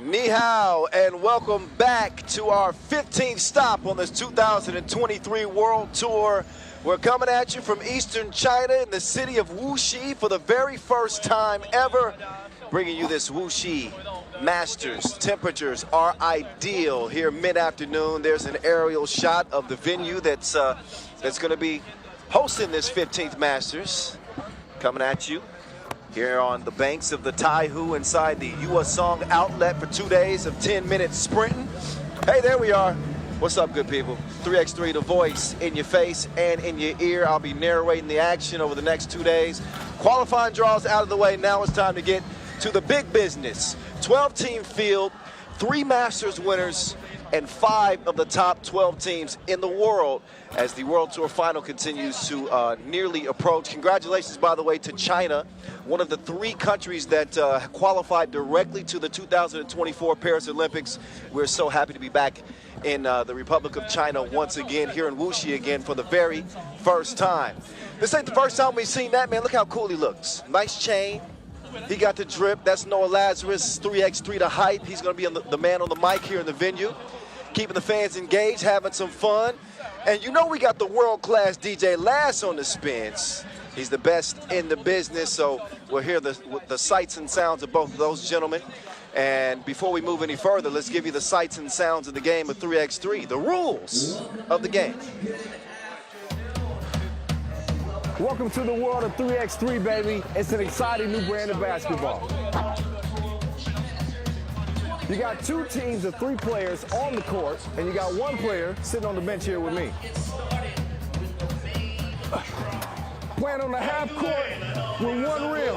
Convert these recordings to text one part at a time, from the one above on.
Ni hao, and welcome back to our 15th stop on this 2023 World Tour. We're coming at you from Eastern China in the city of Wuxi for the very first time ever, bringing you this Wuxi Masters. Temperatures are ideal here mid-afternoon. There's an aerial shot of the venue that's going to be hosting this 15th Masters. Coming at you here on the banks of the Taihu inside the Huishan outlet for 2 days of 10-minute sprinting. Hey, there we are. What's up, good people? 3x3, the voice in your face and in your ear. I'll be narrating the action over the next 2 days. Qualifying draws out of the way. Now it's time to get to the big business. 12-team field, 3 Masters winners, and 5 of the top 12 teams in the world as the World Tour final continues to nearly approach. Congratulations, by the way, to China, one of the 3 countries that qualified directly to the 2024 Paris Olympics. We're so happy to be back in the Republic of China once again, here in Wuxi again for the very first time. This ain't the first time we've seen that, man. Look how cool he looks. Nice chain. He got the drip. That's Noah Lazarus, 3x3 to hype. He's going to be the man on the mic here in the venue, keeping the fans engaged, having some fun. And you know we got the world-class DJ Lass on the spins. He's the best in the business, so we'll hear the sights and sounds of both of those gentlemen. And before we move any further, let's give you the sights and sounds of the game of 3x3, the rules of the game. Welcome to the world of 3x3, baby. It's an exciting new brand of basketball. You got 2 teams of 3 players on the court, and you got 1 player sitting on the bench here with me. Playing on the half court with 1 rim.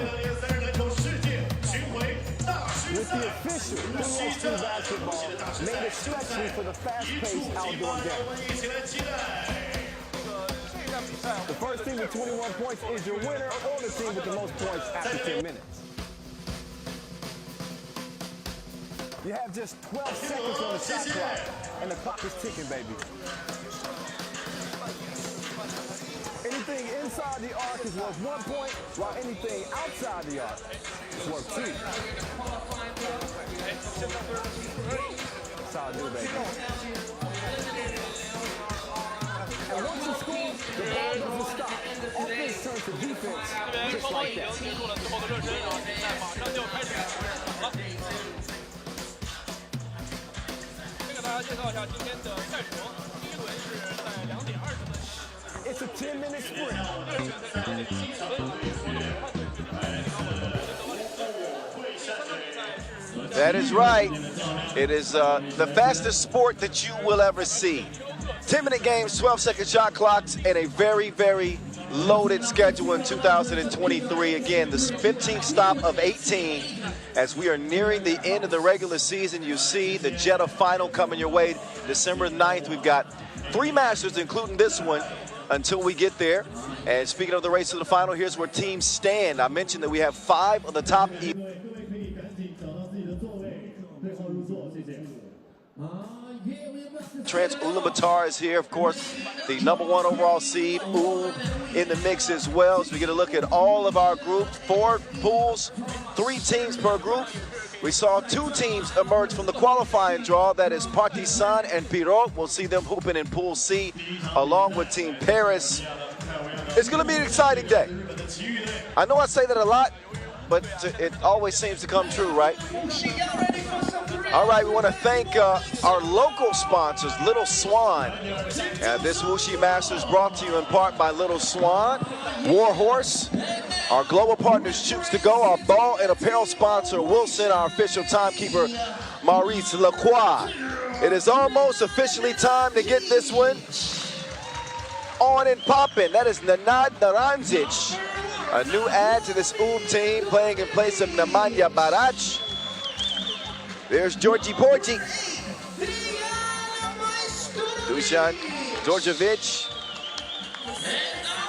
With the official 3x3 basketball made especially for the fast-paced outdoor game. The first team with 21 points is your winner, or the team with the most points after 10 minutes. You have just 12 seconds on the shot clock, and the clock is ticking, baby. Anything inside the arc is worth 1 point, while anything outside the arc is worth 2. That's how I do, baby. And once you score, the ball doesn't stop. Offense turns to defense, just like that. It's a 10-minute sprint. That is right. It is the fastest sport that you will ever see. 10-minute games, 12-second shot clocks, and a very, very loaded schedule in 2023. Again, the 15th stop of 18. As we are nearing the end of the regular season, you see the Jeddah final coming your way December 9th. We've got 3 Masters, including this one, until we get there. And speaking of the race to the final, here's where teams stand. I mentioned that we have 5 of the top. Ulaanbaatar is here, of course, the #1 overall seed. In the mix as well. So we get a look at all of our groups. 4 pools, 3 teams per group. We saw 2 teams emerge from the qualifying draw. That is Partizan and Pirot. We'll see them hooping in Pool C along with Team Paris. It's going to be an exciting day. I know I say that a lot, but it always seems to come true, right? All right, we want to thank our local sponsors, Little Swan. And this Wuxi Masters brought to you in part by Little Swan, Warhorse, our global partners Shoots to Go, our ball and apparel sponsor Wilson, our official timekeeper Maurice Lacroix. It is almost officially time to get this one on and popping. That is Nenad Naranjic, a new add to this team, playing in place of Nemanja Barac. There's Georgi Porgi, Dusan Djordjevic,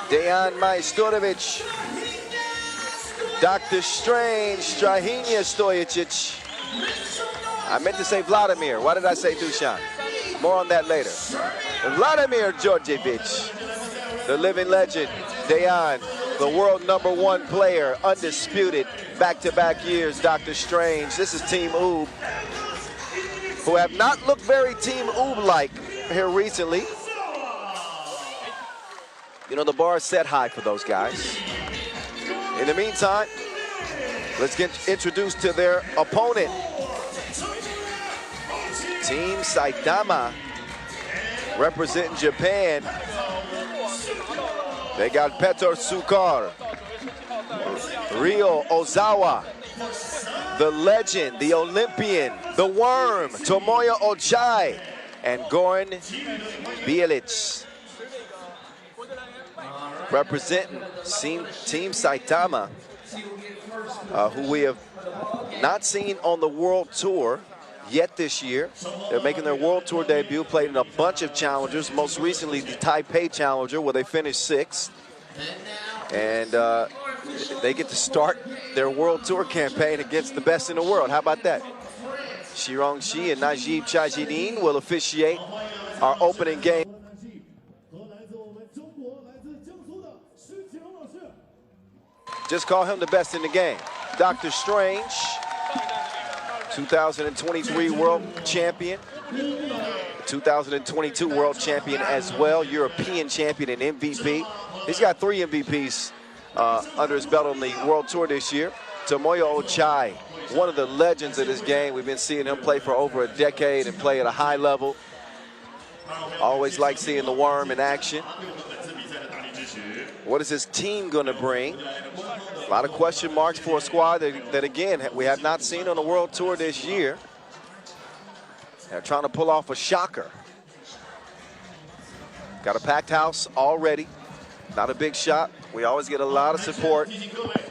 Dejan Majstorovic, Dr. Strange, Strahinja Stojicic. I meant to say Vladimir. Why did I say Dusan? More on that later. Vladimir Djordjevic, the living legend, Dejan, the world #1 player, undisputed, back-to-back years, Dr. Strange. This is Team Oob, who have not looked very Team Oob-like here recently. You know, the bar is set high for those guys. In the meantime, let's get introduced to their opponent. Team Saitama, representing Japan. They got Petr Sukar, Ryo Ozawa, the legend, the Olympian, the Worm, Tomoya Ochai, and Goran Bielic. Representing Team Saitama, who we have not seen on the World Tour yet this year. They're making their World Tour debut, played in a bunch of challengers, most recently the Taipei Challenger, where they finished 6th. And they get to start their World Tour campaign against the best in the world. How about that? Shirong Shi and Najib Chajidin will officiate our opening game. Just call him the best in the game. Dr. Strange, 2023 World Champion, 2022 World Champion as well, European Champion and MVP. He's got 3 MVPs under his belt on the World Tour this year. Tomoya Ochai, one of the legends of this game. We've been seeing him play for over a decade and play at a high level. Always like seeing the Worm in action. What is his team going to bring? A lot of question marks for a squad that again, we have not seen on the World Tour this year. They're trying to pull off a shocker. Got a packed house already. Not a big shot. We always get a lot of support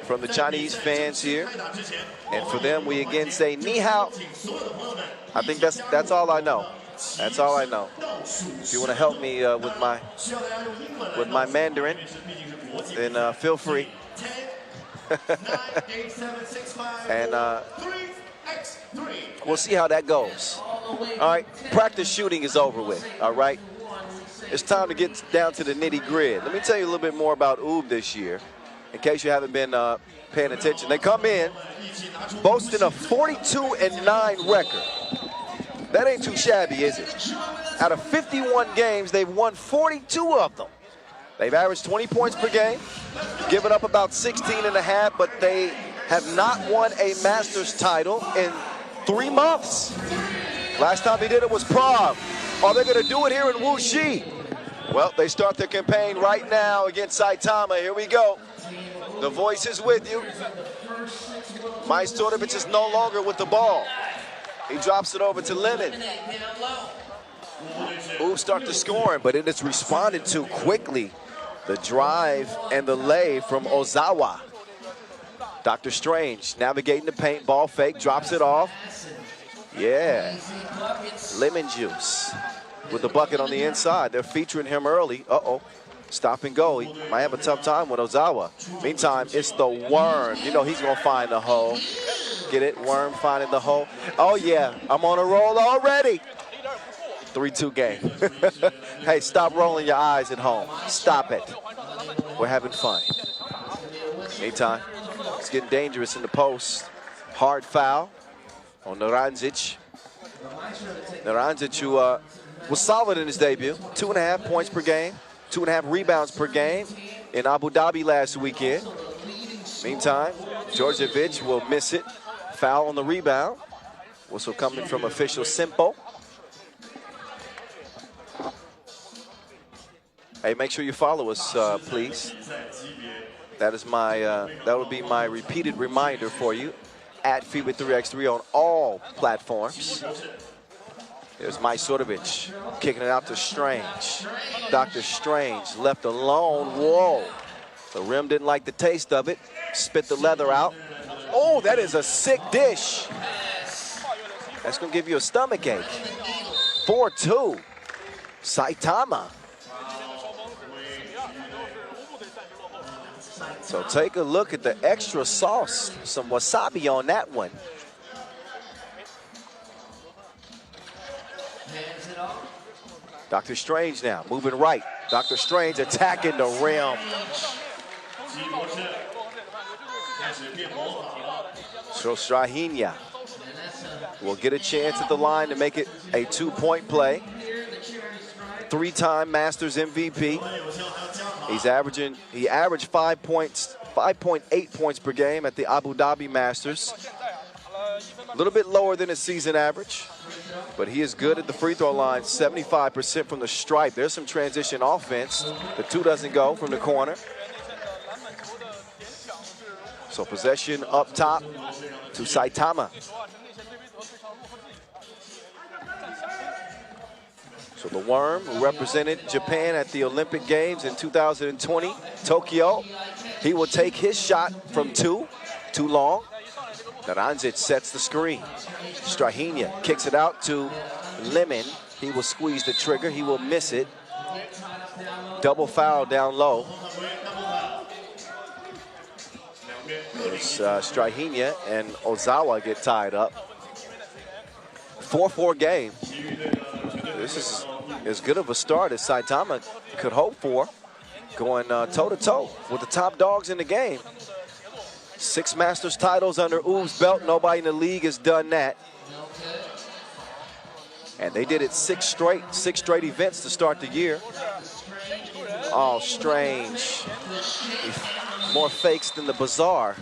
from the Chinese fans here. And for them, we again say, ni hao. I think that's all I know. That's all I know. If you want to help me with my Mandarin, then feel free. And we'll see how that goes. All right, practice shooting is over with, all right? It's time to get down to the nitty-gritty. Let me tell you a little bit more about Oob this year, in case you haven't been paying attention. They come in boasting a 42-9 record. That ain't too shabby, is it? Out of 51 games, they've won 42 of them. They've averaged 20 points per game, given up about 16.5, but they have not won a Masters title in 3 months. Last time they did it was Prague. Are they going to do it here in Wuxi? Well, they start their campaign right now against Saitama. Here we go. The voice is with you. Majstorovic is no longer with the ball. He drops it over to Lemon. Oob start to scoring, but it is responded to quickly. The drive and the lay from Ozawa. Dr. Strange navigating the paint, ball fake, drops it off. Yeah, lemon juice with the bucket on the inside. They're featuring him early. Uh-oh, stop and go. He might have a tough time with Ozawa. Meantime, it's the Worm. You know he's gonna find the hole. Get it? Worm finding the hole. Oh yeah, I'm on a roll already. 3-2 game. Hey, stop rolling your eyes at home. Stop it. We're having fun. Meantime, it's getting dangerous in the post. Hard foul on Naranjic. Naranjic, who was solid in his debut. 2.5 points per game, 2.5 rebounds per game in Abu Dhabi last weekend. Meantime, Djordjevic will miss it. Foul on the rebound. Whistle coming from official Simpo. Hey, make sure you follow us, please. That is my, that would be my repeated reminder for you. At FIBA 3x3 on all platforms. There's Majstorovic kicking it out to Strange. Dr. Strange left alone. Whoa. The rim didn't like the taste of it. Spit the leather out. Oh, that is a sick dish. That's going to give you a stomach ache. 4-2. Saitama. So take a look at the extra sauce. Some wasabi on that one. Dr. Strange now, moving right. Dr. Strange attacking the rim. So Strahinja will get a chance at the line to make it a 2-point play. 3-time Masters MVP. He averaged 5.8 points per game at the Abu Dhabi Masters. A little bit lower than his season average, but he is good at the free throw line, 75% from the stripe. There's some transition offense. The 2 doesn't go from the corner. So possession up top to Saitama. So the Worm, who represented Japan at the Olympic Games in 2020, Tokyo, he will take his shot from 2, too long. Naranjic sets the screen. Strahinja kicks it out to Lemon. He will squeeze the trigger. He will miss it. Double foul down low. There's Strahinja and Ozawa get tied up. 4-4 game. This is as good of a start as Saitama could hope for, going toe-to-toe with the top dogs in the game. 6 Masters titles under U's belt. Nobody in the league has done that. And they did it 6 straight events to start the year. Oh, strange. More fakes than the bazaar.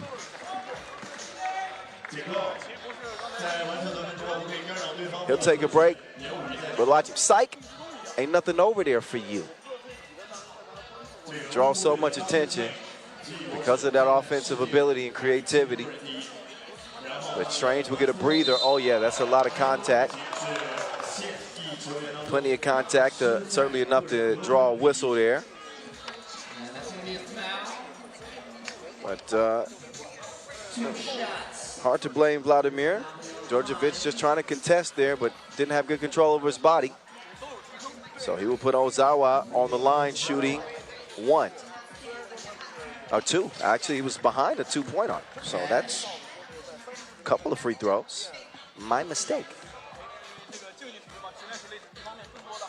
He'll take a break. But watch him. Psych, ain't nothing over there for you. Draw so much attention because of that offensive ability and creativity. But Strange will get a breather. Oh yeah, that's a lot of contact. Plenty of contact, certainly enough to draw a whistle there. But hard to blame Vladimir. Djordjevic just trying to contest there, but didn't have good control over his body. So he will put Ozawa on the line shooting 1. Or 2. Actually, he was behind a 2-point arc. So that's a couple of free throws. My mistake.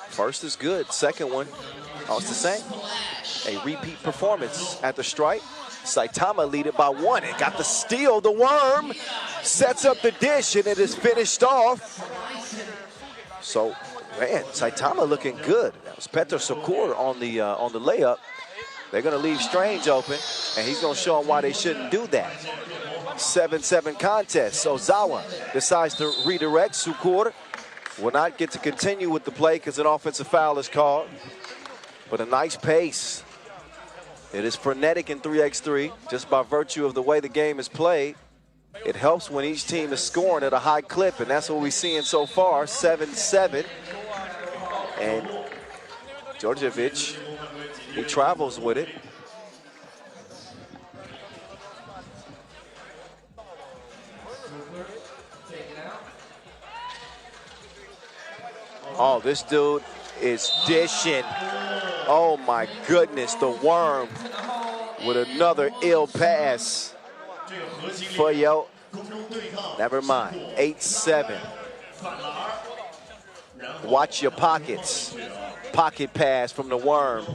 First is good. Second one, oh, it's the same. A repeat performance at the stripe. Saitama lead it by 1 and got the steal. The Worm sets up the dish and it is finished off. So, man, Saitama looking good. That was Petr Sukur on the layup. They're going to leave Strange open, and he's going to show them why they shouldn't do that. 7-7 contest. Ozawa decides to redirect. Sukur will not get to continue with the play because an offensive foul is called. But a nice pace. It is frenetic in 3x3 just by virtue of the way the game is played. It helps when each team is scoring at a high clip, and that's what we're seeing so far, 7-7. And Djordjevic, he travels with it. Oh, this dude is dishing. Oh my goodness, the Worm with another ill pass. For yo, never mind, 8-7. Watch your pockets. Pocket pass from the Worm.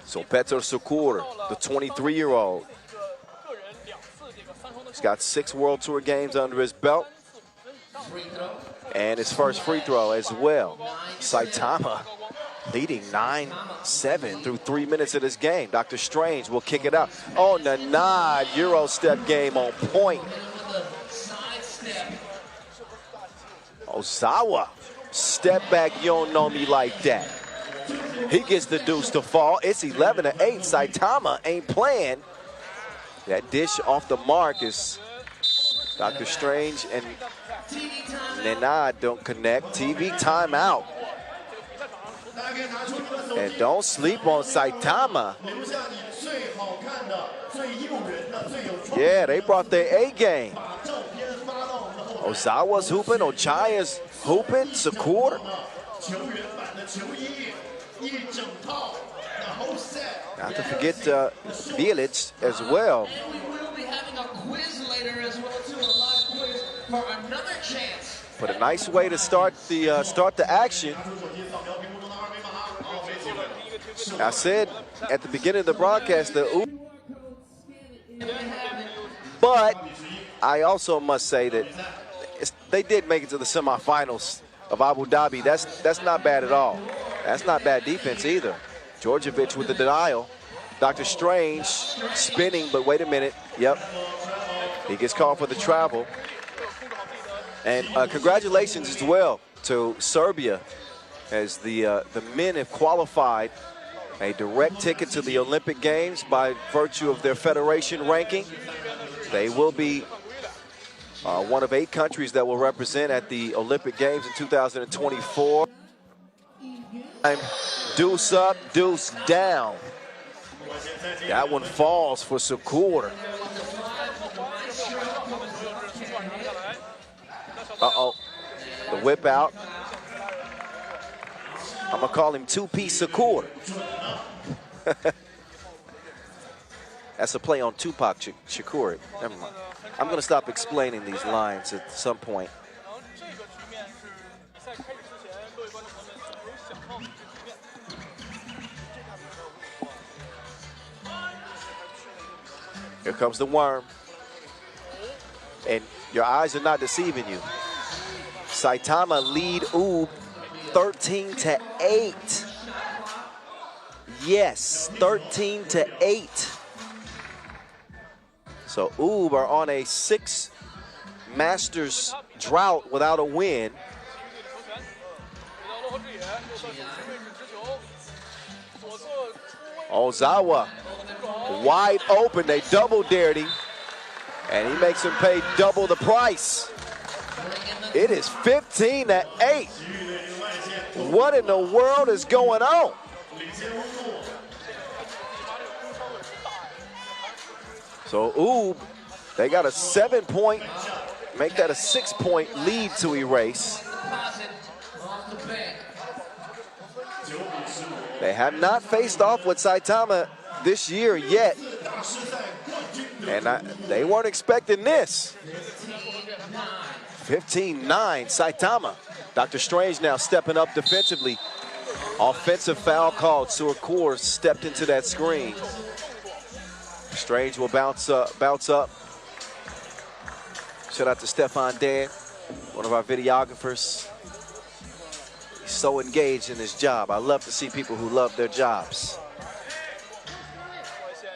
So Petr Sukur, the 23-year-old. He's got 6 World Tour games under his belt. And his first free throw as well. Saitama leading 9-7 through 3 minutes of this game. Dr. Strange will kick it out. Oh, Nanad, Euro step game on point. Ozawa, step back, you don't know me like that. He gets the deuce to fall. It's 11-8. Saitama ain't playing. That dish off the mark is Dr. Strange and Nanad don't connect. TV timeout. And don't sleep on Saitama. Yeah, they brought their A game. Ozawa's hooping, Ochaya's hooping, Sukur. Not to forget Bjelic as well. But a nice way to start the action. I said at the beginning of the broadcast that But I also must say that they did make it to the semifinals of Abu Dhabi. That's not bad at all. That's not bad defense either. Djordjevic with the denial. Dr. Strange spinning, but wait a minute. Yep. He gets called for the travel. And congratulations as well to Serbia, as the men have qualified a direct ticket to the Olympic Games by virtue of their federation ranking. They will be one of 8 countries that will represent at the Olympic Games in 2024. Deuce up, deuce down. That one falls for Sakura. Uh-oh, the whip out. I'm gonna call him two-piece Sakura. That's a play on Tupac Shakur. Never mind. I'm gonna stop explaining these lines at some point. Here comes the worm. And your eyes are not deceiving you. Saitama lead Ub 13-8. Yes, 13-8. So Ub are on a 6 Masters drought without a win. Ozawa wide open. They double dared him, and he makes him pay double the price. It is 15-8. What in the world is going on? So Ub, they got a 7-point, make that a 6-point lead to erase. They have not faced off with Saitama this year yet. And they weren't expecting this. 15-9, Saitama. Dr. Strange now stepping up defensively. Offensive foul called. Sakura stepped into that screen. Strange will bounce up. Shout out to Stefan Dan, one of our videographers. He's so engaged in his job. I love to see people who love their jobs.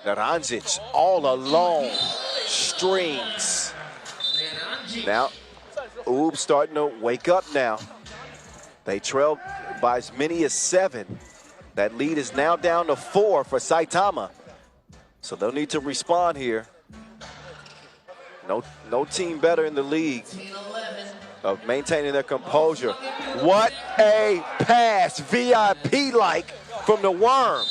Naranjic all alone, strings. Now, Ub starting to wake up now. They trail by as many as 7. That lead is now down to 4 for Saitama. So they'll need to respond here. No team better in the league of maintaining their composure. What a pass, VIP-like from the worm.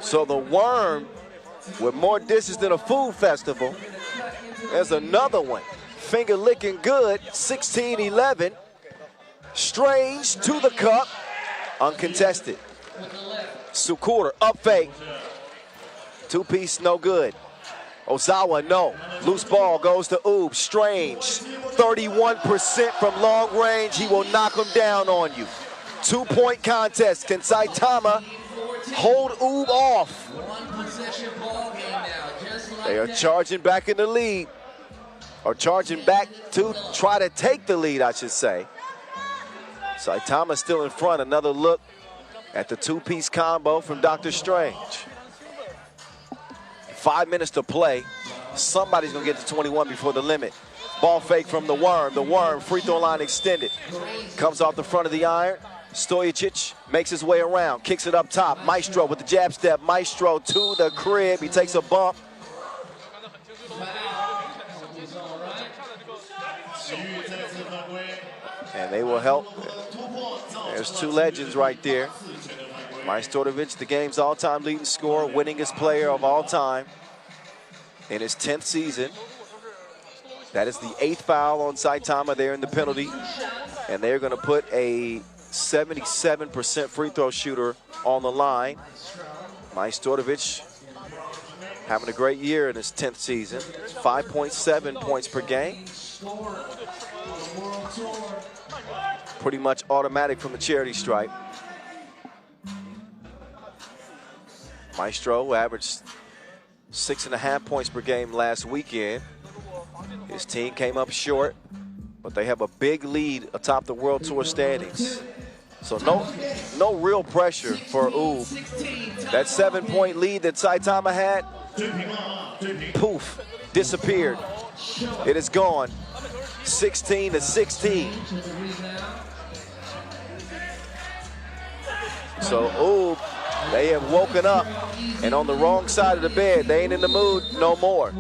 So the worm, with more dishes than a food festival, there's another one. Finger licking good, 16-11. Strange to the cup, uncontested. Sakura, up fake. 2-piece, no good. Ozawa, no. Loose ball goes to Ub. Strange, 31% from long range. He will knock him down on you. 2-point contest. Can Saitama hold Ub off? They are charging back in the lead. Or charging back to try to take the lead, I should say. Saitama still in front. Another look at the 2-piece combo from Dr. Strange. 5 minutes to play. Somebody's gonna get to 21 before the limit. Ball fake from the worm. The worm, free throw line extended. Comes off the front of the iron. Stojicic makes his way around, kicks it up top. Maestro with the jab step. Maestro to the crib. He takes a bump. And they will help. There's 2 legends right there. Majstorovic, the game's all-time leading scorer, winningest player of all time in his 10th season. That is the 8th foul on Saitama there in the penalty. And they're going to put a 77% free throw shooter on the line. Majstorovic having a great year in his 10th season. 5.7 points per game. pretty much automatic from the charity stripe. Maestro averaged 6.5 points per game last weekend. His team came up short, but they have a big lead atop the World Tour standings. So no real pressure for Ub. That 7-point lead that Saitama had, poof, disappeared. It is gone, 16-16. So Ub, they have woken up and on the wrong side of the bed. They ain't in the mood no more.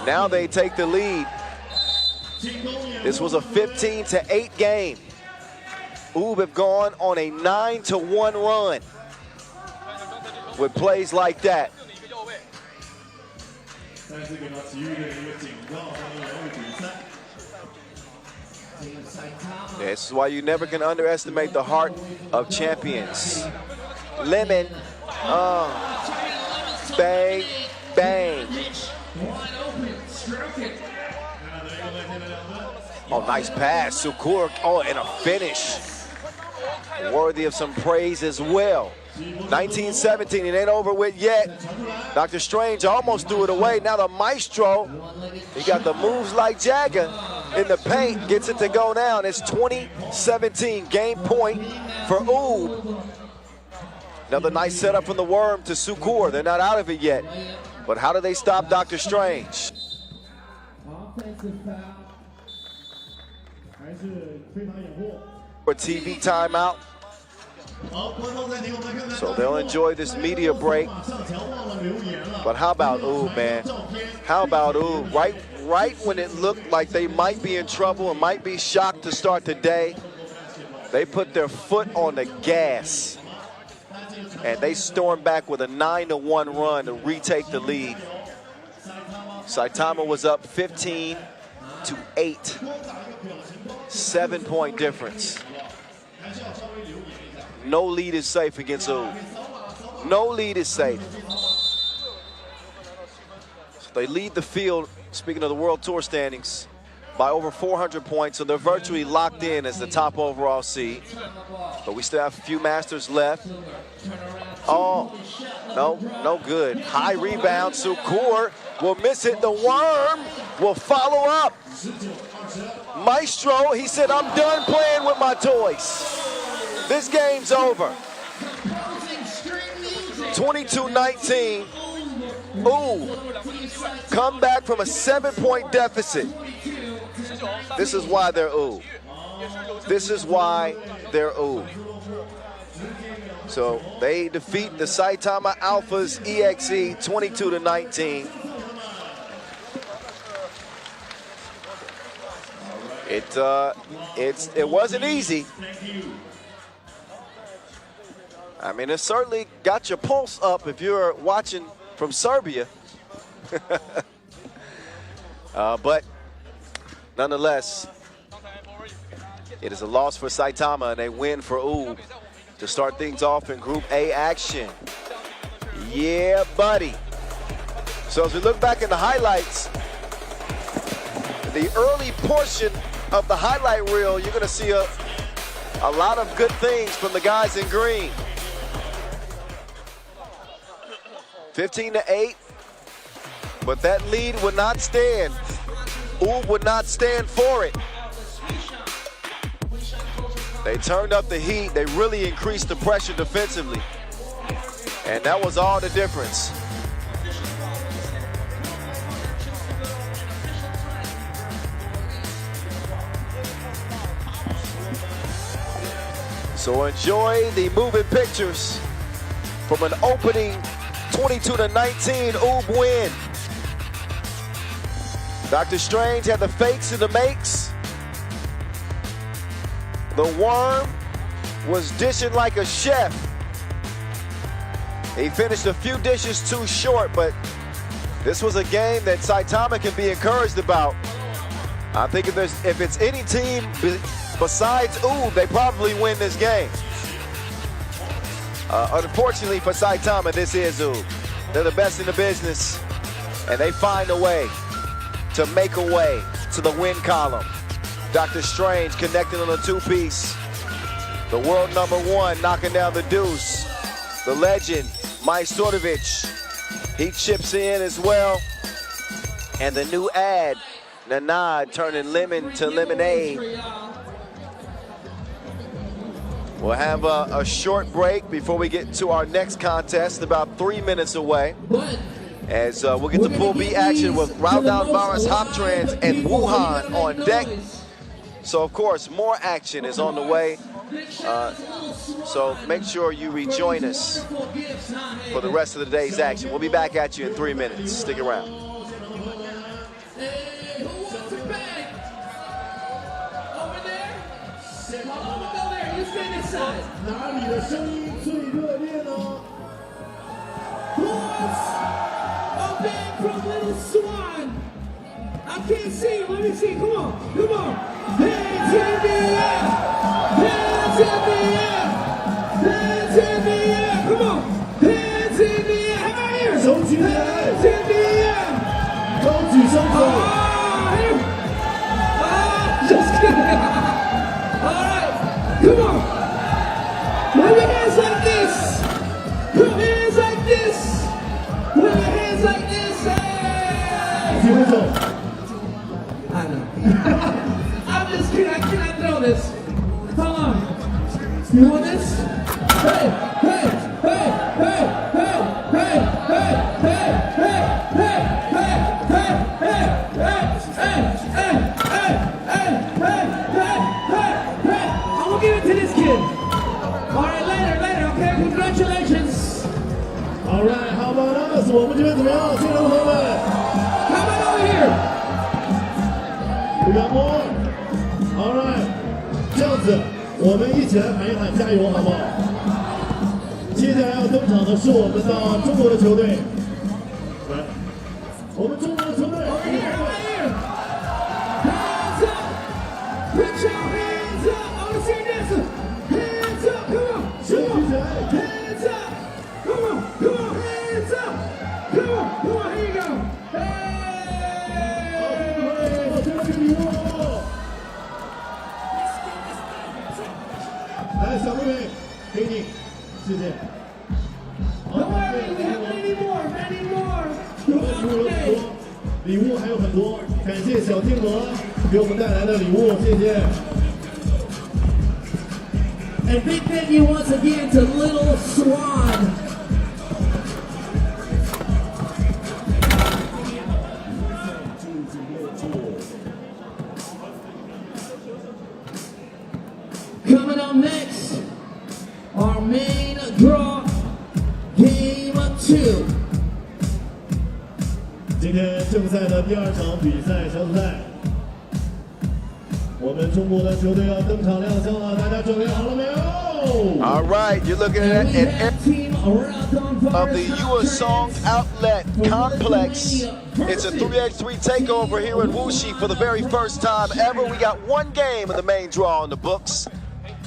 Now they take the lead. This was a 15-8 game. Ub have gone on a 9-1 run with plays like that. This is why you never can underestimate the heart of champions. Lemon, bang, bang. Oh, nice pass, Sukur. Oh, and a finish. Worthy of some praise as well. 19-17, it ain't over with yet. Dr. Strange almost threw it away. Now the Maestro, he got the moves like Jagger in the paint, gets it to go down. It's 20-17, game point for Ub. Another nice setup from the Worm to Sukur. They're not out of it yet. But how do they stop Dr. Strange? For TV timeout. So they'll enjoy this media break. But how about Ub, man? How about Ub? Right when it looked like they might be in trouble and might be shocked to start the day, they put their foot on the gas. And they stormed back with a 9-1 run to retake the lead. Saitama was up 15-8. 7-point difference. No lead is safe against Ub. No lead is safe. So they lead the field, speaking of the World Tour standings, by over 400 points, so they're virtually locked in as the top overall seed. But we still have a few Masters left. Oh, no good. High rebound, Sukur will miss it. The Worm will follow up. Maestro, he said, I'm done playing with my toys. This game's over. 22-19. Ub come back from a 7-point deficit. This is why they're Ub. This is why they're Ub. So they defeat the Saitama Alphas EXE 22-19. It wasn't easy. I mean, it certainly got your pulse up if you're watching from Serbia. But nonetheless, it is a loss for Saitama and a win for Ub to start things off in Group A action. Yeah, buddy. So as we look back in the highlights, the early portion of the highlight reel, you're going to see a lot of good things from the guys in green. 15-8, but that lead would not stand. Ub would not stand for it. They turned up the heat. They really increased the pressure defensively. And that was all the difference. So enjoy the moving pictures from an opening 22-19 Ub win. Dr. Strange had the fakes and the makes. The Worm was dishing like a chef. He finished a few dishes too short, but this was a game that Saitama can be encouraged about. I think if it's any team besides Ub, they probably win this game. Unfortunately for Saitama, this is Ub. They're the best in the business, and they find a way to make a way to the win column. Dr. Strange connecting on a two-piece. The world #1 knocking down the deuce. The legend, Majstorovic, he chips in as well. And the new ad, Nanad turning lemon to lemonade. We'll have a short break before we get to our next contest, about 3 minutes away. As we'll get to Pool B action with Raudondvaris, Hoptrans, and Wuhan on deck. So, of course, more action is on the way. So make sure you rejoin us for the rest of the day's action. We'll be back at you in 3 minutes. Stick around. From Little Swan. I can't see. Let me see. Come on. Come on. Hands in the air. Hands in the air. Hands in the air. Come on. Hands in the air. How about here? Hands in the air. Just kidding. All right. Come on. Put your hands like this. Put your hands like this. Put your hands like this. I know. I'm just kidding. I cannot throw this. Hold on. You want this? Hey, hey, hey, hey, hey, hey, hey, hey, hey, hey, hey, hey, hey, hey, hey, hey, hey, hey, hey, hey. I'm gonna give it to this kid. All right, later, okay? Congratulations. All right, how about us? 我们这边怎么样？新人朋友们。All right， 这样子，我们一起来喊一喊加油，好不好？接下来要登场的是我们的中国的球队，来，我们中国的球队。来，小妹妹，给你，谢谢。好，礼物还有很多，感谢小天鹅给我们带来的礼物，谢谢。And big thank you once again to Little Swan. Coming up next, our main draw, Game 2. 今天正赛的第2场比赛小组赛，我们中国的球队要登场亮相了，大家准备好了没有 All right, you're looking at an of the Huishan Outlet Complex. It's a 3x3 takeover here in Wuxi for the very first time ever. We got one game in the main draw on the books.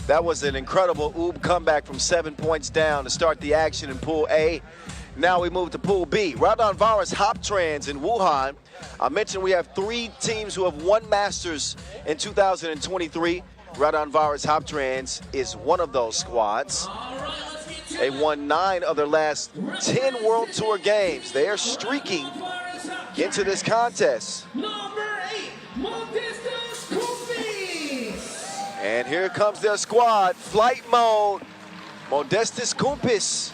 That was an incredible comeback from 7 points down to start the action in Pool A. Now we move to Pool B. Raudondvaris, Hoptrans, and Wuhan. I mentioned we have 3 teams who have won Masters in 2023. Raudondvaris, Hoptrans is one of those squads. They won 9 of their last 10 World Tour games. They are streaking into this contest. And here comes their squad. Flight mode. Modestus Kumpis.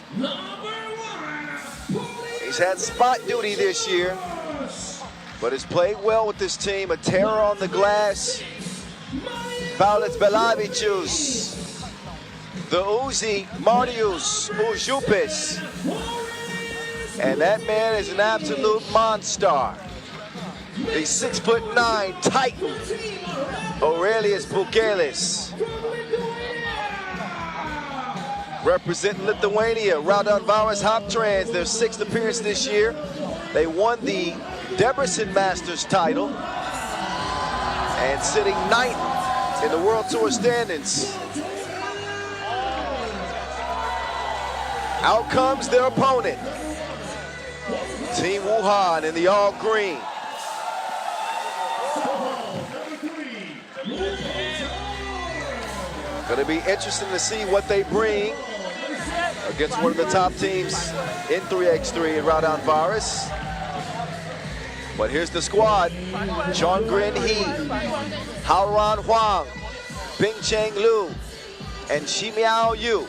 He's had spot duty this year, but has played well with this team. A terror on the glass. Paulus Belavicius. The Uzi, Marius Ujupis. And that man is an absolute monster. The 6'9" Titan, Aurelius Bukelis. Representing Lithuania, Raudondvaris Hoptrans, their 6th appearance this year. They won the Debrecen Masters title and sitting 9th in the World Tour standings. Out comes their opponent, Team Wuhan in the all green. Going to be interesting to see what they bring against one of the top teams in 3x3 in Raudondvaris. But here's the squad: Chongren He, Haoran Huang, Bingcheng Liu, and Ximiao Yu.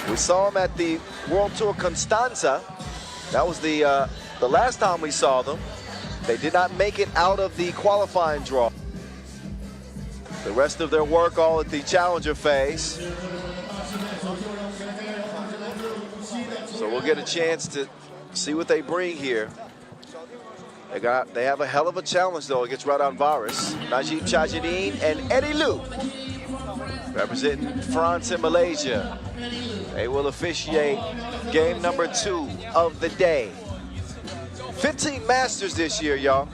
We saw him at the World Tour Constanza. That was the last time we saw them. They did not make it out of the qualifying draw. The rest of their work all at the challenger phase. So we'll get a chance to see what they bring here. They have a hell of a challenge though against Raudondvaris. Najib Chajideen and Eddie Liu, representing France and Malaysia. They will officiate game number 2 of the day. 15 Masters this year, y'all.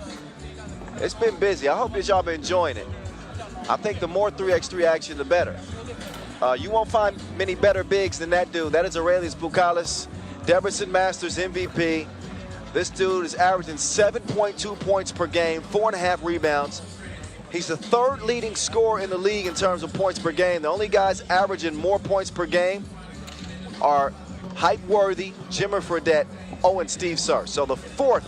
It's been busy. I hope that y'all been enjoying it. I think the more 3x3 action, the better. You won't find many better bigs than that dude. That is Aurelius Bukalis, Debrecen Masters MVP. This dude is averaging 7.2 points per game, 4.5 rebounds. He's the 3rd leading scorer in the league in terms of points per game. The only guys averaging more points per game are Hypeworthy, Jimmer Fredette, and Steve Sir. So the 4th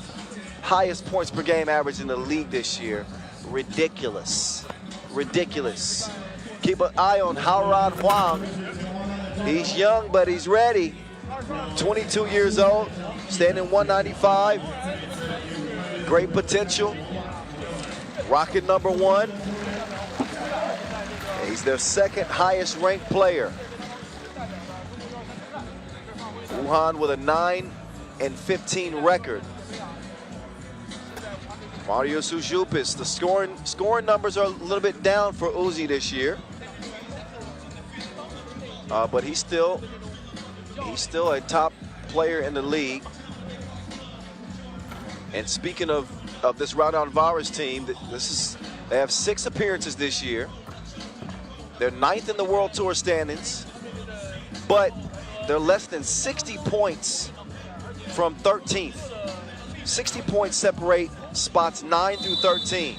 highest points per game average in the league this year. Ridiculous. Ridiculous. Keep an eye on Haoran Huang. He's young, but he's ready. 22 years old, standing 195. Great potential. Rocket number 1. He's their 2nd highest ranked player. Wuhan with a 9-15 record. Marius Ujupis, the scoring numbers are a little bit down for Uzi this year. But he's still a top player in the league. And speaking of this Raudondvaris team, they have 6 appearances this year. They're 9th in the World Tour standings, but they're less than 60 points from 13th. 60 points separate spots 9 through 13.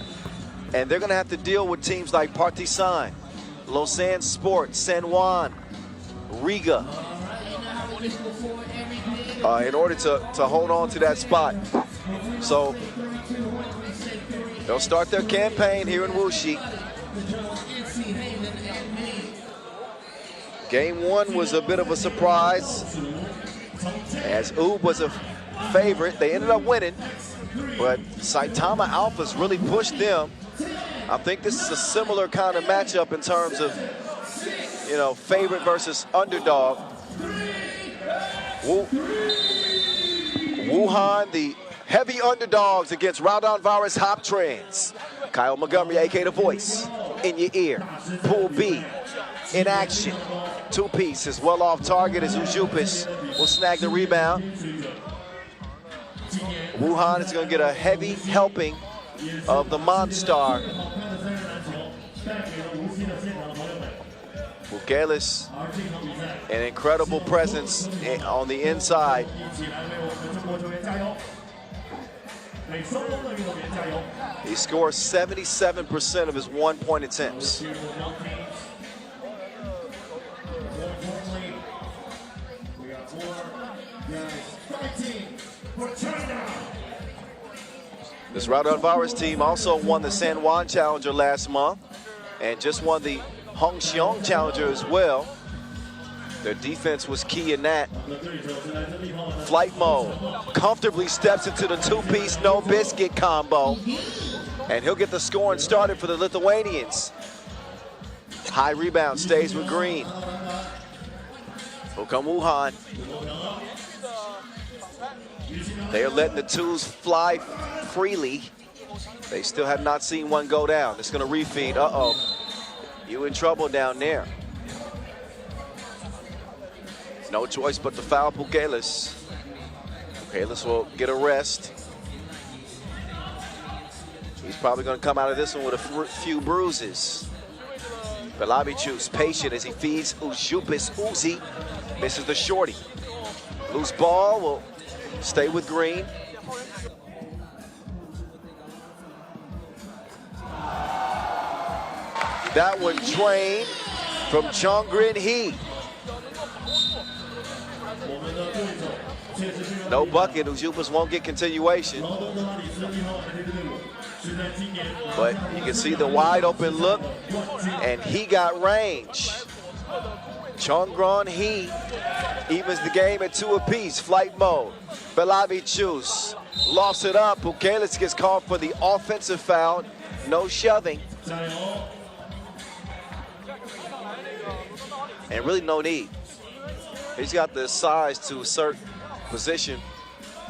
And they're gonna have to deal with teams like Partizan, Lausanne Sport, San Juan, Riga, in order to hold on to that spot. So they'll start their campaign here in Wuxi. Game 1 was a bit of a surprise, as Ub was a favorite. They ended up winning, but Saitama Alphas really pushed them. I think this is a similar kind of matchup in terms of, you know, favorite versus underdog. Wuhan, the heavy underdogs against Raudondvaris Hoptrans. Kyle Montgomery, aka The Voice, in your ear. Pool B, in action. 2-piece is well off target as Ujupis will snag the rebound. Wuhan is going to get a heavy helping of the Monstar. Bukalis, an incredible presence on the inside. He scores 77% of his 1-point attempts. This Raudondvaris team also won the San Juan Challenger last month and just won the Hongxiong Challenger as well. Their defense was key in that. Flight mode comfortably steps into the 2-piece no biscuit combo, and he'll get the scoring started for the Lithuanians. High rebound stays with Green. Will come Wuhan. They are letting the 2s fly freely. They still have not seen one go down. It's going to refeed. Uh-oh. You in trouble down there. No choice but to foul Bukalis. Bukalis will get a rest. He's probably going to come out of this one with a few bruises. Belabichus patient as he feeds Ujupis. Uzi misses the shorty. Loose ball will stay with Green. That one drained from Chongrin He. No bucket. Wuxi won't get continuation. But you can see the wide open look, and he got range. Chongrin He evens the game at 2 apiece. Flight mode. Belavicius lost it up. Pukelis gets called for the offensive foul. No shoving. And really no need. He's got the size to assert position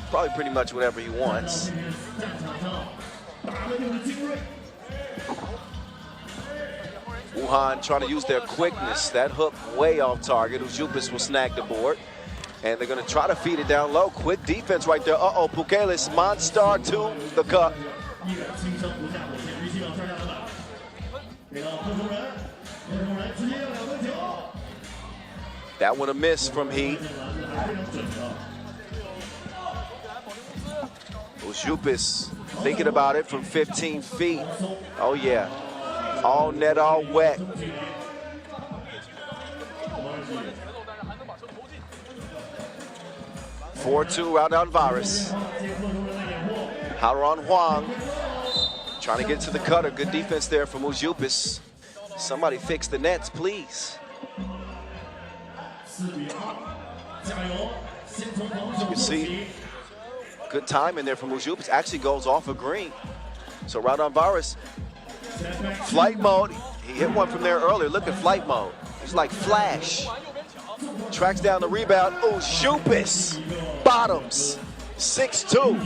probably pretty much whatever he wants. Wuhan trying to use their quickness. That hook way off target. Ujupis will snag the board. And they're going to try to feed it down low. Quick defense right there. Uh-oh, Pukelis, Monstar to the cup. That one a miss from He. Ujupis thinking about it from 15 feet. Oh yeah, all net, all wet. (4-2) Raudondvaris. Haron Huang trying to get to the cutter. Good defense there from Ujupis. Somebody fix the nets, please. As you can see, good time in there from Ujupis. Actually goes off a green. So Raudondvaris, flight mode. He hit one from there earlier. Look at flight mode. It's like flash. Tracks down the rebound. Ujupis bottoms. 6-2.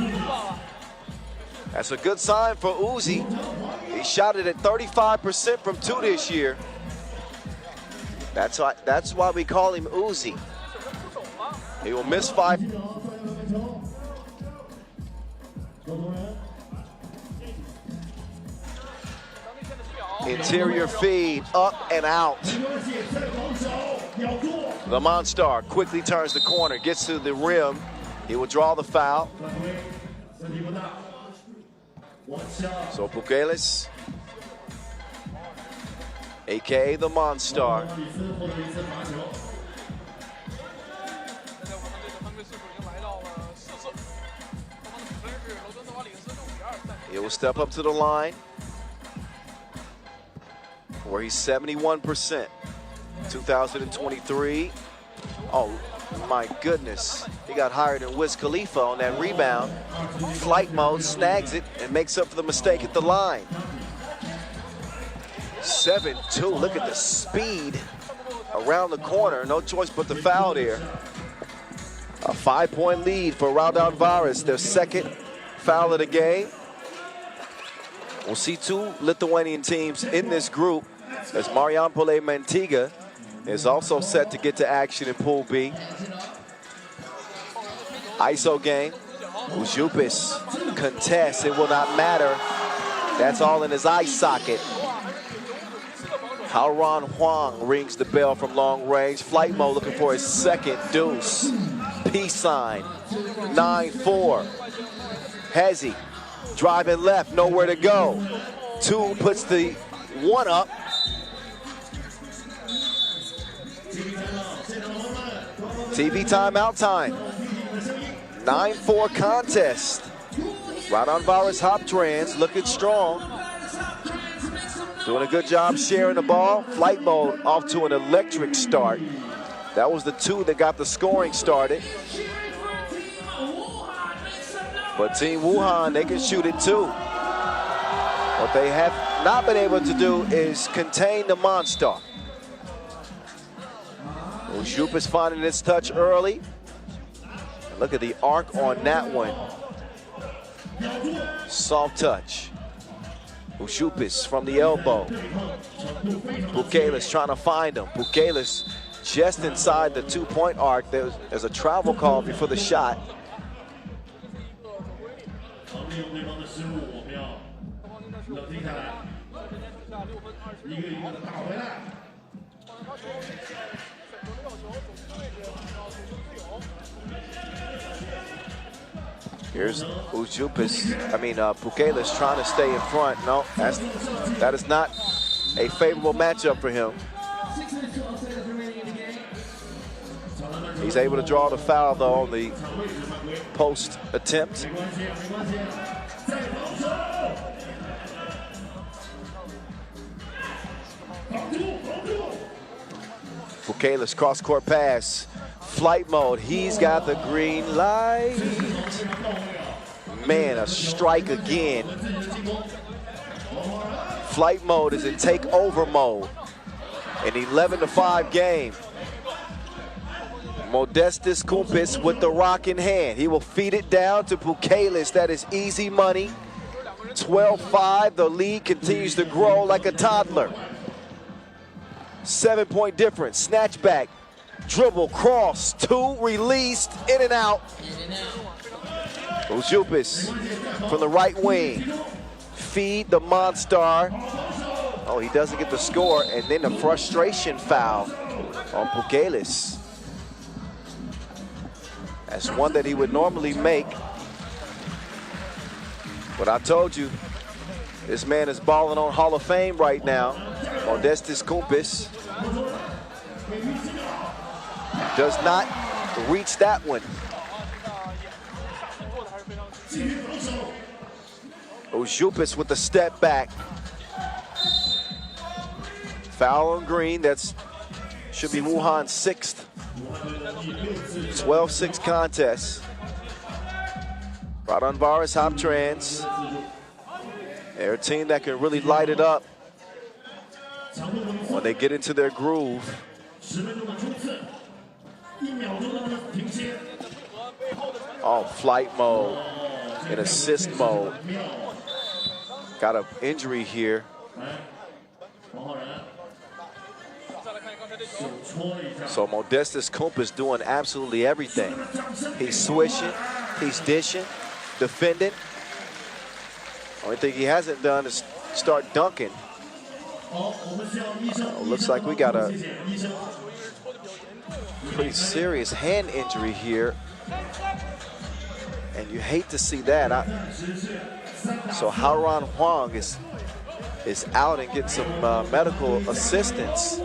That's a good sign for Uzi. He shot it at 35% from 2 this year. That's why we call him Uzi. He will miss 5. Interior feed, up and out. The Monstar quickly turns the corner, gets to the rim. He will draw the foul. So Pukelis, AKA the Monstar. He will step up to the line where he's 71%. 2023. Oh my goodness. He got higher than Wiz Khalifa on that rebound. Flight mode, snags it, and makes up for the mistake at the line. 7-2. Look at the speed around the corner. No choice but the foul there. A 5-point lead for Raudondvaris, their second foul of the game. We'll see 2 Lithuanian teams in this group, as Marijampole Mantinga is also set to get to action in Pool B. ISO game. Ujupis contests. It will not matter. That's all in his eye socket. Haron Huang rings the bell from long range. Flight mode looking for his second deuce. Peace sign. 9-4. Hezzy driving left, nowhere to go. 2 puts the 1 up. TV timeout time. 9-4 contest. Raudondvaris Hoptrans looking strong. Doing a good job sharing the ball. Flight mode off to an electric start. That was the 2 that got the scoring started. But Team Wuhan, they can shoot it too. What they have not been able to do is contain the Monstar. Ujupis finding its touch early. And look at the arc on that one. Soft touch. Ujupis from the elbow. Pukelis trying to find him. Pukelis just inside the 2-point arc. There's a travel call before the shot. Here's Pukelis trying to stay in front. No, that is not a favorable matchup for him. He's able to draw the foul, though, on the post attempt. Bukalis cross-court pass. Flight mode. He's got the green light. Man, a strike again. Flight mode is in take-over mode. An 11-5 game. Modestas Kumpis with the rock in hand. He will feed it down to Bukalis. That is easy money. 12-5. The lead continues to grow like a toddler. 7-point difference. Snatch back. Dribble, cross, 2, released, in and out. Ujupis from the right wing. Feed the Monstar. Oh, he doesn't get the score, and then the frustration foul on Bukalis. That's one that he would normally make. But I told you, this man is balling on Hall of Fame right now. Modestas Kumpis does not reach that one. Ujupis with the step back. Foul on Green. That's should be Wuhan's 6th. 12-6 contest. Raudondvaris, Hoptrans. They're a team that can really light it up when they get into their groove. Oh, flight mode and assist mode. Got an injury here. So Modestas Kumpis doing absolutely everything. He's swishing, he's dishing, defending. Only thing he hasn't done is start dunking. Looks like we got a pretty serious hand injury here. And you hate to see that. So Haoran Huang is out and getting some medical assistance.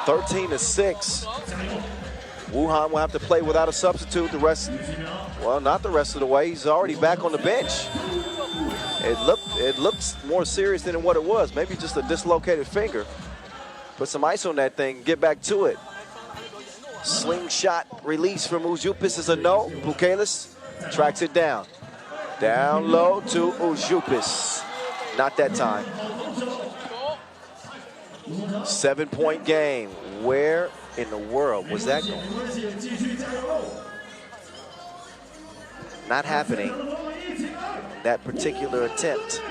13-6. Wuhan will have to play without a substitute the rest, well, not the rest of the way. He's already back on the bench. It looks more serious than what it was. Maybe just a dislocated finger. Put some ice on that thing, get back to it. Slingshot release from Ujupis is a no. Bukalis tracks it down. Down low to Ujupis. Not that time. 7-point game. Where in the world was that going? Not happening. That particular attempt.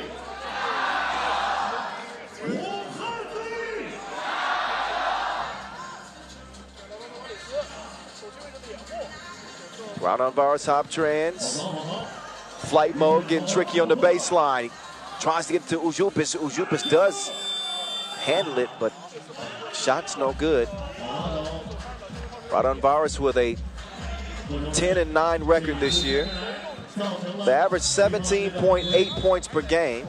Raudondvaris, Hoptrans. Flight mode getting tricky on the baseline. He tries to get to Ujupis. Ujupis does handle it, but shot's no good. Raudondvaris with a 10-9 record this year. They average 17.8 points per game.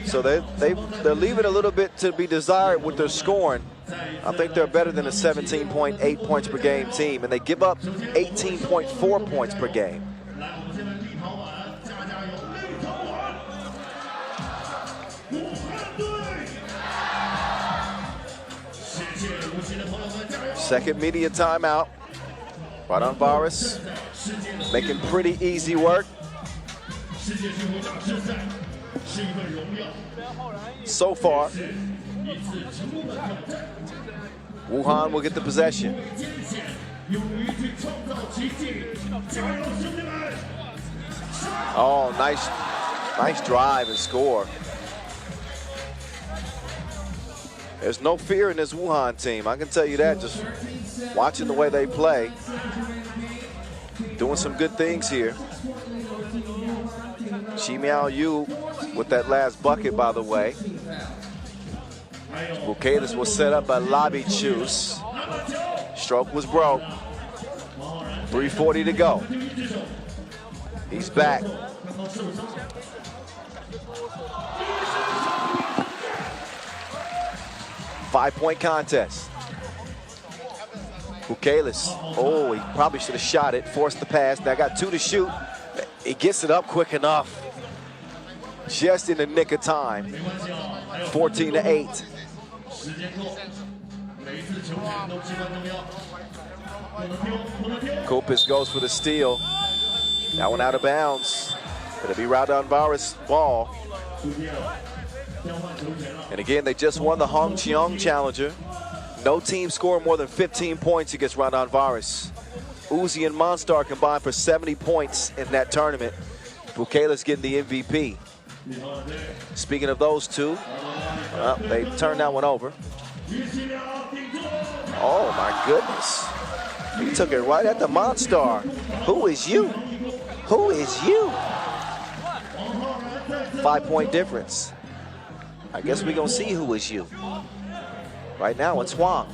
So they're leaving a little bit to be desired with their scoring. I think they're better than a 17.8 points per game team, and they give up 18.4 points per game. Second media timeout. Raudondvaris making pretty easy work. So far, Wuhan will get the possession. Oh, nice drive and score. There's no fear in this Wuhan team. I can tell you that just watching the way they play. Doing some good things here. Chi Miao Yu with that last bucket, by the way. Bukalis was set up by Lobby Chus. Stroke was broke. 3:40 to go. He's back. 5-point contest. Bukelis, oh, he probably should have shot it, forced the pass. Now got 2 to shoot. He gets it up quick enough. Just in the nick of time. 14-8. Kopis goes for the steal. That one out of bounds. It'll be Raudondvaris ball. And again, they just won the Hongqiang Challenger. No team scored more than 15 points against Raudondvaris. Uzi and Monstar combined for 70 points in that tournament. Bukelis getting the MVP. Speaking of those two, they turned that one over. Oh my goodness. He took it right at the Monstar. Who is you? Who is you? 5-point difference. I guess we're gonna see who is you. Right now it's Huang.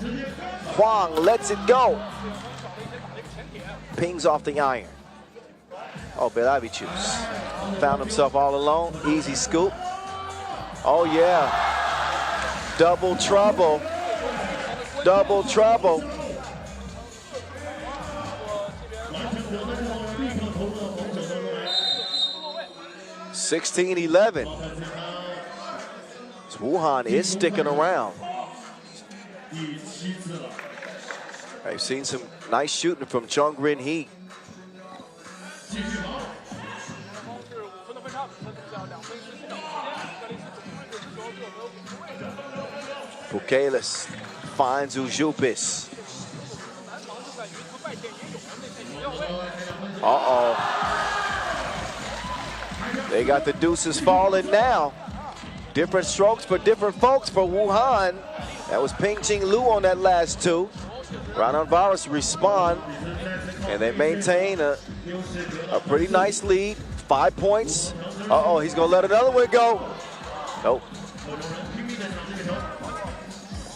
Huang lets it go. Pings off the iron. Oh, Belavichus found himself all alone. Easy scoop. Oh yeah. Double trouble. Double trouble. (16-11). Wuhan is sticking around. I've seen some nice shooting from Chongrin Hee. Bukelis finds Ujupis. Uh-oh. They got the deuces falling now. Different strokes for different folks for Wuhan. That was Ping-Ching Liu on that last 2. Raudondvaris respond, and they maintain a pretty nice lead. 5 points. Uh-oh, he's gonna let another one go. Nope.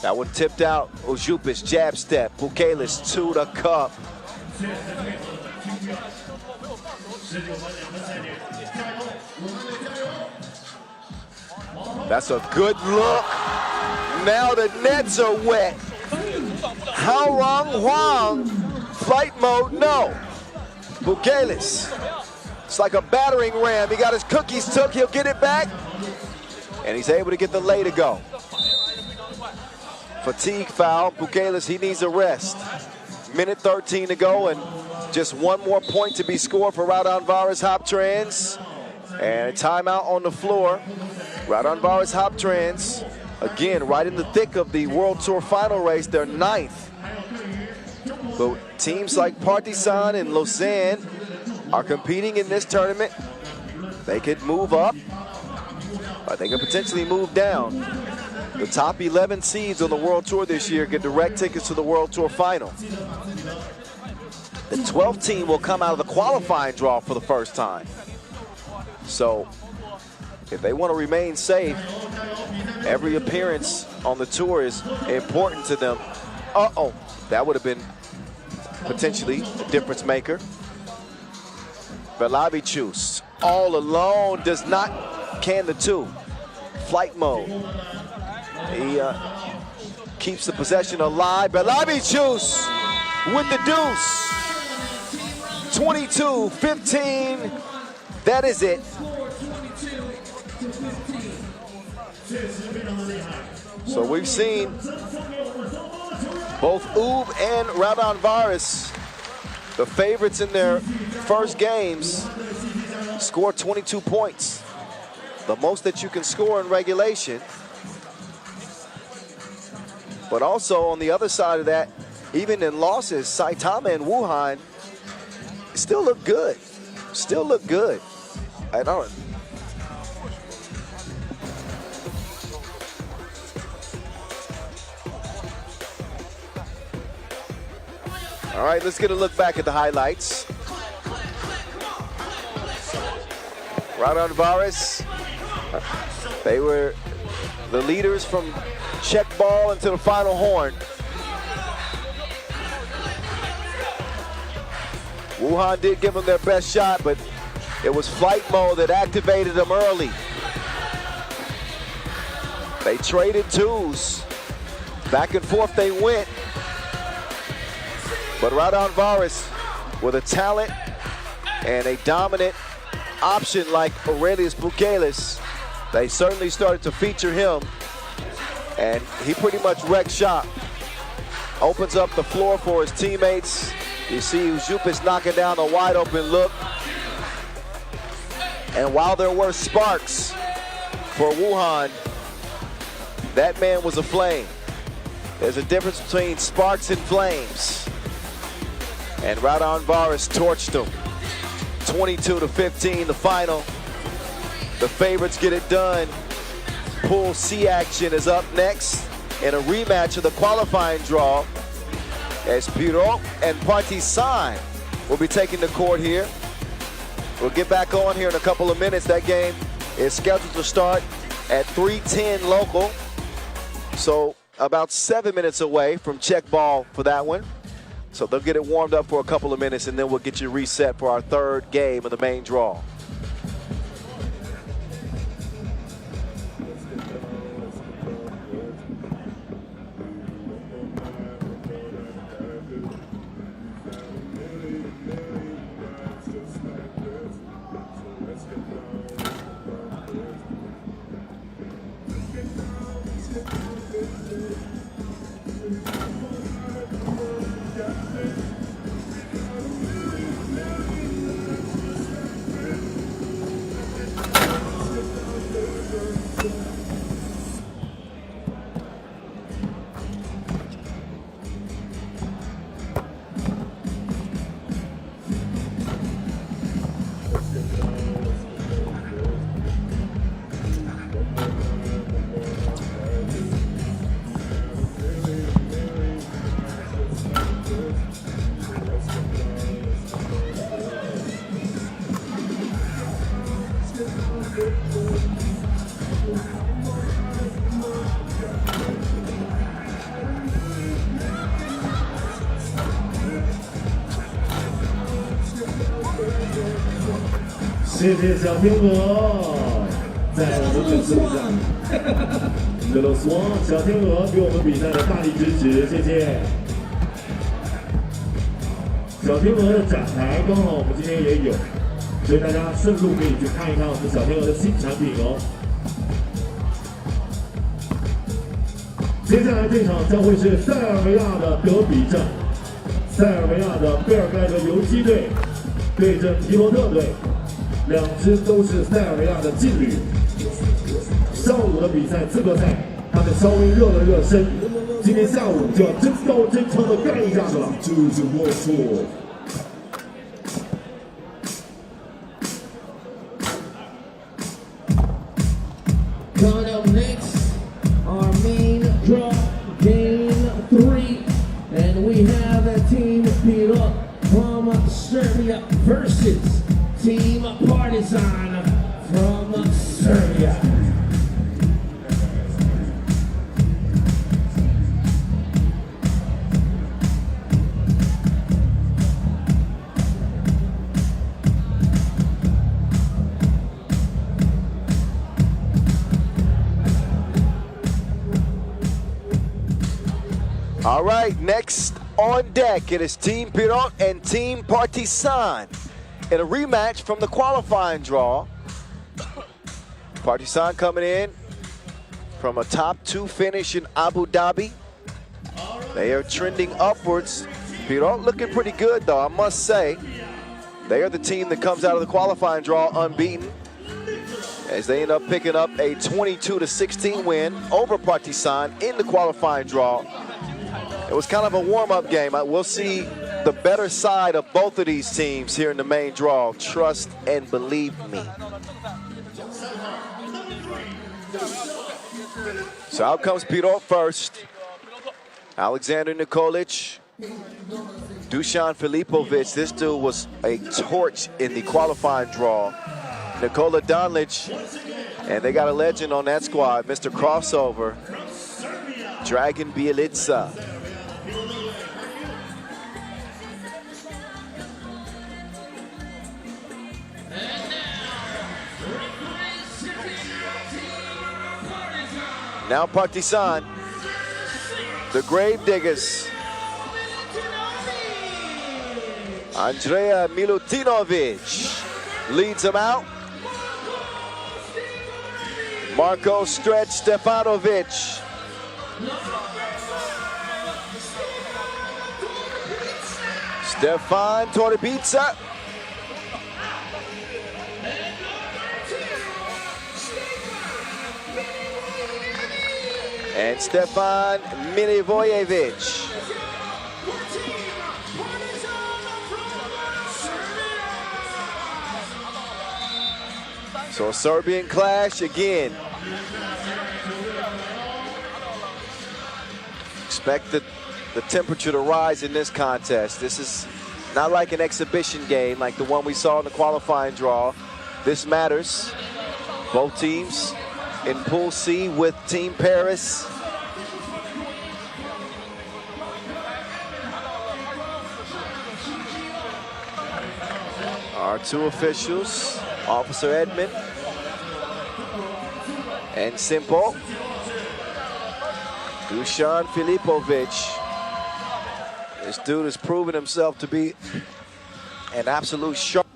That one tipped out. Ujupis, jab step. Bukelis to the cup. That's a good look. Now the nets are wet. How wrong, Huang? Flight mode, no. Bukelis. It's like a battering ram. He got his cookies took. He'll get it back. And he's able to get the lay to go. Fatigue foul. Bukelis, he needs a rest. Minute 13 to go, and just 1 more point to be scored for Raudondvaris Hoptrans. And a timeout on the floor. Raudondvaris Hoptrans, again, right in the thick of the World Tour final race. They're 9th. But teams like Partizan and Lausanne are competing in this tournament. They could move up, or they could potentially move down. The top 11 seeds on the World Tour this year get direct tickets to the World Tour final. The 12th team will come out of the qualifying draw for the first time. So if they want to remain safe, every appearance on the tour is important to them. Uh-oh, that would have been potentially a difference maker. Belavichus, all alone, does not can the 2. Flight mode. He keeps the possession alive. Belavichus with the deuce. 22-15. That is it. So we've seen both Ub and Raudondvaris, the favorites in their first games, score 22 points. The most that you can score in regulation. But also on the other side of that, even in losses, Saitama and Wuhan still look good. Still look good. I don't. All right, let's get a look back at the highlights. Raudondvaris, they were the leaders from check ball into the final horn. Wuhan did give them their best shot, but it was flight mode that activated them early. They traded 2s. Back and forth they went. But Raudondvaris, with a talent and a dominant option like Aurelius Bukelis, they certainly started to feature him. And he pretty much wrecked shop. Opens up the floor for his teammates. You see Uzupis knocking down a wide open look. And while there were sparks for Wuhan, that man was aflame. There's a difference between sparks and flames. And Raudondvaris torched him. 22-15, the final. The favorites get it done. Pool C action is up next in a rematch of the qualifying draw as Pirot and Partizan will be taking the court here. We'll get back on here in a couple of minutes. That game is scheduled to start at 3:10 local. So about 7 minutes away from check ball for that one. So they'll get it warmed up for a couple of minutes and then we'll get you reset for our third game of the main draw.谢谢小天鹅，在我们本次比赛，热罗索小天鹅给我们比赛的大力支持，谢谢。小天鹅的展台刚好我们今天也有，所以大家顺路可以去看一看我们小天鹅的新产品哦。接下来这场将会是塞尔维亚的德比战，塞尔维亚的贝尔盖德游击队对阵皮罗特队。两支都是塞尔维亚的劲旅。上午的比赛资格赛，他们稍微热了热身，今天下午就要真刀真枪的干一架子了。这是World Tour。Coming up next, our main draw, game 3, and we have a team Pirot from Serbia versus Team Partizan from Serbia. All right, next on deck, it is Team Pirot and Team Partizan in a rematch from the qualifying draw. Partizan coming in from a top 2 finish in Abu Dhabi. They are trending upwards. Pirot looking pretty good though, I must say. They are the team that comes out of the qualifying draw unbeaten, as they end up picking up a 22-16 win over Partizan in the qualifying draw. It was kind of a warm-up game. We'll see the better side of both of these teams here in the main draw. Trust and believe me. So out comes Pirot first. Alexander Nikolic. Dusan Filipovic. This dude was a torch in the qualifying draw. Nikola Donlic. And they got a legend on that squad, Mr. Crossover. Dragan Bielica. Now Partizan. the Gravediggers. Andrea Milutinovic leads them out. Marko Stretch Stefanovic. Stefan Torbica. And Stefan Milivojevic. So a Serbian clash again. Expect the temperature to rise in this contest. This is not like an exhibition game like the one we saw in the qualifying draw. This matters. Both teams in Pool C with Team Paris. Our two officials, Officer Edmond and Simpo. Dusan Filipovic. This dude has proven himself to be an absolute shark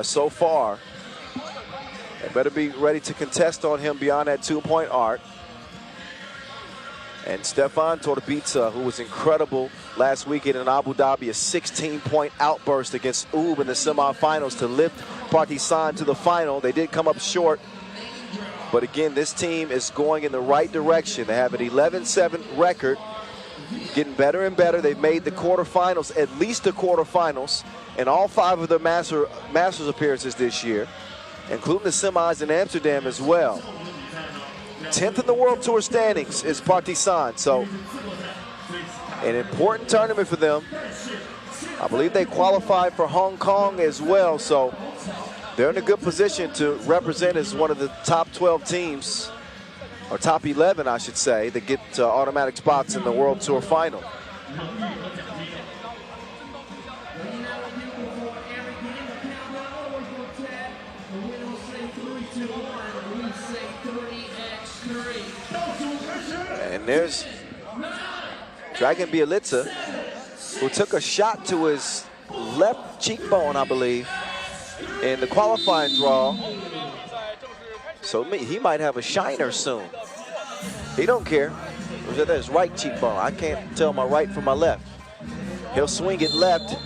so far. They better be ready to contest on him beyond that 2-point arc. And Stefan Torbica, who was incredible last weekend in Abu Dhabi, a 16-point outburst against UB in the semifinals to lift Partizan to the final. They did come up short, but again, this team is going in the right direction. They have an 11-7 record, getting better and better. They've made the quarterfinals, at least the quarterfinals, in all 5 of their Masters appearances this year, including the semis in Amsterdam as well. 10th in the World Tour standings is Partizan, so an important tournament for them. I believe they qualified for Hong Kong as well, so they're in a good position to represent as one of the top 12 teams, or top 11, I should say, that get automatic spots in the World Tour final. And there's Dragan Bielica, who took a shot to his left cheekbone, I believe, in the qualifying draw. So he might have a shiner soon. He don't care. It was his right cheekbone. I can't tell my right from my left. He'll swing it left,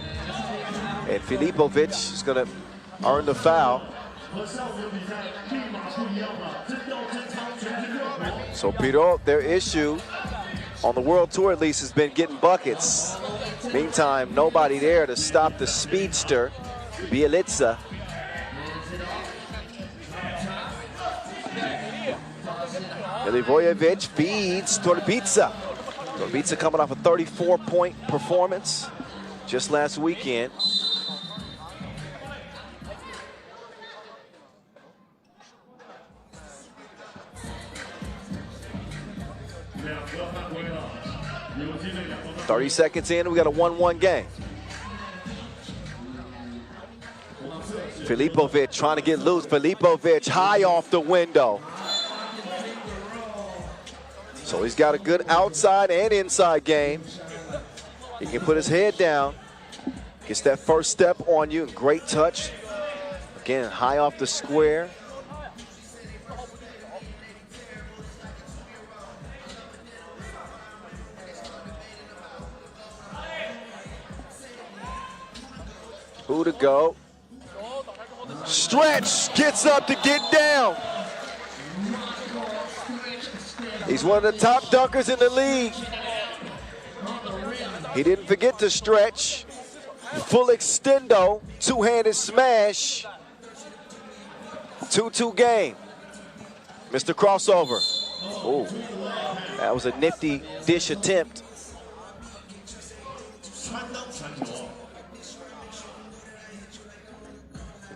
and Filipovic is going to earn the foul. So Pirot, their issue on the World Tour at least has been getting buckets. Meantime, nobody there to stop the speedster, Bielica. Milivojevic feeds Torbica. Torbica coming off a 34-point performance just last weekend. .30 seconds in, we got a 1-1 game. Filipovic trying to get loose. Filipovic high off the window. So he's got a good outside and inside game. He can put his head down. Gets that first step on you. Great touch. Again, high off the square. Who to go? Stretch gets up to get down. He's one of the top dunkers in the league. He didn't forget to stretch. Full extendo, two-handed smash. 2-2 game. Mr. Crossover. Oh, that was a nifty dish attempt.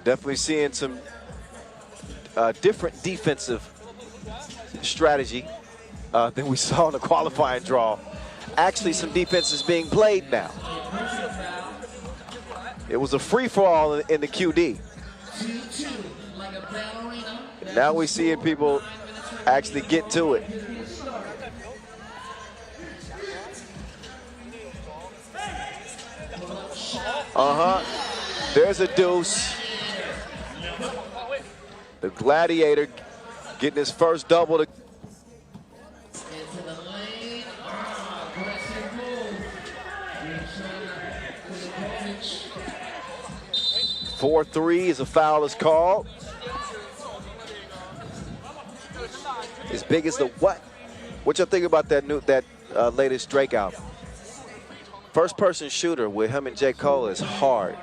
Definitely seeing some different defensive strategy than we saw in the qualifying draw. Actually, some defense is being played now. It was a free-for-all in the QD. Now we're seeing people actually get to it. There's a deuce. The Gladiator getting his first double. 4-3 as a foul is called. As big as the what? What y'all think about that latest Drake album? First person shooter with him and J. Cole is hard.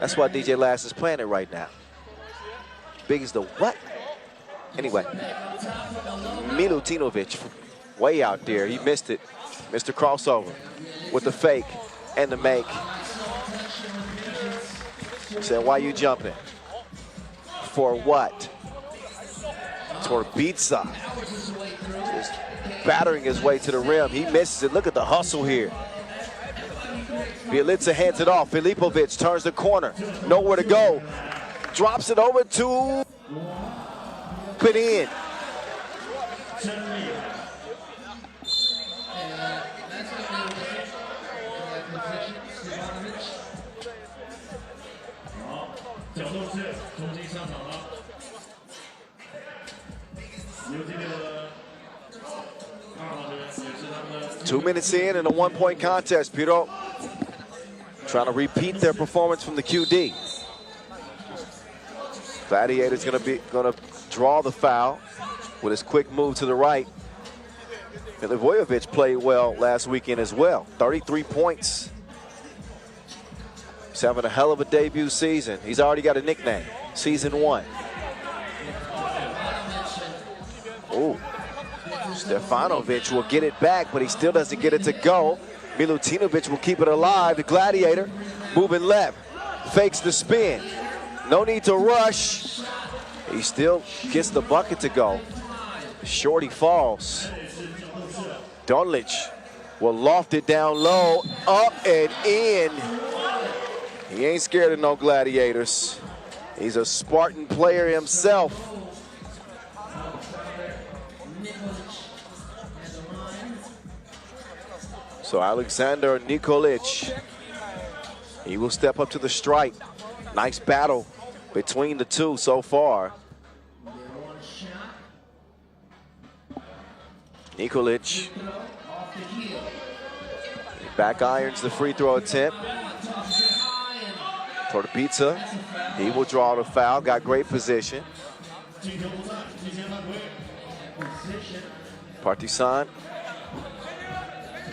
That's why DJ Last is playing it right now. Big as the what? Anyway, Milutinovic way out there. He missed it. Mr. Crossover with the fake and the make. Said, why you jumping? For what? Torbica. Just battering his way to the rim. He misses it. Look at the hustle here. Bielica hands it off. Filipovic turns the corner. Nowhere to go. Drops it over to put in. Two minutes in and a one-point contest, Pirot. Trying to repeat their performance from the QD. Gladiator's gonna draw the foul with his quick move to the right. Milivojevic played well last weekend as well. 33 points. He's having a hell of a debut season. He's already got a nickname, Season 1. Ooh. Stefanovic will get it back, but he still doesn't get it to go. Milutinovic will keep it alive. The Gladiator moving left, fakes the spin. No need to rush. He still gets the bucket to go. Shorty falls. Donlic will loft it down low, up and in. He ain't scared of no Gladiators. He's a Spartan player himself. So Alexander Nikolic, he will step up to the strike. Nice battle between the two so far. Nikolic back irons the free throw attempt. Torbica, he will draw the foul, got great position. Partizan,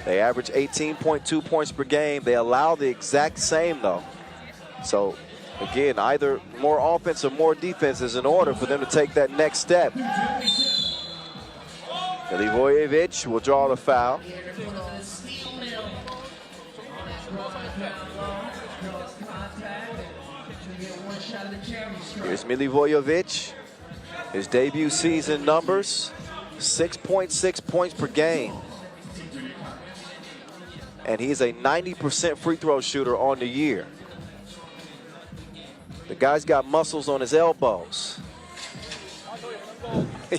they average 18.2 points per game. They allow the exact same though. So again, either more offense or more defense is in order for them to take that next step. Milivojevic will draw the foul. Here's Milivojevic. His debut season numbers, 6.6 points per game. And he's a 90% free throw shooter on the year. The guy's got muscles on his elbows.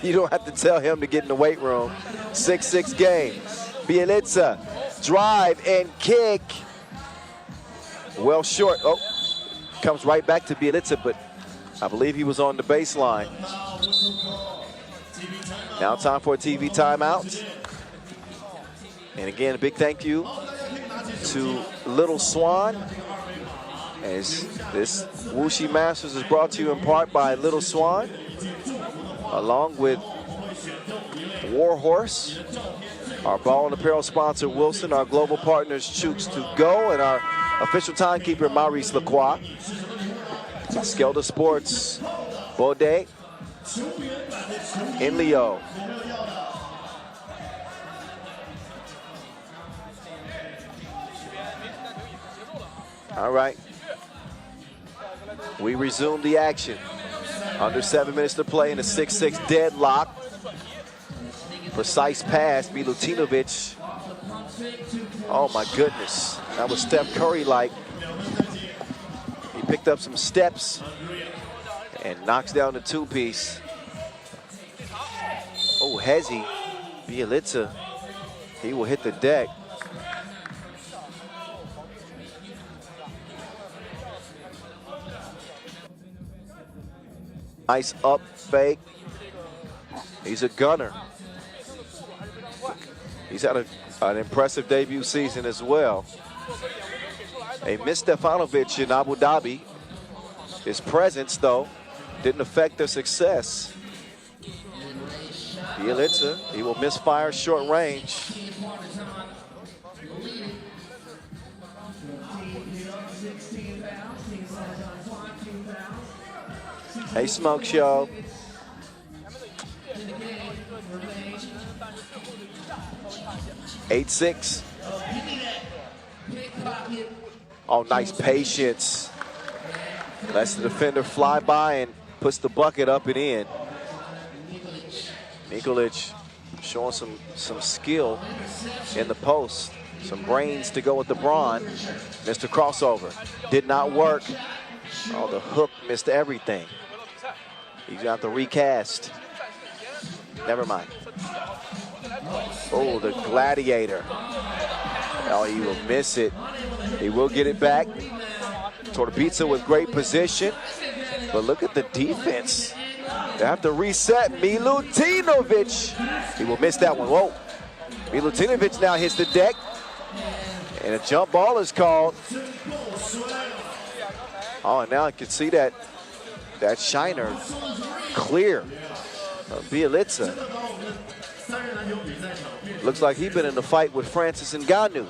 You don't have to tell him to get in the weight room. 6-6 game. Bielica, drive and kick. Well short. Oh, comes right back to Bielica, but I believe he was on the baseline. Now time for a TV timeout. And again, a big thank you to Little Swan, as this Wuxi Masters is brought to you in part by Little Swan, along with Warhorse, our ball and apparel sponsor Wilson, our global partners Chooks to Go, and our official timekeeper Maurice Lacroix. Skelda Sports, Bode, in Leo. All right, we resume the action. Under 7 minutes to play in a 6-6 deadlock. Precise pass, Milutinovic. Oh my goodness, that was Steph Curry-like. He picked up some steps and knocks down the two-piece. Oh, Hezi, Bielica, he will hit the deck. Nice up fake. He's a gunner. He's had an impressive debut season as well. They missed Stefanovic in Abu Dhabi. His presence, though, didn't affect their success. Bielitsa, he will misfire short range. Hey, Smoke Show. Eight, 6. Oh, nice patience. Lets the defender fly by and puts the bucket up and in. Nikolic showing some skill in the post. Some brains to go with the brawn. Missed a crossover. Did not work. Oh, the hook missed everything. He's gonna have to recast. Never mind. Oh, the gladiator. Oh, he will miss it. He will get it back. Torbica with great position. But look at the defense. They have to reset. Milutinovic. He will miss that one. Whoa. Milutinovic now hits the deck. And a jump ball is called. Oh, and now I can see that shiner clear. Bielitsa. Looks like he's been in the fight with Francis Ngannou.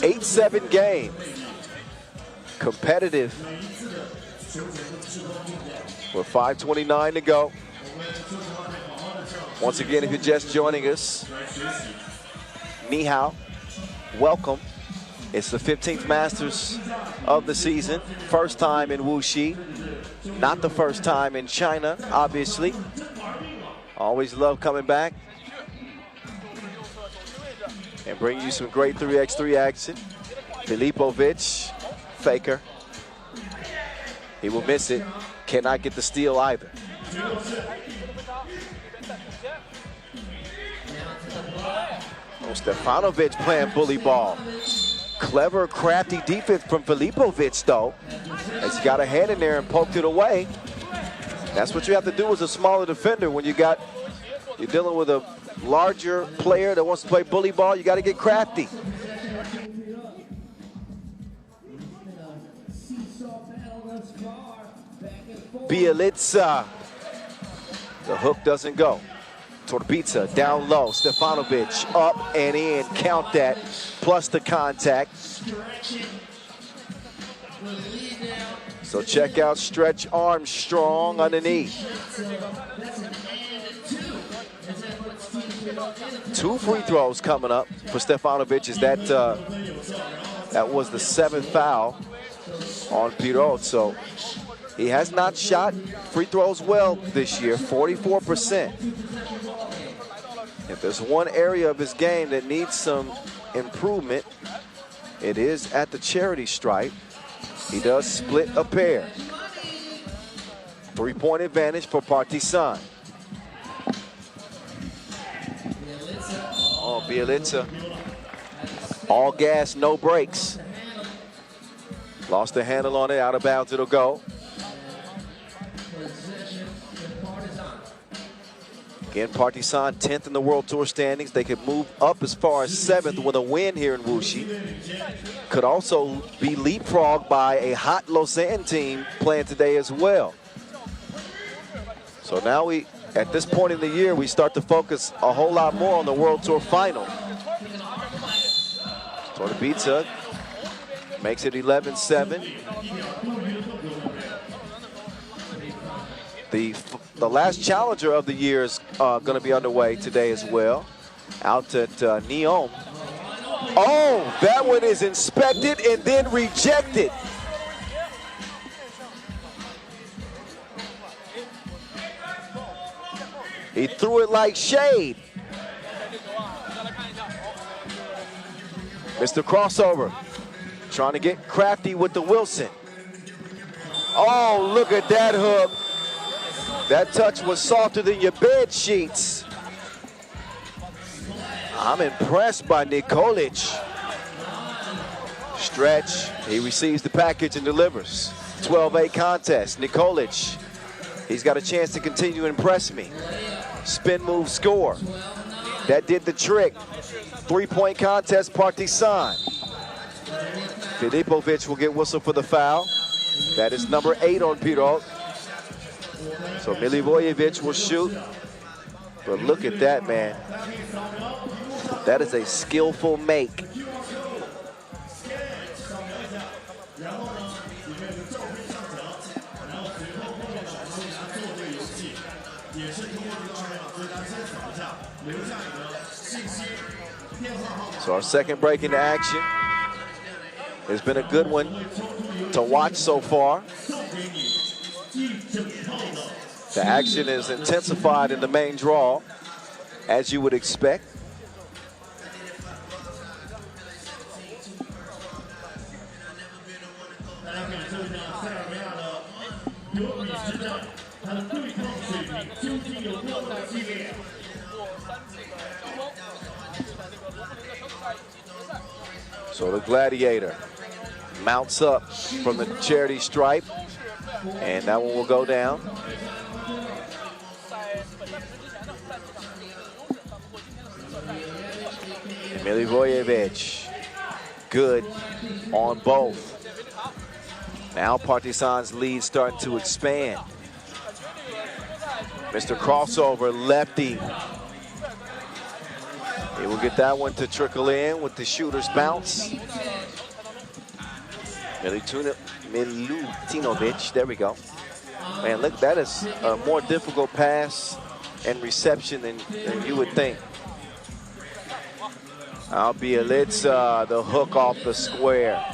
Eight-7 game. Competitive. With 5:29 to go. Once again, if you're just joining us, ni hao, welcome. It's the 15th Masters of the season. First time in Wuxi. Not the first time in China, obviously. Always love coming back and bring you some great 3x3 action. Filipovic, faker. He will miss it. Cannot get the steal either. Oh, Stefanovic playing bully ball. Clever, crafty defense from Filipovic, though. As he got a hand in there and poked it away. That's what you have to do as a smaller defender when you're dealing with a larger player that wants to play bully ball. You got to get crafty. Bielitsa. The hook doesn't go. Torbica down low. Stefanovic up and in. Count that. Plus the contact. So check out Stretch Armstrong underneath. 2 free throws coming up for Stefanovic. Is that was the 7th foul on Pirot. So he has not shot free throws well this year, 44%. If there's one area of his game that needs some improvement, it is at the charity stripe. He does split a pair. 3-point advantage for Partizan. Oh, Bielitsa. All gas, no brakes. Lost the handle on it, out of bounds it'll go. Again, Partizan 10th in the World Tour standings. They could move up as far as 7th with a win here in Wuxi. Could also be leapfrogged by a hot Lausanne team playing today as well. So now at this point in the year, we start to focus a whole lot more on the World Tour final. Torbica makes it 11-7. The last challenger of the year is going to be underway today as well. Out at Nyon. Oh, that one is inspected and then rejected. He threw it like shade. Mr. Crossover trying to get crafty with the Wilson. Oh, look at that hook. That touch was softer than your bed sheets. I'm impressed by Nikolic. Stretch, he receives the package and delivers. 12-8 contest. Nikolic, he's got a chance to continue to impress me. Spin move score. That did the trick. 3-point contest, Partizan. Filipovic will get whistled for the foul. That is number 8 on Pirot. So Milivojevic will shoot. But look at that, man. That is a skillful make. So our second break into action. It's been a good one to watch so far. The action is intensified in the main draw, as you would expect. So the Gladiator mounts up from the charity stripe, and that one will go down. Milivojevic, good on both. Now Partizan's lead starting to expand. Mr. Crossover, lefty. He will get that one to trickle in with the shooter's bounce. Milutinovic, there we go. Man, look, that is a more difficult pass and reception than you would think. Bielitsa, the hook off the square.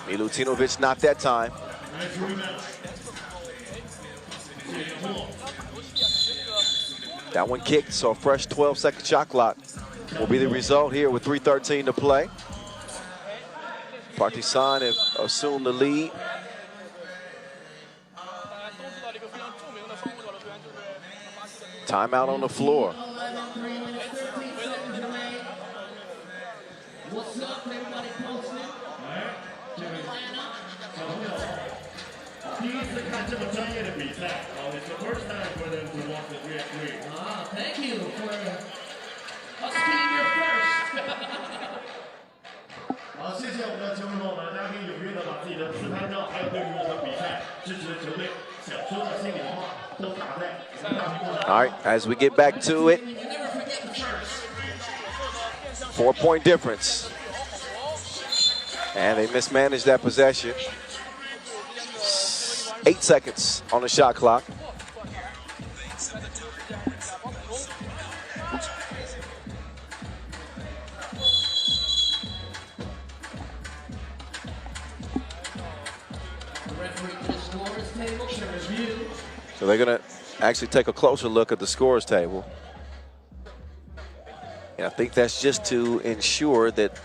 Milutinovic, not that time. That one kicked, so a fresh 12-second shot clock will be the result here with 3:13 to play. Partizan have assumed the lead. Timeout on the floor. Thank you for us being here first. 好，谢谢我们的球迷朋友们，大家可以踊跃的把自己的自拍照，还有对于我们比赛支持的球队想说的心里话，都打在我们大屏幕上。 All right, as we get back to it, 4-point difference. And they mismanaged that possession. 8 seconds on the shot clock. So they're going to actually take a closer look at the scores table. And I think that's just to ensure that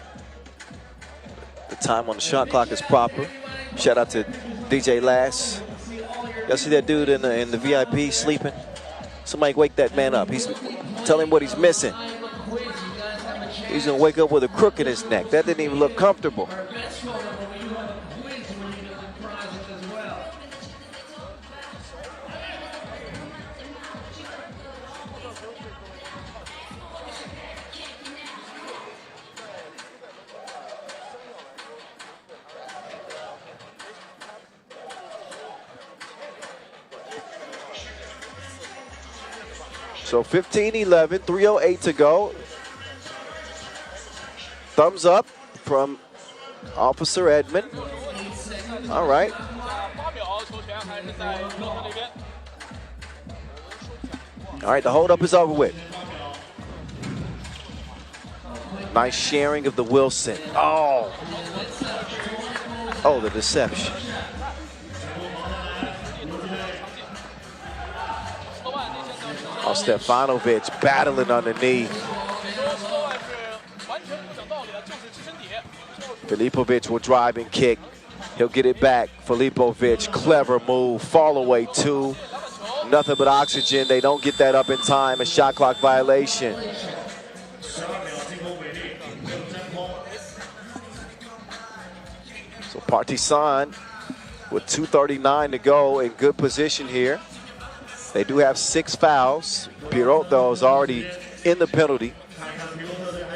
the time on the shot clock is proper. Shout out to DJ Lass. Y'all see that dude in the VIP sleeping? Somebody wake that man up. Tell him what he's missing. He's gonna wake up with a crook in his neck. That didn't even look comfortable. So 15-11, 3:08 to go. Thumbs up from Officer Edmond. All right. All right, the holdup is over with. Nice sharing of the Wilson. Oh, the deception. Oh, Stefanovic battling underneath. Filipovic will drive and kick. He'll get it back. Filipovic, clever move. Fall away two. Nothing but oxygen. They don't get that up in time. A shot clock violation. So Partizan with 2:39 to go in good position here. They do have 6 fouls. Pirot, though, is already in the penalty.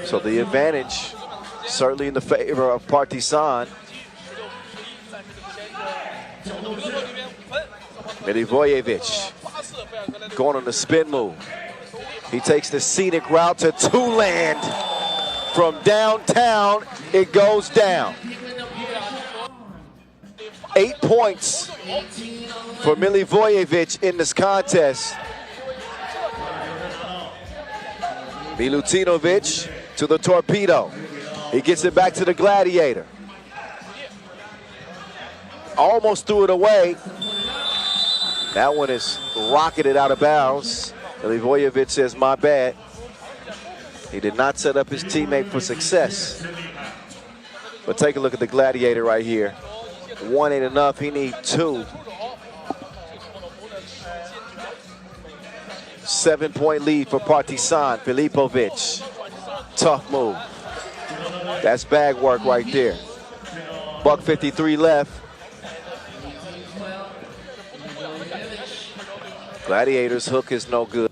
So the advantage certainly in the favor of Partizan. Milivojevic going on the spin move. He takes the scenic route to two-land. From downtown, it goes down. 8 points for Milivojevic in this contest. Milutinovic to the torpedo. He gets it back to the Gladiator. Almost threw it away. That one is rocketed out of bounds. Milivojevic says, my bad. He did not set up his teammate for success. But take a look at the Gladiator right here. 1 ain't enough, he needs 2. 7-point lead for Partizan. Filipovic, tough move. That's bag work right there. $1:53 left. Gladiators' hook is no good.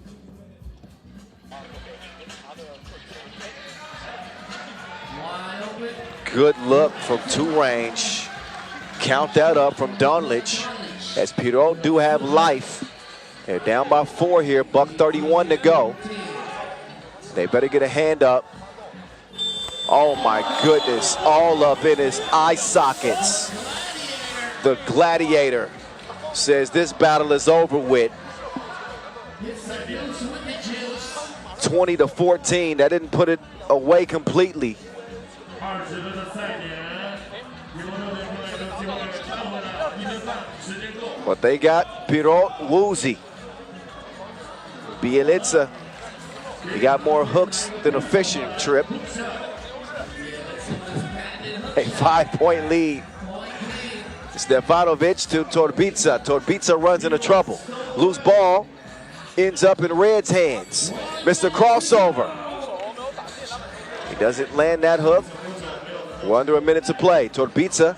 Good look from 2 range. Count that up from Donlich, as Pirot do have life. They're down by 4 here, $1:31 to go. They better get a hand up. Oh my goodness, all up in his eye sockets. The Gladiator says this battle is over with. 20-14, that didn't put it away completely. But they got Pirot Wuxi. Bielitsa, he got more hooks than a fishing trip. A 5-point lead. Stefanovic to Torbica. Torbica runs into trouble. Loose ball ends up in Red's hands. Mr. Crossover. He doesn't land that hook. We're under a minute to play. Torbica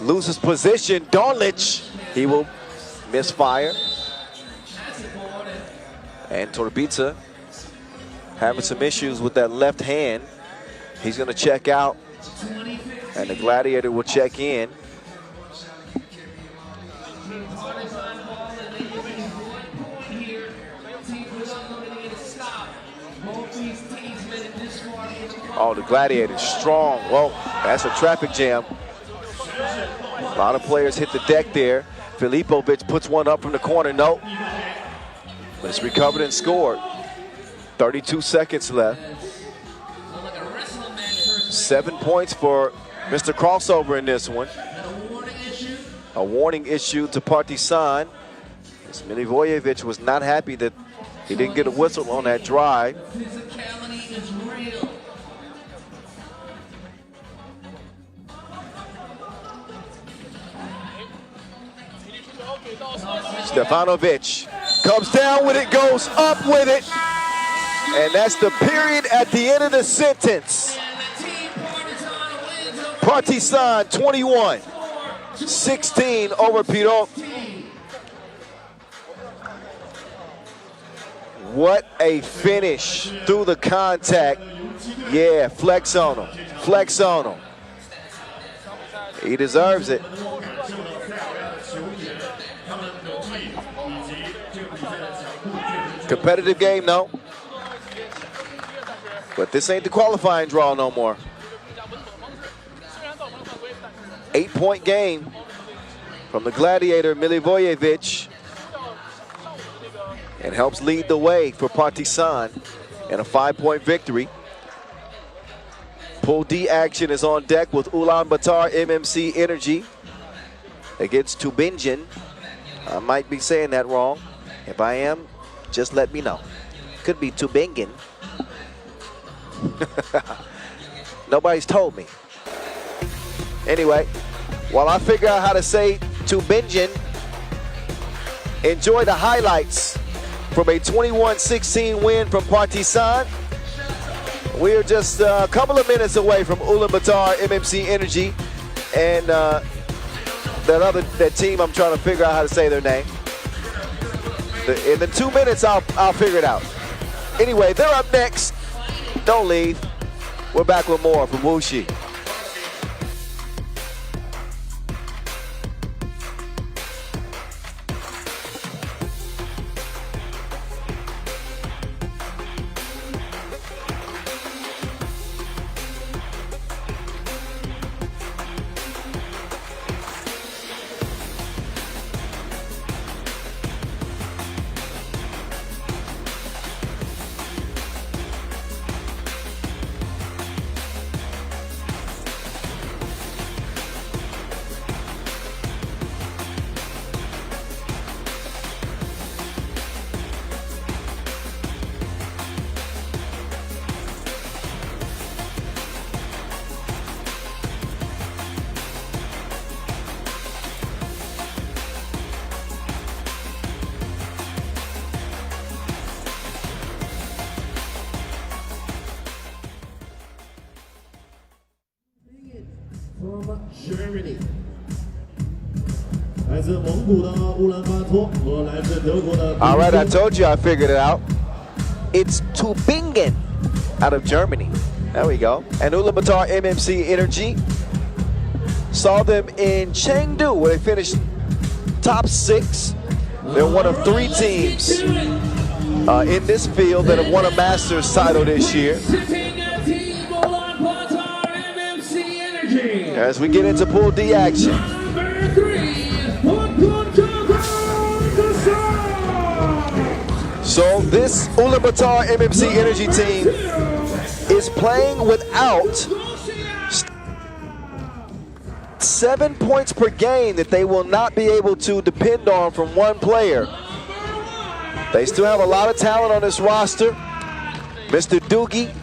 loses position. Donlich, he will misfire. And Torbica having some issues with that left hand. He's going to check out, and the Gladiator will check in. Oh, the Gladiator's strong. Whoa, that's a traffic jam. A lot of players hit the deck there. Filipovic puts one up from the corner. No. But it's recovered and scored. 32 seconds left. 7 points for Mr. Crossover in this one. A warning issue to Partizan. Milivojevic was not happy that he didn't get a whistle on that drive. Stefanovic comes down with it, goes up with it. And that's the period at the end of the sentence. Partizan 21-16 over Pirot. What a finish through the contact. Yeah, flex on him. Flex on him. He deserves it. Competitive game, no. But this ain't the qualifying draw no more. 8-point game from the Gladiator, Milivojevic. And helps lead the way for Partizan in a 5-point victory. Pool D action is on deck with Ulaanbaatar MMC Energy against Tubingen. I might be saying that wrong. If I am, just let me know. Could be Tubingen. Nobody's told me. Anyway, while I figure out how to say Tubingen, enjoy the highlights from a 21-16 win from Partizan. We're just a couple of minutes away from Ulaanbaatar MMC Energy and that team, I'm trying to figure out how to say their name. In the 2 minutes, I'll figure it out. Anyway, they're up next. Don't leave. We're back with more from Wuxi. From Germany. 来自蒙古的乌兰巴托和来自德国的。All right, I told you I figured it out. It's Tubingen out of Germany. There we go. And Ulaanbaatar MMC Energy. Saw them in Chengdu where they finished top 6. They're one of 3 teams in this field that have won a Masters title this year. As we get into Pool D action. So this Ulaanbaatar MMC Energy team is playing without 7 points per game that they will not be able to depend on from one player. They still have a lot of talent on this roster. Mr. Doogie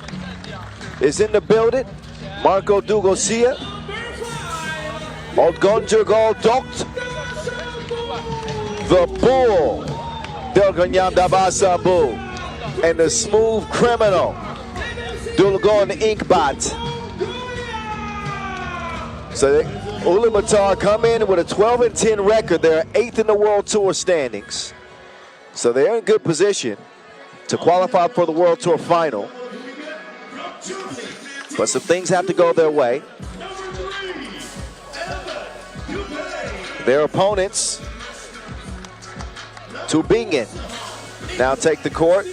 is in the building. Marco Dugosia. Odgonjurgol Dokt. The Bull. Delganyam Dabasabu. And the Smooth Criminal. Dulgon Inkbat. So Ulaanbaatar come in with a 12-10 record. They're 8th in the World Tour standings. So they're in good position to qualify for the World Tour final. But some things have to go their way. Their opponents, Tubingen, now take the court.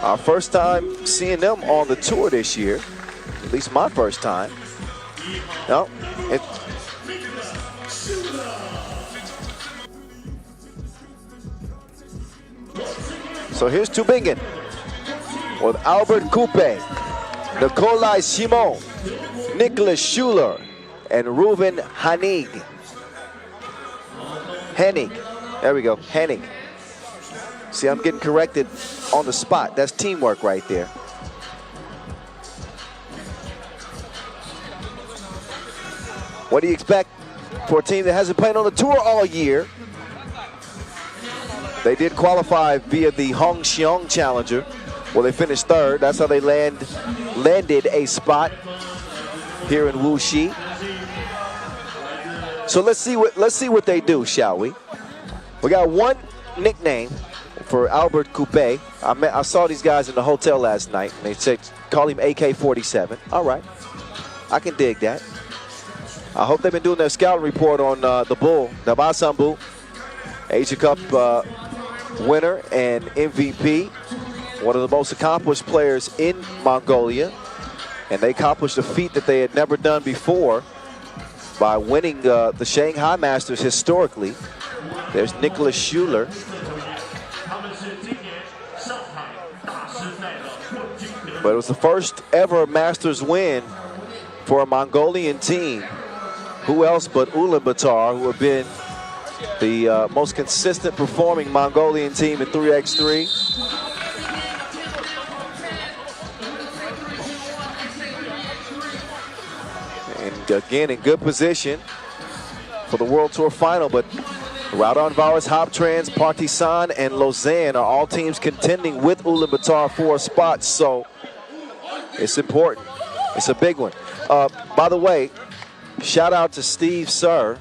Our first time seeing them on the tour this year. At least my first time. No, so here's Tubingen with Albert Coupe, Nikolai Simon, Nicholas Schuler, and Ruben Hennig. There we go, Hennig. See, I'm getting corrected on the spot. That's teamwork right there. What do you expect for a team that hasn't played on the tour all year? They did qualify via the Hongxiong Challenger, where they finished 3rd. That's how they landed a spot here in Wuxi. So let's see what they do, shall we? We got one nickname for Albert Coupe. I saw these guys in the hotel last night, and they said call him AK-47. All right, I can dig that. I hope they've been doing their scouting report on the Bull, Nabasambu, Asia Cup winner and MVP, one of the most accomplished players in Mongolia, and they accomplished a feat that they had never done before by winning the Shanghai Masters historically. There's Nicholas Schuler. But it was the first ever Masters win for a Mongolian team. Who else but Ulaanbaatar, who have been the most consistent performing Mongolian team in 3x3. And again, in good position for the World Tour final, but Raudondvaris, Hoptrans, Partizan, and Lausanne are all teams contending with Ulaanbaatar for a spot, so it's important. It's a big one. By the way, shout out to Steve Sir.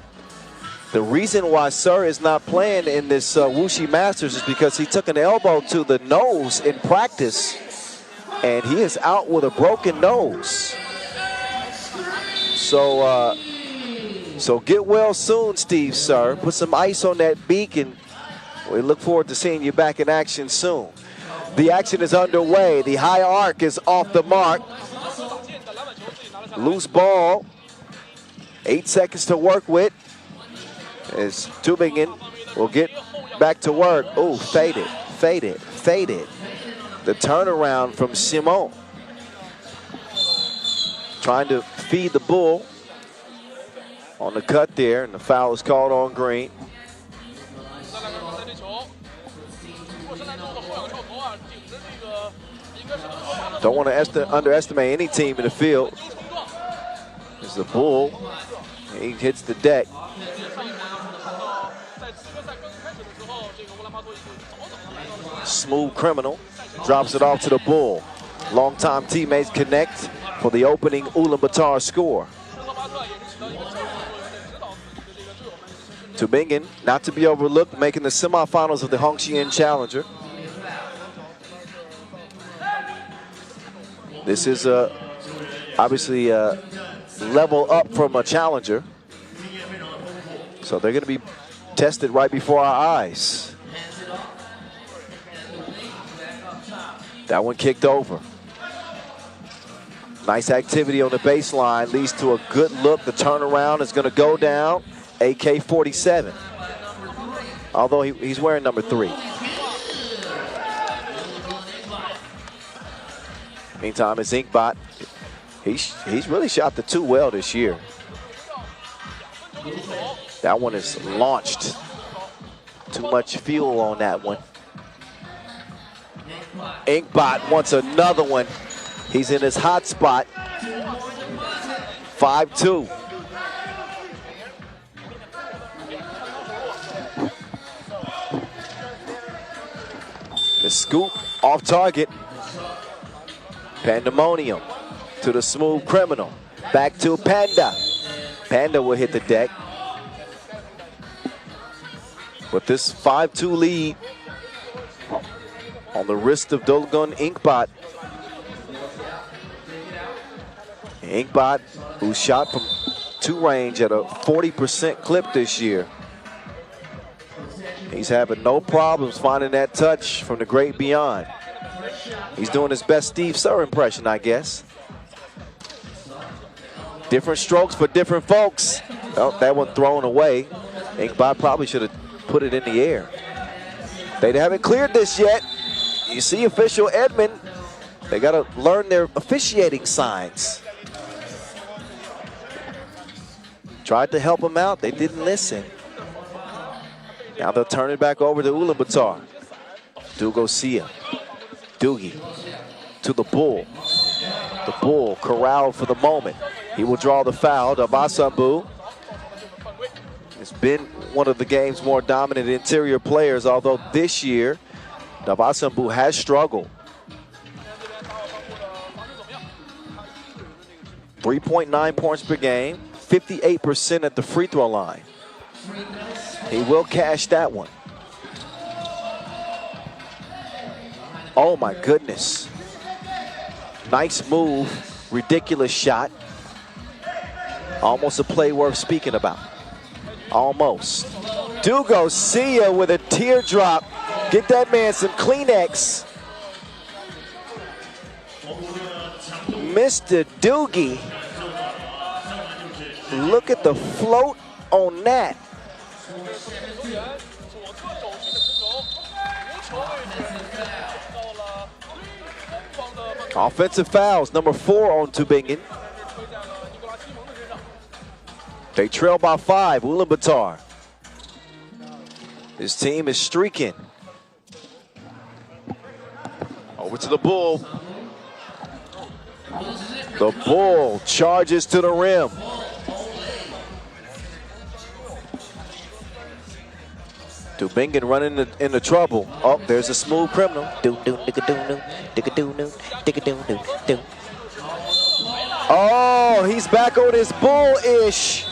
The reason why Sir is not playing in this Wuxi Masters is because he took an elbow to the nose in practice, and he is out with a broken nose. So, so get well soon, Steve Sir. Put some ice on that beak, and we look forward to seeing you back in action soon. The action is underway. The high arc is off the mark. Loose ball. 8 seconds to work with. As Tubingen will get back to work. Oh, faded, faded, faded. The turnaround from Simon. Trying to feed the bull on the cut there, and the foul is called on green. Don't want to underestimate any team in the field. There's the bull. He hits the deck. Smooth criminal drops it off to the bull. Longtime teammates connect for the opening Ulaanbaatar score. Tubingen, not to be overlooked, making the semifinals of the Huishan Challenger. This is obviously a level up from a challenger. So they're going to be tested right before our eyes. That one kicked over. Nice activity on the baseline, leads to a good look. The turnaround is going to go down. AK-47. Although he's wearing number 3. Meantime, it's Inkbot. He's really shot the 2 well this year. That one is launched. Too much fuel on that one. Inkbot wants another one. He's in his hot spot. 5-2. The scoop off target. Pandemonium to the smooth criminal. Back to Panda. Panda will hit the deck. With this 5-2 lead on the wrist of Dolgun Inkbot. Inkbot, who shot from 2 range at a 40% clip this year. He's having no problems finding that touch from the great beyond. He's doing his best Steve Sir impression, I guess. Different strokes for different folks. Oh, that one thrown away. Inkbot probably should have put it in the air. They haven't cleared this yet. You see official Edmund, they got to learn their officiating signs. Tried to help him out, they didn't listen. Now they'll turn it back over to Ulaanbaatar. Dugosia, Doogie to the bull. The bull corralled for the moment. He will draw the foul. Davasambu has been one of the game's more dominant interior players, although this year Davasambu has struggled. 3.9 points per game, 58% at the free throw line. He will cash that one. Oh my goodness. Nice move, ridiculous shot. Almost a play worth speaking about. Almost. Dugosia with a teardrop. Get that man some Kleenex. Mr. Doogie. Look at the float on that. Offensive fouls, number 4 on Tubingen. They trail by 5, Ulaanbaatar. His team is streaking. Over to the bull. The bull charges to the rim. Tubingen running into trouble. Oh, there's a smooth criminal. Oh, he's back on his bull-ish.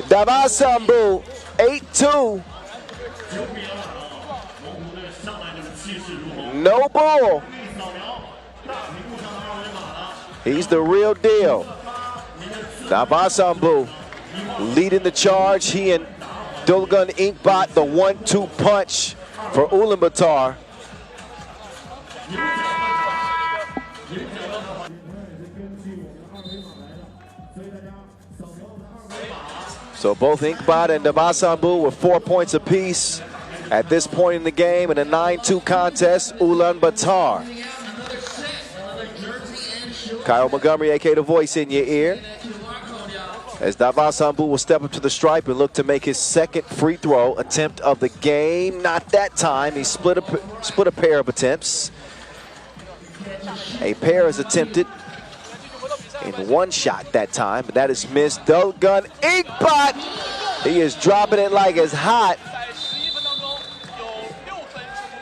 Davasambu, 8-2. No bull. He's the real deal. Davasambu leading the charge. He and Ulaanbaatar, the 1-2 punch for Ulaanbaatar. So both Ulaanbaatar and Davasambu were 4 points apiece at this point in the game in a 9-2 contest. Ulaanbaatar. Kyle Montgomery, aka The Voice, in your ear. As Davasambu will step up to the stripe and look to make his second free throw attempt of the game. Not that time. He split a pair of attempts. A pair is attempted in one shot that time, but that is missed. Ulaanbaatar, he is dropping it like it's hot.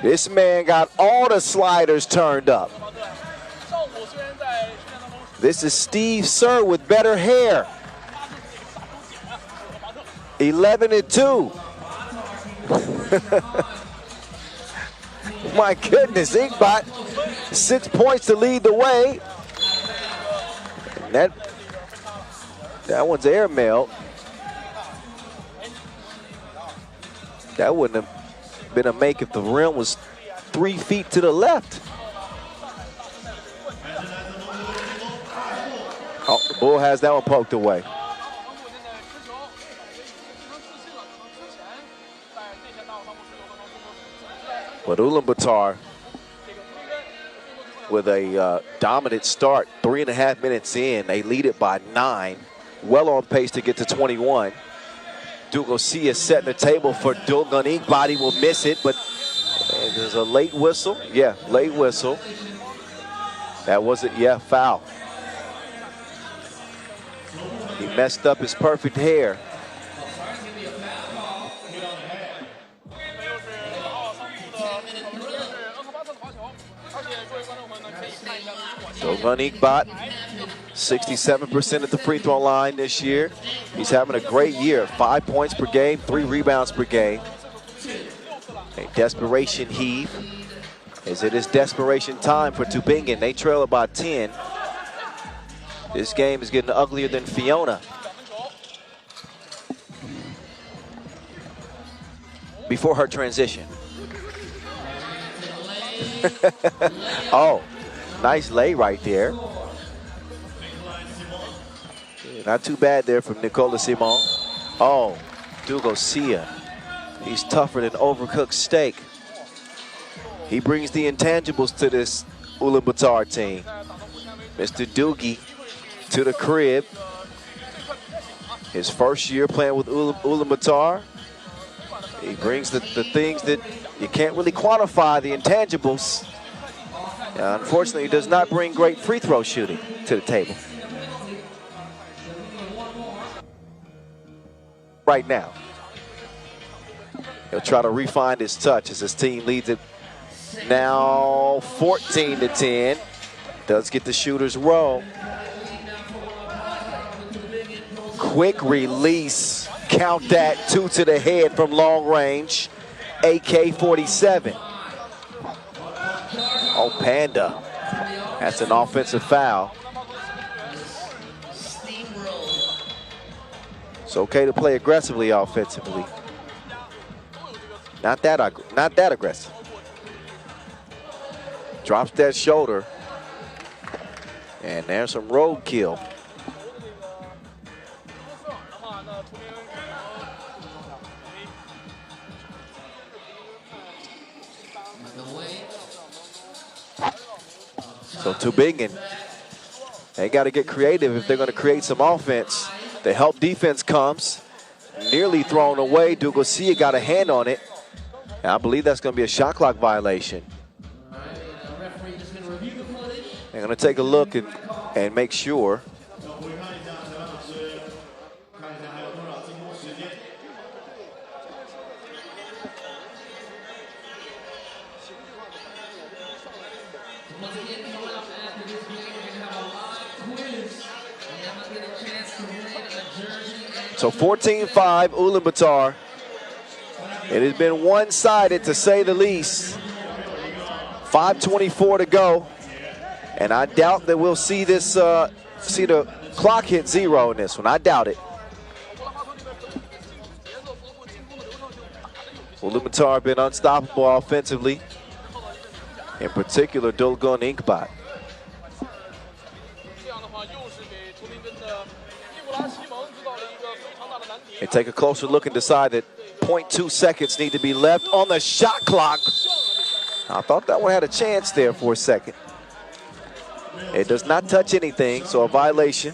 This man got all the sliders turned up. This is Steve Sir with better hair. 11-2. My goodness, Ulaanbaatar, 6 points to lead the way. And that one's airmailed. That wouldn't have been a make if the rim was 3 feet to the left. Oh, the Bull has that one poked away. But Ulaanbaatar with a dominant start, 3.5 minutes in. They lead it by 9. Well on pace to get to 21. Dugosia setting the table for Ulaanbaatar. He will miss it, but there's a late whistle. Yeah, late whistle. That wasn't, yeah, foul. He messed up his perfect hair. Ulaanbaatar, 67% at the free throw line this year. He's having a great year. 5 points per game, 3 rebounds per game. A desperation heave. Is it his desperation time for Tubingen? They trail about 10. This game is getting uglier than Fiona. Before her transition. Oh, nice lay right there. Not too bad there from Nicola Simon. Oh, Dugosia. He's tougher than overcooked steak. He brings the intangibles to this Ulaanbaatar team. Mr. Doogie to the crib. His first year playing with Ulaanbaatar. He brings the things that you can't really quantify, the intangibles. Unfortunately, he does not bring great free throw shooting to the table. Right now. He'll try to refine his touch as his team leads it now 14-10. Does get the shooter's roll. Quick release. Count that, 2 to the head from long range. AK-47. Oh, Panda. That's an offensive foul. It's okay to play aggressively offensively. Not that aggressive. Drops that shoulder. And there's some roadkill. So Tubingen, they got to get creative if they're going to create some offense. The help defense comes. Nearly thrown away. Dugosia got a hand on it. And I believe that's going to be a shot clock violation. They're going to take a look and make sure. So 14-5, Ulaanbaatar. It has been one-sided, to say the least. 5:24 to go, and I doubt that we'll see this. See the clock hit 0 in this one. I doubt it. Ulaanbaatar have been unstoppable offensively. In particular, Dolgun Inkbot. And take a closer look and decide that 0.2 seconds need to be left on the shot clock. I thought that one had a chance there for a second. It does not touch anything, so a violation.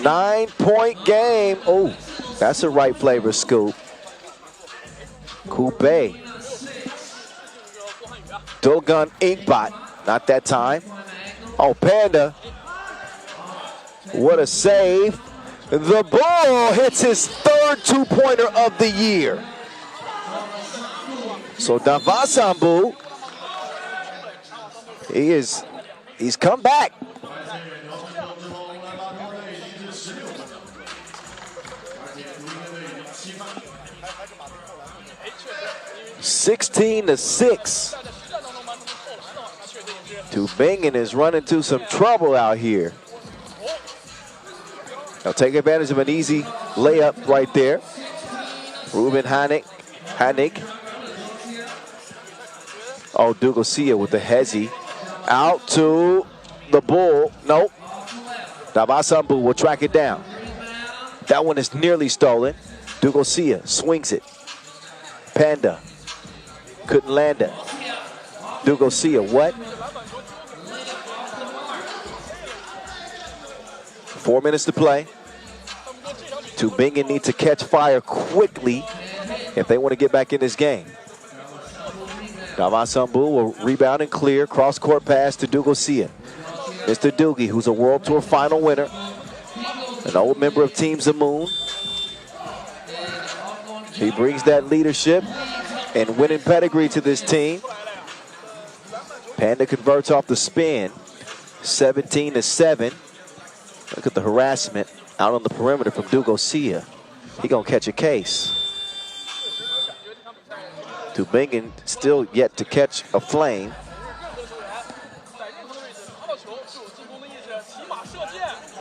Nine-point game. Oh, that's a right flavor scoop. Coupe. Dolgun Inkbot. Not that time. Oh, Panda. What a save. The ball hits his third two-pointer of the year. So Davasambu, he's come back. (16-6). Tubingen is running into some trouble out here. They'll take advantage of an easy layup right there. Ruben Hanik. Oh, Dugosia with the hezzy. Out to the Bull. Nope. Davasambu will track it down. That one is nearly stolen. Dugosia swings it. Panda couldn't land it. Dugosia, what? 4 minutes to play. Tubingen need to catch fire quickly if they want to get back in this game. Davasambu will rebound and clear. Cross-court pass to Dugosia. Mr. Doogie, who's a World Tour final winner. An old member of Team Zamoon. He brings that leadership and winning pedigree to this team. Panda converts off the spin. 17-7. Look at the harassment out on the perimeter from Dugosia. He gonna catch a case. Tubingen still yet to catch a flame.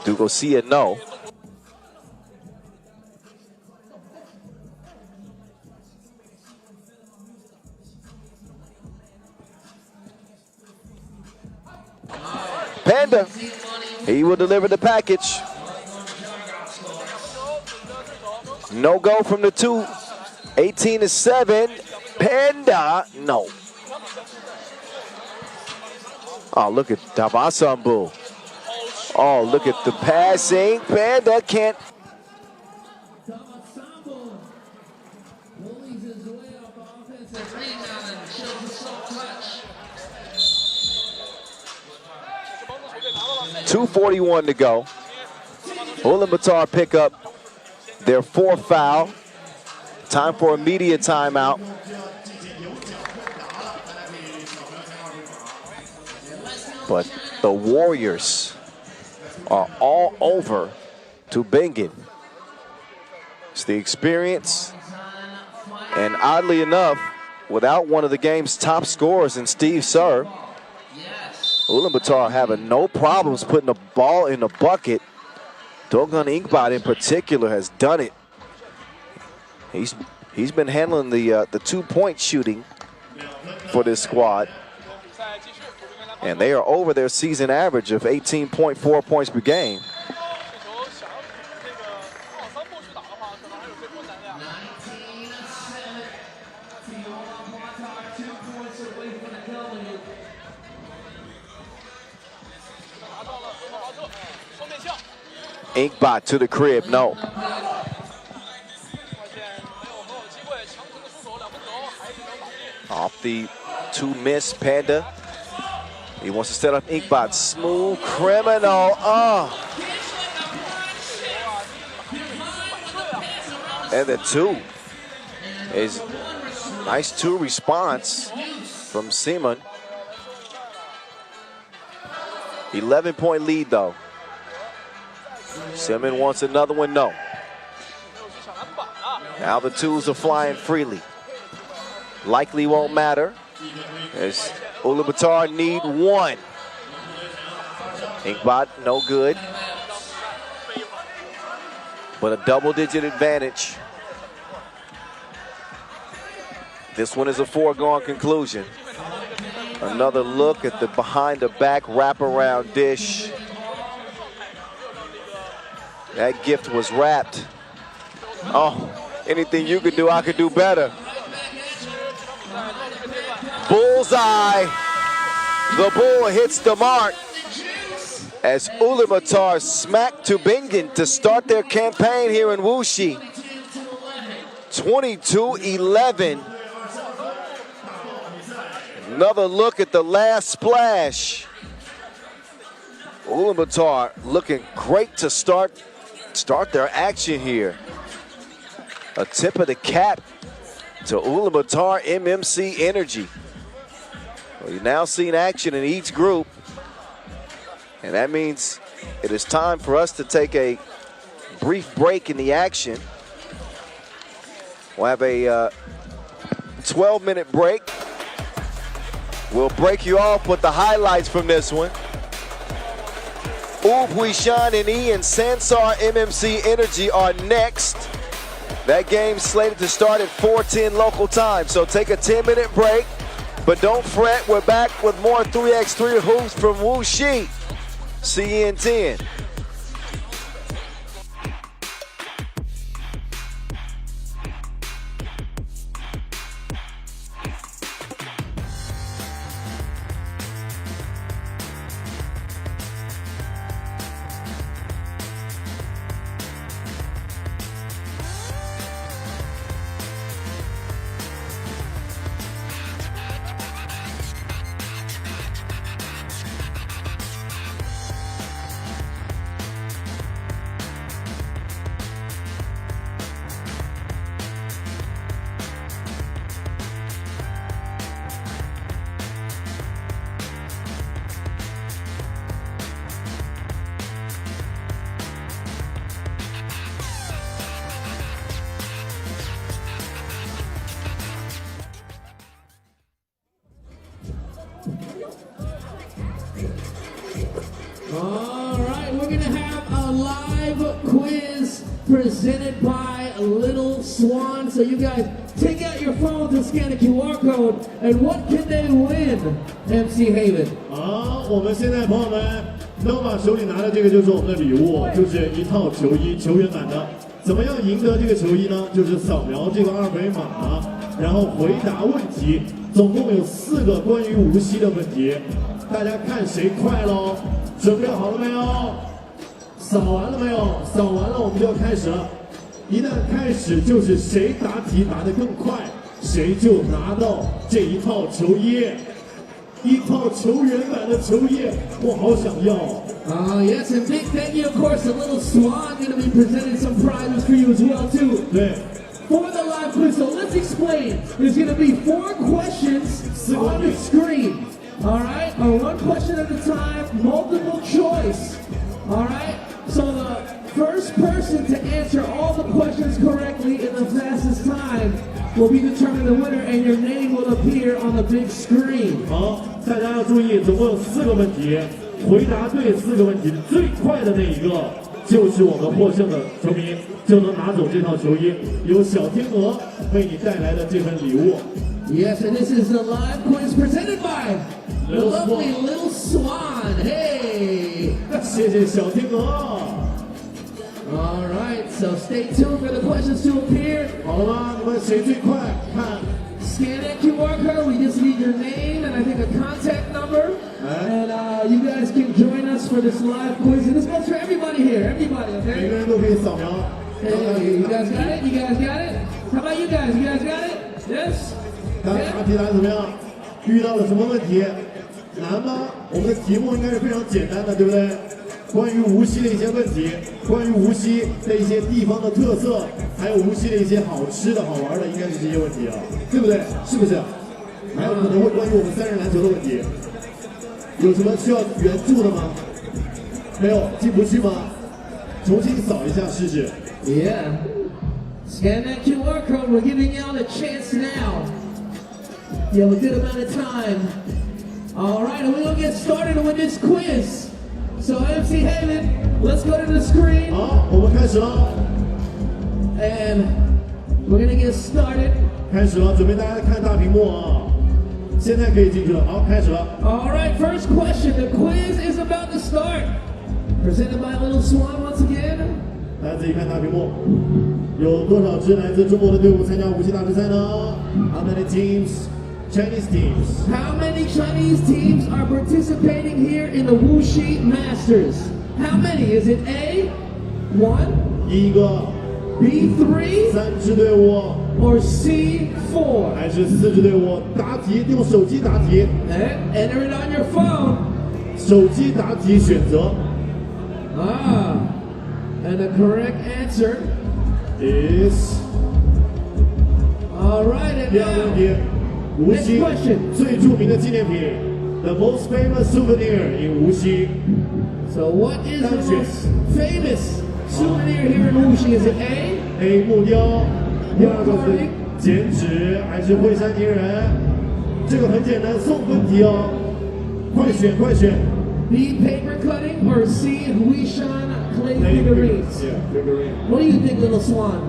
Dugosia, no. Panda, he will deliver the package. No go from the two. 18-7. Panda, no. Oh, look at Davasambu. Oh, look at the passing. Panda can't. .241 to go. Ulaanbaatar pick up their fourth foul. Time for immediate timeout. But the Warriors are all over Tubingen. It's the experience. And oddly enough, without one of the game's top scorers in Steve Sir, Ulaanbaatar having no problems putting the ball in the bucket. Dolgun Inkbot in particular has done it. He's been handling the 2-point shooting for this squad. And they are over their season average of 18.4 points per game. Inkbot to the crib, no. Off the two miss, Panda. He wants to set up Inkbot. Smooth criminal. And the 2 is nice 2 response from Simon. 11-point lead though. Simon wants another one, no. Now the 2s are flying freely. Likely won't matter as Ulaanbaatar need 1. Inkbot, no good. But a double-digit advantage. This one is a foregone conclusion. Another look at the behind-the-back wraparound dish. That gift was wrapped. Oh, anything you could do, I could do better. Bullseye. The bull hits the mark as Ulaanbaatar smacked Tubingen to start their campaign here in Wuxi. 22-11. Another look at the last splash. Ulaanbaatar looking great to start their action here. A tip of the cap to Ulaanbaatar MMC Energy. Well, you're now seeing action in each group. And that means it is time for us to take a brief break in the action. We'll have a 12-minute break. We'll break you off with the highlights from this one. Huishan and Sansar MMC Energy are next. That game's slated to start at 4:10 local time, so take a 10-minute break. But don't fret, we're back with more 3x3 hoops from Wuxi. See you in 10. All right, we're gonna have a live quiz presented by Little Swan. So you guys take out your phones and scan the QR code. And what can they win, MC Haven? 好，我们现在朋友们都把手里拿的这个就是我们的礼物，就是一套球衣，球员版的。怎么样赢得这个球衣呢？就是扫描这个二维码，然后回答问题。总共有4个关于无锡的问题，大家看谁快喽？准备好了没有？扫完了没有？扫完了我们就要开始了。一旦开始，就是谁答题答得更快，谁就拿到这一套球衣。一套球员版的球衣，我好想要。Yes, and big thank you, of course, to Little Swan. Going to be presenting some prizes for you as well, too. 对。For the live quiz, so let's explain. There's going to be 4 questions on the screen. All right, one question at a time, multiple choice. All right, so the first person to answer all the questions correctly in the fastest time will be determined the winner, and your name will appear on the big screen. 好，大家要注意，总共有4个问题，回答对4个问题，最快的那一个就是我们获胜的球迷，就能拿走这套球衣，由小天鹅为你带来的这份礼物。Yes, and this is the live quiz presented by the lovely Little Swan. Hey! 谢谢小天鹅。All right, so stay tuned for the questions to appear. 好了吗？你们谁最快？看。Scan that QR code. We just need your name and I think a contact number. And you guys can join us for this live quiz. And this goes for everybody here. Everybody, okay? 每个人都可以扫描。Hey, you guys got it? You guys got it? How about you guys? You guys got it? Yes? 大家答题答得怎么样？遇到了什么问题？难吗？我们的题目应该是非常简单的，对不对？关于无锡的一些问题，关于无锡的一些地方的特色，还有无锡的一些好吃的好玩的，应该是这些问题啊，对不对？是不是？还有可能会关于我们3人篮球的问题，有什么需要援助的吗？没有，进不去吗？重新扫一下试试。Yeah. Scan that QR code. We're giving y'all a chance now. You have a good amount of time. All right, and we're going to get started with this quiz. So, MC Halen, let's go to the screen. 好，我们开始了。And we're going to get started. 开始了，准备大家看大屏幕啊！现在可以进去了。好，开始了。All right, first question. The quiz is about to start. Presented by Little Swan once again. 大家自己看大屏幕，有多少支来自中国的队伍参加无锡大师赛呢 ？How many teams? Chinese teams. How many Chinese teams are participating here in the Wuxi Masters? How many? Is it A, 1, 一个、 B, 3, 3支队伍， or C, 4? 还是4支队伍？答题用手机答题， Enter it on your phone. 手机答题选择 And the correct answer. is All right, and 第二个问题 now,，无锡 Next question. 最著名的纪念品 ，the most famous souvenir in 无锡。 so what is the Thank you. most famous souvenir here in Wuxi? Is it A, A 木雕，第二个是剪纸还是惠山泥人？这个很简单，送分题哦，快选快选。 B, paper cutting, or C, Huishan clay figurines? Yeah, figurine. What do you think, Little Swan?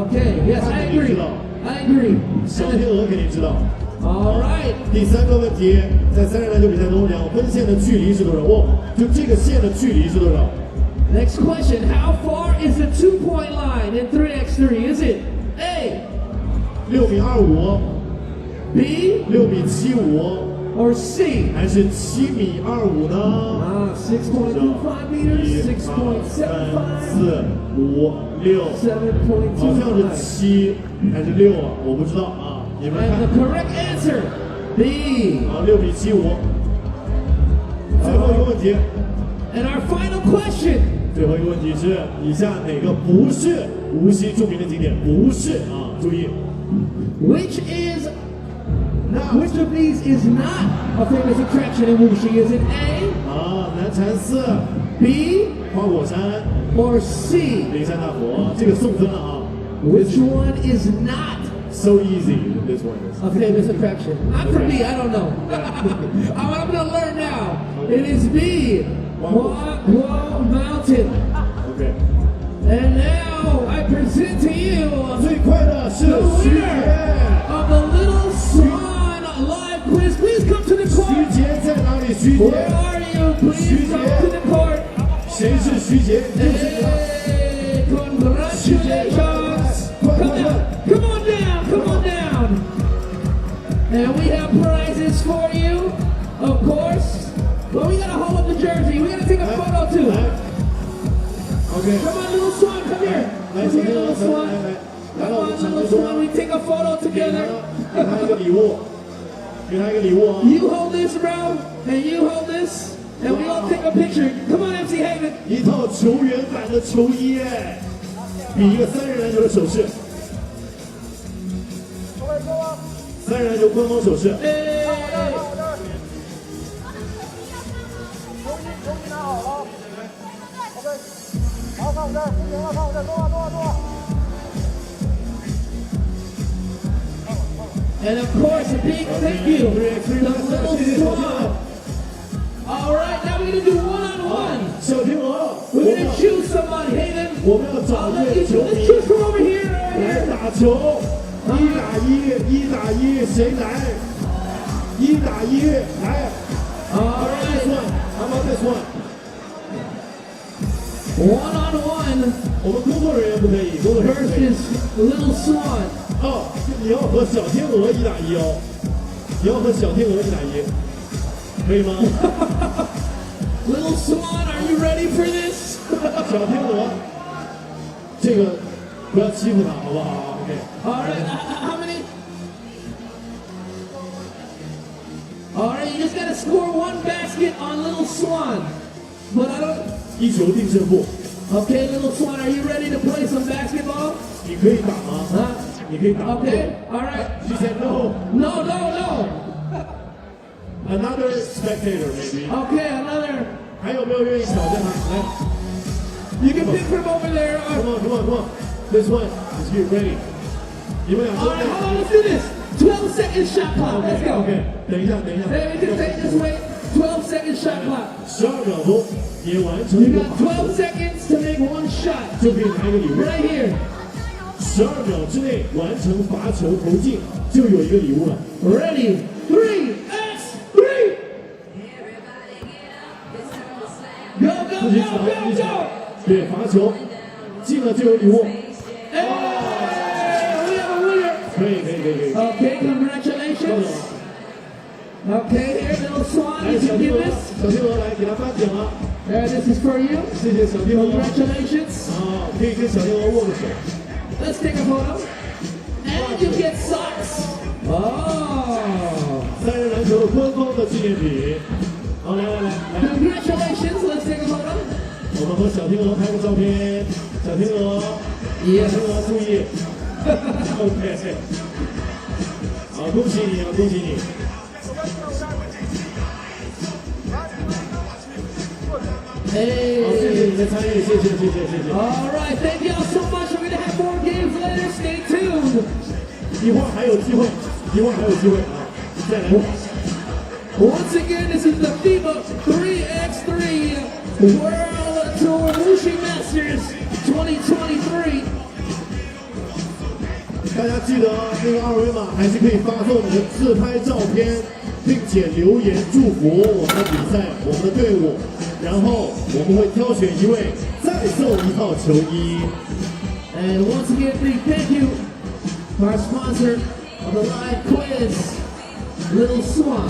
Okay, yes, I agree. I agree. 小天鹅肯定知道。 All right. 第3个问题，在3人篮球比赛中，2分线的距离是多少？哦，就这个线的距离是多少？ Next question. How far is the 2-point line in 3x3? Is it A, 6米25， B, 6米75， or C? 还是7米25呢？ 6.25 meters, 6.75, 4、5、6，好像是 7.25. 7还是6啊？我不知道啊，你们 And 看 the。correct answer, B. 啊，6米75。最后一个问题， And our final question. 最后一个问题是：以下哪个不是无锡著名的景点？不是啊，注意。 Which of these is not a famous attraction in Wuxi? Is it A, 啊，南禅寺、 B, 花果山、 or C? 灵山大佛，这个送分了啊。 Which one is not So easy, this one is. a famous attraction? Not for me, I don't know. I'm gonna learn now. It is B, Huan Mountain. OK， And now I present to you 最快的是 the 徐 winner 杰。 of the Little Swan live quiz. Please come to the 徐 court. 杰在哪里？徐 Where 杰， are you? Please come to the court. 谁是徐杰？就是他。 Hey, congratulations. Come on down. Come on down. And we have prizes for you, of course. But we gotta hold up the jersey. We gotta take a photo too. 来 OK， Come on, Little Swan, come here. 来， Come 小 here, 天鹅， Little 来 Swan. 来到 Come 我们 on, 场 Little 地中 Swan. We take a photo 给 together. 他一个礼物，给他一个礼物啊！ You hold this, bro, and you hold this, and we all take a picture. Come on, MC Haven. 一套球员版的球衣哎，比一个3人篮球的手势，3人篮球官方手势。 Hey. 球衣拿好了 ，OK， 好，看我这儿，不行了，看我这儿，坐。 And of course, a big thank you to Little Swan. All right, now we're gonna do one-on-one. 小天鹅， We're gonna choose somebody, Hayden. 我们要找 I'll 一 let 位 you 球 choose. Let's 迷 choose from over here, right 来 here. 打球，1打1，1打1，谁来？1打1，来。 All This right, one, how about this one? one-on-one 我们工作人员不可以，工作人员不可以。 versus Little Swan. 哦，你要和小天鹅1打1哦，你要和小天鹅1打1，可以吗？ Little Swan, are you ready for this? 小天鹅，这个不要欺负他，好不好 ？OK。 All right, how many? All right, you just gotta score one basket on Little Swan. But I don't. 一球定胜负。Okay, little Swan, are you ready to play some basketball? 你可以打吗？ Huh? 你可以打吗 Okay, all right. She said no. No, no, no. Another spectator maybe. Okay, another. 还有没有愿意挑战他？来 You can pick from over there.，come on, come on, come on. This one is you ready? 你们俩 All 都 right, hold on, let's do this. 12-second shot clock. Let's go. OK， 等一下，等一下。 Hey, we can take this way. 12-second shot clock. 12秒钟，你完成一 You 个 got 12 seconds to make one shot. 就可以拿一个礼物。 Right here. 12秒之内完成罚球投进，就有一个礼物了。 Ready? 3x3. Go, go, 自己 go, 打，自 go, 己打 go. 对，罚球进了就有礼物。 Hey, we have a winner. 可以，可以，可以，可以。 Okay, congratulations. Okay, here, little Swan, 来， you 小 can 天 give 鹅， this. 小天鹅来给他颁奖了。 There, this is for you. 谢谢小天鹅。 Congratulations. 可以跟小天鹅握个手。 Let's take a photo. And you get socks. Oh. 3人篮球官方的纪念品。好，来来来来， Congratulations. Let's take a photo. 我们和小天鹅拍个照片。小天鹅，小 Yes. 天鹅注意。OK， 好，恭喜你啊，恭喜你。 Hey. 好，谢谢你的参与，谢谢，谢谢，谢谢。 All right, thank y'all so much. We're gonna have more games later. Stay tuned. 一会儿还有机会，一会儿还有机会啊！再来。 Once again, this is the FIBA 3x3 World Tour Wuxi Masters 2023. 大家记得那个二维码还是可以发送你的自拍照片，并且留言祝福我们的比赛，我们的队伍，然后我们会挑选一位，再送一套球衣。 And once again, big thank you to our sponsor of the live quiz, Little Swan.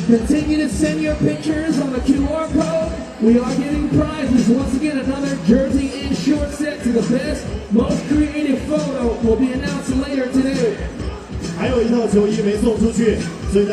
Continue to send your pictures on the QR code. We are giving prizes. Once again, another jersey and short set to the best, most creative photo will be announced later today. 还有一套球衣没送出去，所以。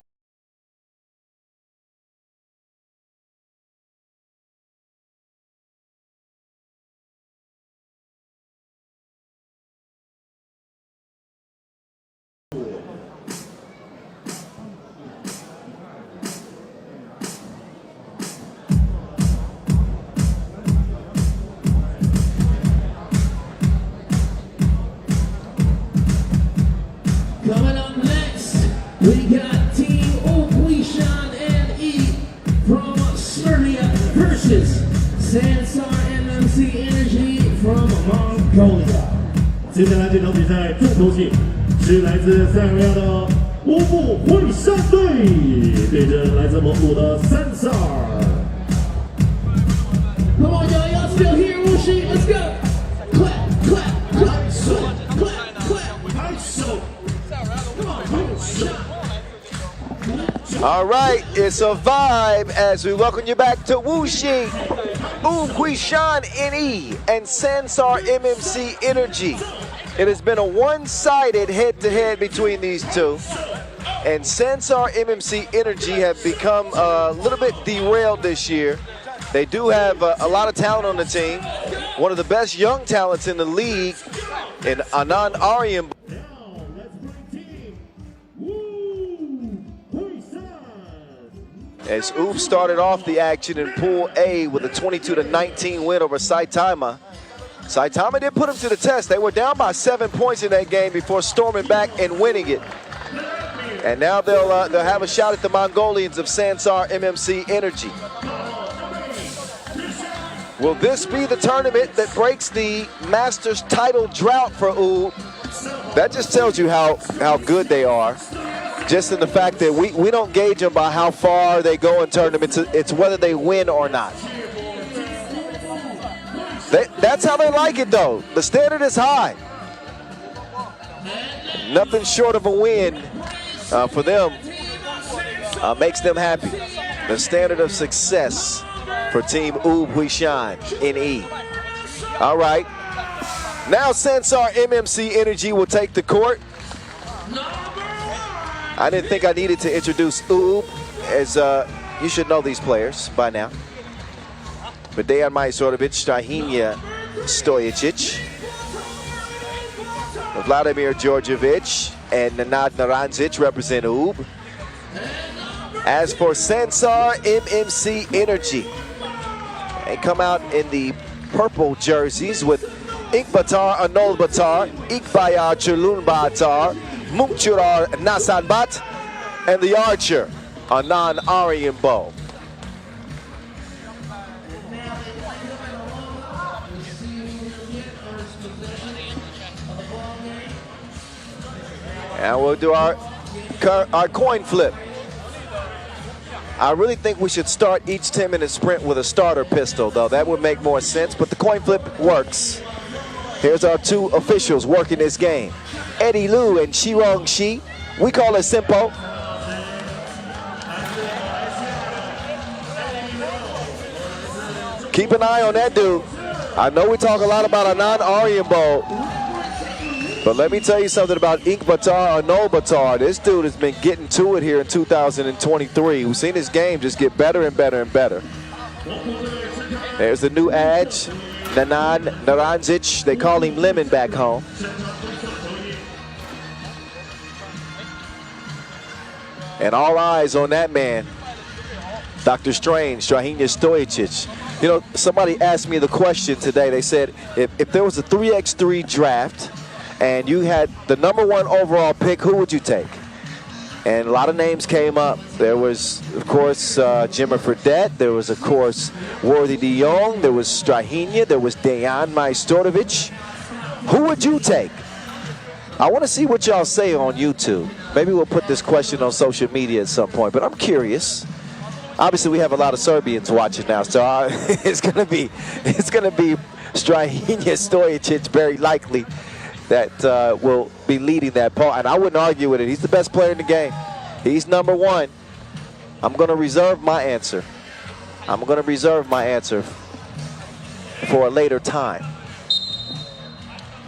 Coming up next, we got Team Huishan and E from Serbia versus Sansar MMC Energy from Mongolia. 接下来这场比赛重头戏是来自塞尔维亚的乌布会山队对阵来自蒙古的Sansar。 Come on, y'all still here, Wuxi? Let's go! Clap, clap, clap, clap, clap, clap. 拍手！ All right, it's a vibe as we welcome you back to Wuxi, Huishan NE, and Sansar MMC Energy. It has been a one-sided head-to-head between these two, and Sansar MMC Energy have become a little bit derailed this year. They do have a lot of talent on the team. One of the best young talents in the league, in Anand Aryan. As Oop started off the action in Pool A with a 22-19 win over Saitama. Saitama did put them to the test. They were down by 7 points in that game before storming back and winning it. And now they'll have a shot at the Mongolians of Sansar MMC Energy. Will this be the tournament that breaks the Masters title drought for Oop? That just tells you how good they are. Just in the fact that we don't gauge them by how far they go in tournaments. It's whether they win or not. That's how they like it, though. The standard is high. Nothing short of a win for them makes them happy. The standard of success for Team Huishan NE. All right. Now Sansar MMC Energy will take the court. I didn't think I needed to introduce Oob, as You should know these players by now. But Dejan Majstorovic, Strahinja Stojicic, Vladimir Djordjevic, and Nenad Naranjic represent UB. As for Sansar, MMC Energy, they come out in the purple jerseys with Ulaanbaatar, Ulaanbaatar, Ikbayar, Ulaanbaatar, Mungchurar, Nasanbat, and the archer, Anand Ariambo. And we'll do our coin flip. I really think we should start each 10-minute sprint with a starter pistol, though. That would make more sense, but the coin flip works. Here's our two officials working this game. Eddie Liu and Shirong Shi. We call it simple. Keep an eye on that dude. I know we talk a lot about Anand Ariambo, but let me tell you something about Ulaanbaatar, Ulaanbaatar. This dude has been getting to it here in 2023. We've seen his game just get better and better and better. There's the new Adj, Nenad Naranjic. They call him Lemon back home. And all eyes on that man, Dr. Strange, Strahinja Stojicic. You know, somebody asked me the question today. They said, if there was a 3x3 draft and you had the #1 overall pick, who would you take? And a lot of names came up. There was, of course, Jimmer Fredette. There was, of course, Worthy de Jong. There was Strahinja. There was Dejan Majstorovic. Who would you take? I want to see what y'all say on YouTube. Maybe we'll put this question on social media at some point, but I'm curious. Obviously, we have a lot of Serbians watching now, so it's gonna be Strahinja Stojicic very likely that will be leading that poll, and I wouldn't argue with it. He's the best player in the game. He's #1. I'm gonna reserve my answer. I'm gonna reserve my answer for a later time.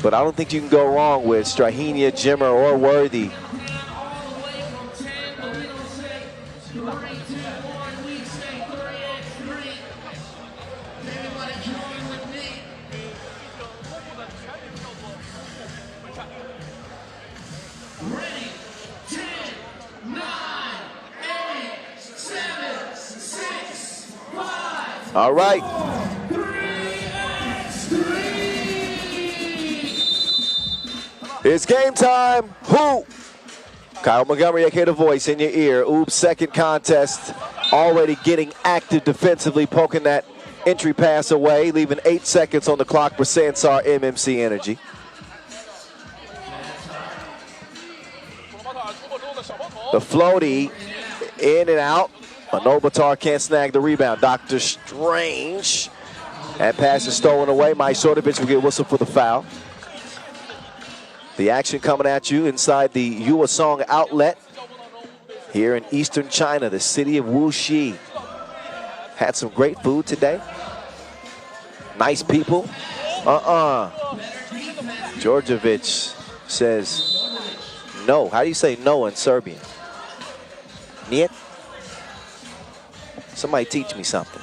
But I don't think you can go wrong with Strahinja, Jimmer, or Worthy. All right. It's game time. Who? Kyle Montgomery, aka The Voice, in your ear. Oops, second contest. Already getting active defensively, poking that entry pass away, leaving 8 seconds on the clock for Sansar MMC Energy. The floaty in and out. Ulaanbaatar can't snag the rebound. Dr. Strange. That pass is stolen away. Majstorovic will get whistled for the foul. The action coming at you inside the Yuasong outlet here in eastern China, the city of Wuxi. Had some great food today. Nice people. Djordjevic says no. How do you say no in Serbian? Niet? Somebody teach me something.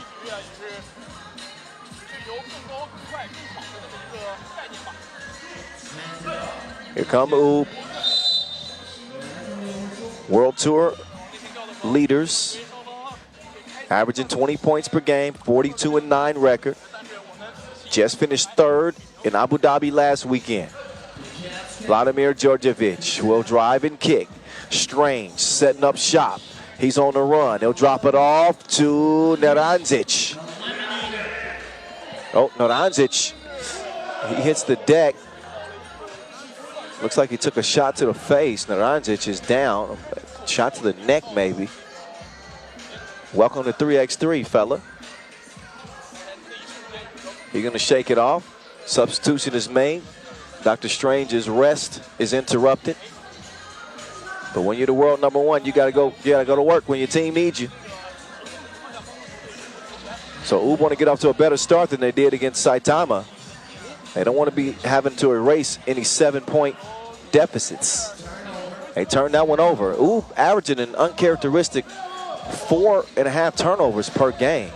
Here come UB. World Tour leaders, averaging 20 points per game, 42-9 record. Just finished 3rd in Abu Dhabi last weekend. Vladimir Djordjevic will drive and kick. Strange setting up shop. He's on the run. He'll drop it off to Naranjic. Oh, Naranjic. He hits the deck. Looks like he took a shot to the face. Naranjic is down. Shot to the neck, maybe. Welcome to 3x3, fella. You're going to shake it off. Substitution is made. Dr. Strange's rest is interrupted. But when you're the world #1, you gotta go to work when your team needs you. So UB want to get off to a better start than they did against Saitama. They don't want to be having to erase any 7-point deficits. They turned that one over. UB averaging an uncharacteristic 4.5 turnovers per game.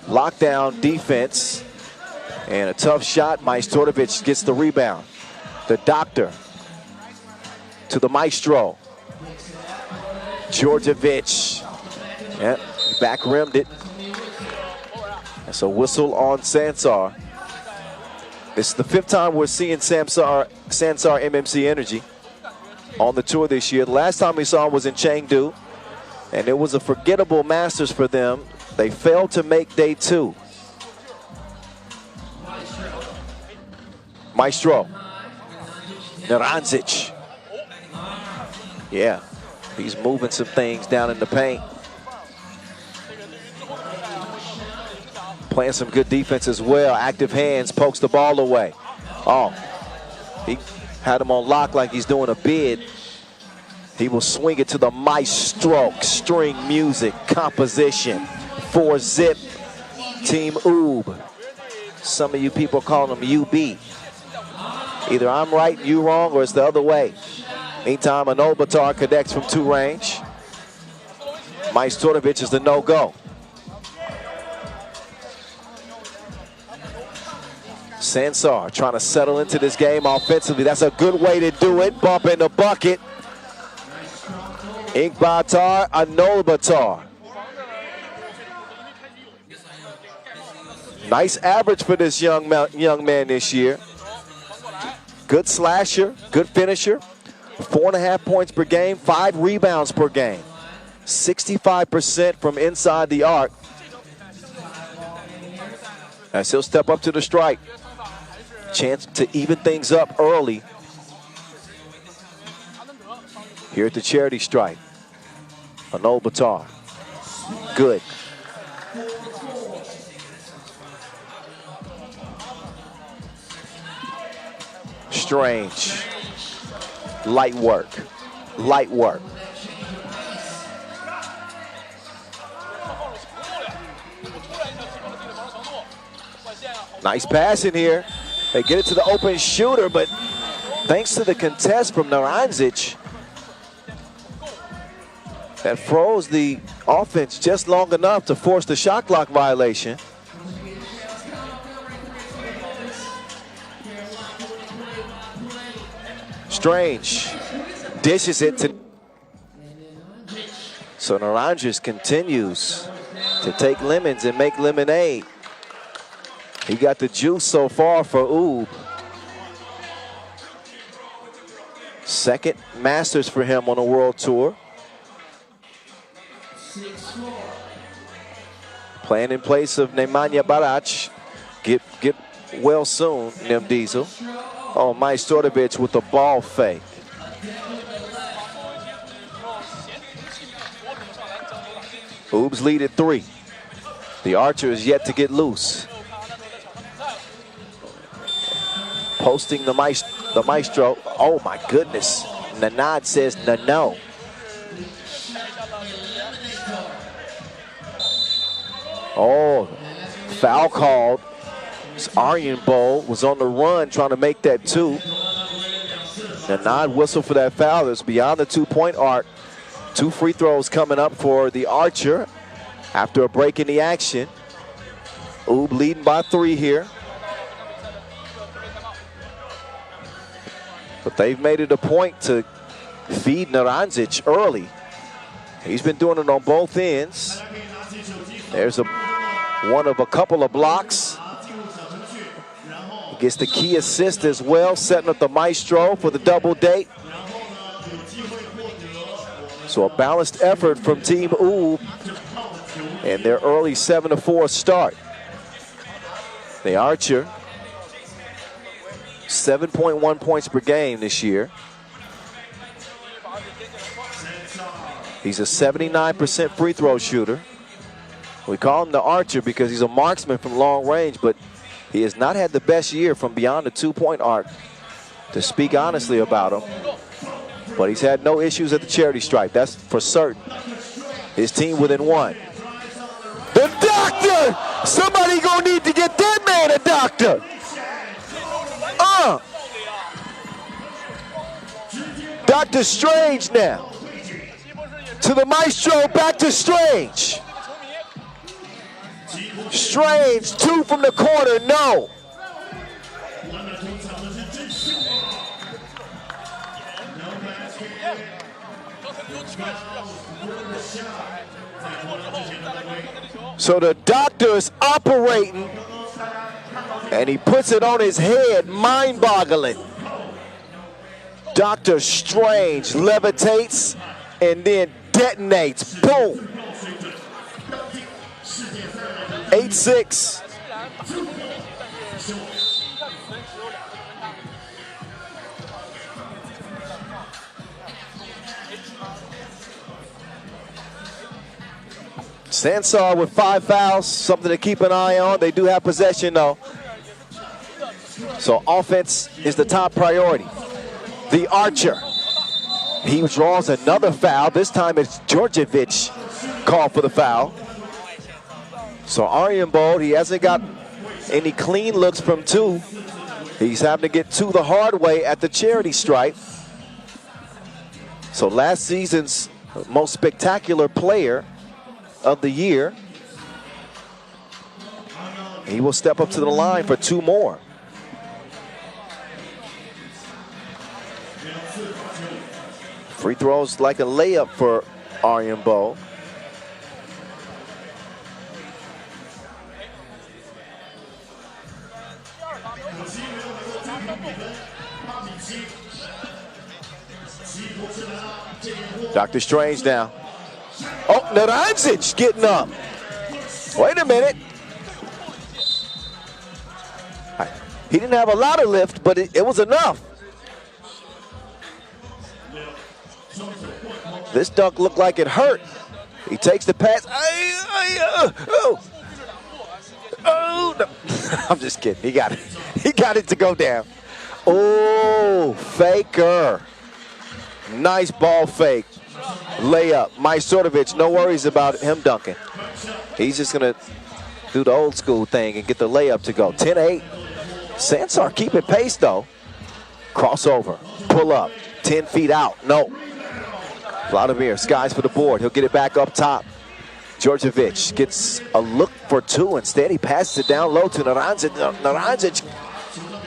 Lockdown defense and a tough shot. Majstorovic gets the rebound. The doctor to the maestro. Djordjevic. Yep, back rimmed it. That's a whistle on Sansar. This is the 5th time we're seeing Sansar MMC Energy on the tour this year. The last time we saw him was in Chengdu, and it was a forgettable Masters for them. They failed to make day 2. Maestro. Naranzic. Yeah, he's moving some things down in the paint. Playing some good defense as well. Active hands, pokes the ball away. Oh, he had him on lock like he's doing a bid. He will swing it to the maestro. String music, composition, 4-zip, Team Oob. Some of you people call him UB. Either I'm right, you wrong, or it's the other way. Meantime, Ulaanbaatar connects from 2 range. Majstorovic is the no-go. Sansar trying to settle into this game offensively. That's a good way to do it. Bump in the bucket. Ulaanbaatar, Ulaanbaatar. Nice average for this young man this year. Good slasher, good finisher. 4.5 points per game, 5 rebounds per game. 65% from inside the arc. As he'll step up to the strike. Chance to even things up early here at the charity stripe. Ulaanbaatar. Good. Strange. Light work. Light work. Nice pass in here. They get it to the open shooter, but thanks to the contest from Naranzic, that froze the offense just long enough to force the shot clock violation. Strange dishes it to. So Naranzic continues to take lemons and make lemonade. He got the juice so far for Oob. Second Masters for him on the World Tour. Playing in place of Nemanja Barac. Get well soon, Nem Diesel. Oh, Majstorovic with the ball fake. Oob's lead at 3. The archer is yet to get loose. Posting the maestro. Oh my goodness. Nanad says no. Oh, foul called. Ulaanbaatar was on the run trying to make that 2. Nanad whistle for that foul. It's beyond the 2-point arc. 2 free throws coming up for the archer after a break in the action. Oob leading by 3 here. But they've made it a point to feed Naranzic early. He's been doing it on both ends. There's one of a couple of blocks. He gets the key assist as well, setting up the maestro for the double date. So a balanced effort from Team Oob and their early 7-4 start. The archer, 7.1 points per game this year. He's a 79% free throw shooter. We call him the archer because he's a marksman from long range, but he has not had the best year from beyond the 2-point arc, to speak honestly about him. But he's had no issues at the charity stripe, that's for certain. His team within 1. The doctor! Somebody gonna need to get that man a doctor! Dr. Strange now. to the maestro, back to Strange. Strange, 2 from the corner, no. So the doctor is operating, and he puts it on his head, mind-boggling. Dr. Strange levitates and then detonates. Boom. 8-6. Sansar with 5 fouls, something to keep an eye on. They do have possession though. So offense is the top priority. The Archer, he draws another foul. This time it's Djordjevic called for the foul. So Ulaanbaatar, he hasn't got any clean looks from 2. He's having to get 2 the hard way at the charity stripe. So last season's most spectacular player of the year, he will step up to the line for 2 more. Free throws like a layup for Ulaanbaatar. Dr. Strange now. Oh, Naranjic getting up. Wait a minute. He didn't have a lot of lift, but it was enough. This dunk looked like it hurt. He takes the pass. No. I'm just kidding. He got it. He got it to go down. Oh, faker. Nice ball fake. Layup. Majstorovic, no worries about him dunking. He's just going to do the old school thing and get the layup to go. 10-8. Sansar keeping pace, though. Crossover. Pull up. 10 feet out. No. Vladimir skies for the board. He'll get it back up top. Djordjevic gets a look for 2. Instead, he passes it down low to Naranjic. Naranjic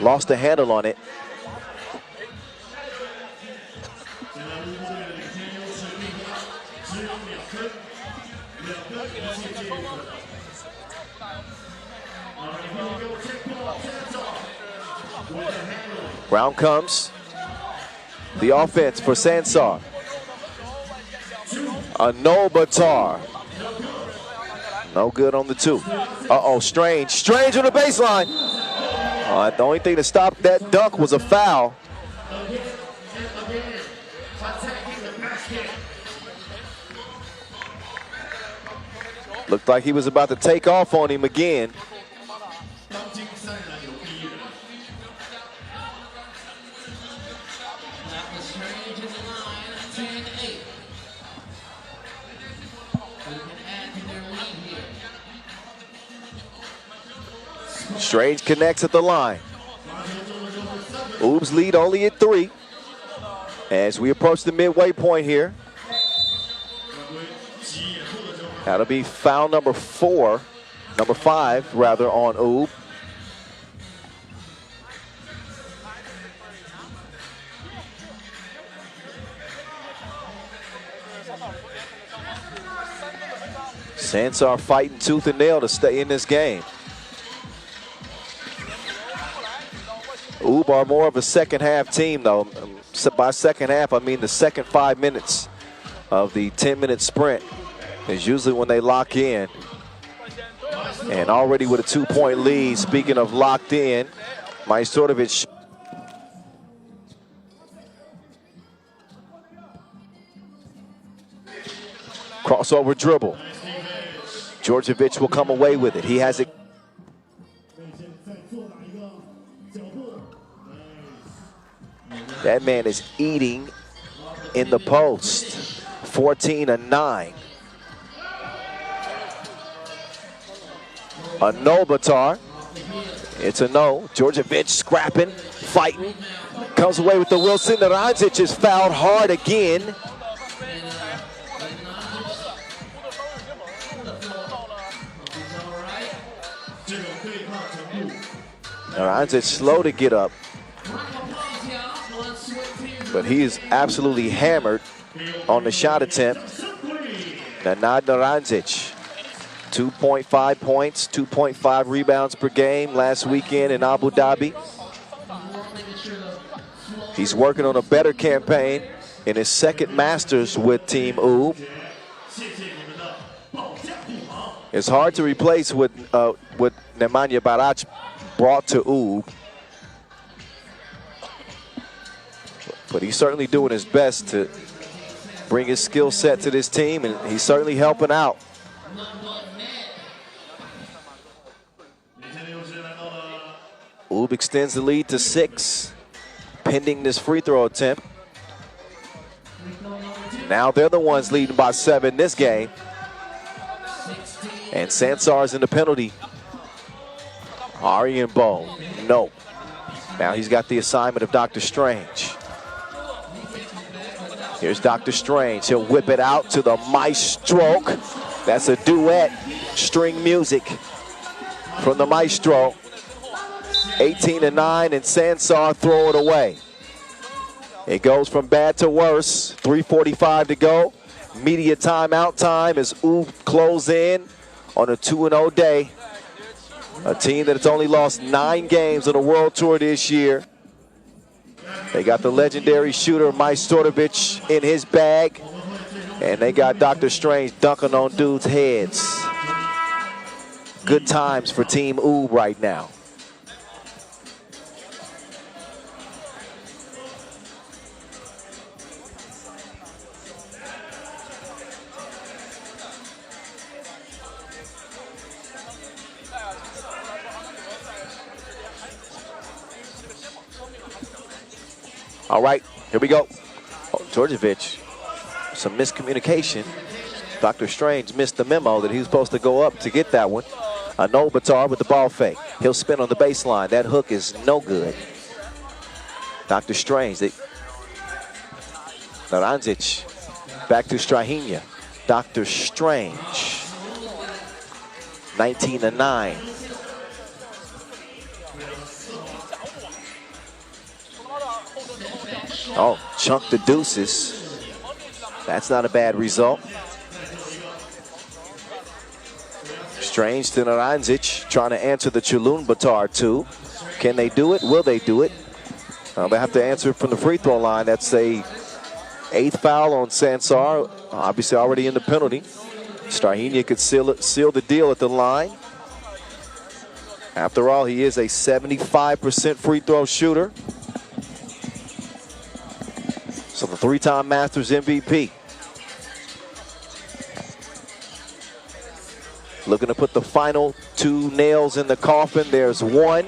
lost the handle on it. Round comes. The offense for Sansar. Ulaanbaatar. No good on the 2. Uh-oh, Strange. Strange on the baseline. The only thing to stop that dunk was a foul. Looked like he was about to take off on him again. Strange connects at the line. Oob's lead only at 3. As we approach the midway point here. That'll be foul number 5 rather, on Oob. Sansar fighting tooth and nail to stay in this game. Oob are more of a second half team, though. By second half, I mean the second 5 minutes of the 10-minute sprint is usually when they lock in. And already with a 2-point lead, speaking of locked in, Majstorovic. Crossover dribble. Djordjevic will come away with it. He has it. That man is eating in the post. 14-9. Ulaanbaatar. It's a no. Djordjevic scrapping, fighting. Comes away with the Wilson. Naranjic is fouled hard again. Naranjic slow to get up, but he is absolutely hammered on the shot attempt. Nenad Naranjic, 2.5 points, 2.5 rebounds per game last weekend in Abu Dhabi. He's working on a better campaign in his second Masters with Team UB. It's hard to replace what Nemanja Barac brought to UB. But he's certainly doing his best to bring his skill set to this team, and he's certainly helping out. UB extends the lead to 6, pending this free throw attempt. Now they're the ones leading by 7 this game. And Sansar's in the penalty. Aryan Bow, no. Now he's got the assignment of Dr. Strange. Here's Dr. Strange. He'll whip it out to the maestro. That's a duet, string music from the maestro. 18-9, and Sansar throw it away. It goes from bad to worse. 3:45 to go. Media timeout time as UB close in on a 2-0 day. A team that has only lost 9 games on the World Tour this year. They got the legendary shooter Majstorovic in his bag, and they got Dr. Strange dunking on dudes' heads. Good times for Team UB right now. All right, here we go. Oh, Djordjevic, some miscommunication. Dr. Strange missed the memo that he was supposed to go up to get that one. Ulaanbaatar with the ball fake. He'll spin on the baseline. That hook is no good. Dr. Strange. Naranjic back to Strahinja. Dr. Strange. 19-9. Oh, chunk the deuces. That's not a bad result. Strange to Naranjic, trying to answer the Ulaanbaatar too. Can they do it? Will they do it? They have to answer from the free throw line. That's a 8th foul on Sansar, obviously already in the penalty. Strahinja could seal the deal at the line. After all, he is a 75% free throw shooter. So the 3-time Masters MVP. Looking to put the final 2 nails in the coffin. There's one.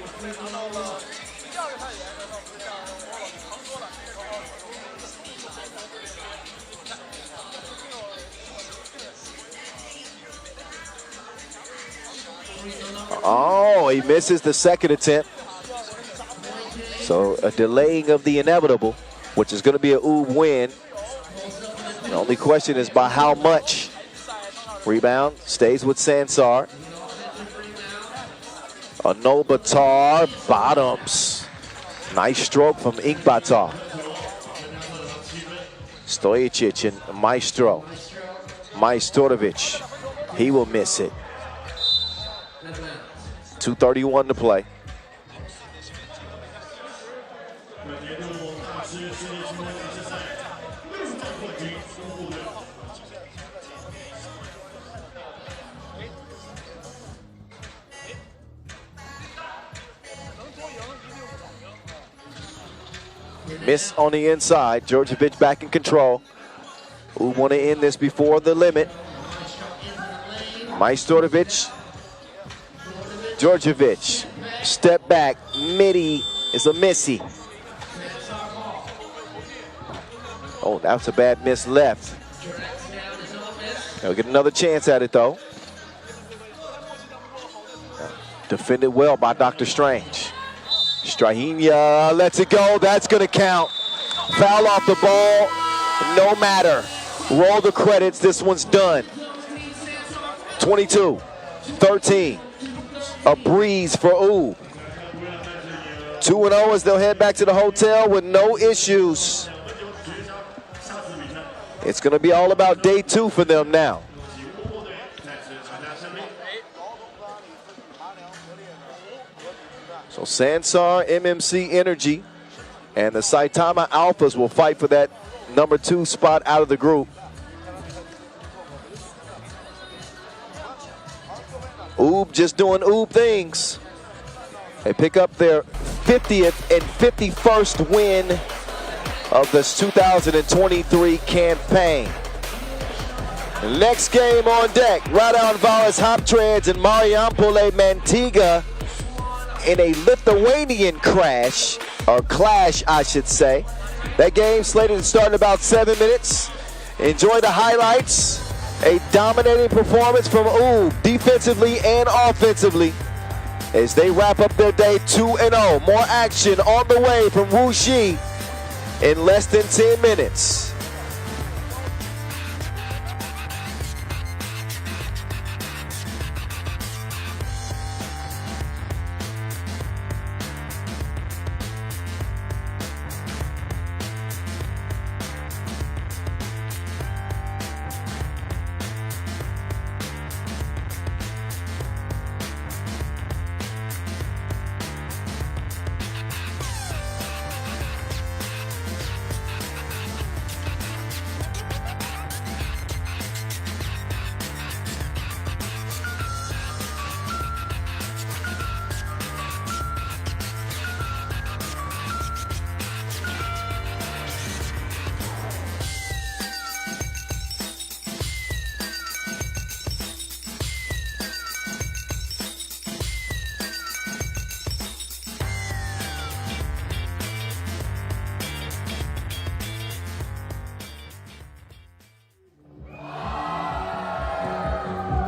Oh, he misses the second attempt. So a delaying of the inevitable, which is going to be a UB win. The only question is by how much. Rebound stays with Sansar. Ulaanbaatar bottoms. Nice stroke from Ulaanbaatar. Stojicic and Maestro. Majstorovic. He will miss it. 2:31 to play. Miss on the inside. Djordjevic back in control. Who want to end this before the limit? Majstorovic. Djordjevic. Step back. Midi is a missy. Oh, that's a bad miss left. He'll get another chance at it though. Defended well by Dr. Strange. Strahinja lets it go. That's going to count. Foul off the ball. No matter. Roll the credits. This one's done. 22-13. A breeze for UB. 2-0 as they'll head back to the hotel with no issues. It's going to be all about day 2 for them now. So Sansar, MMC Energy, and the Saitama Alphas will fight for that number 2 spot out of the group. Oob just doing Oob things. They pick up their 50th and 51st win of this 2023 campaign. Next game on deck, Raudondvaris Hoptrans and Marijampole Mantinga in a Lithuanian crash, or clash I should say. That game slated to start in about 7 minutes. Enjoy the highlights. A dominating performance from Oob, defensively and offensively, as they wrap up their day 2-0. More action on the way from Wuxi in less than 10 minutes.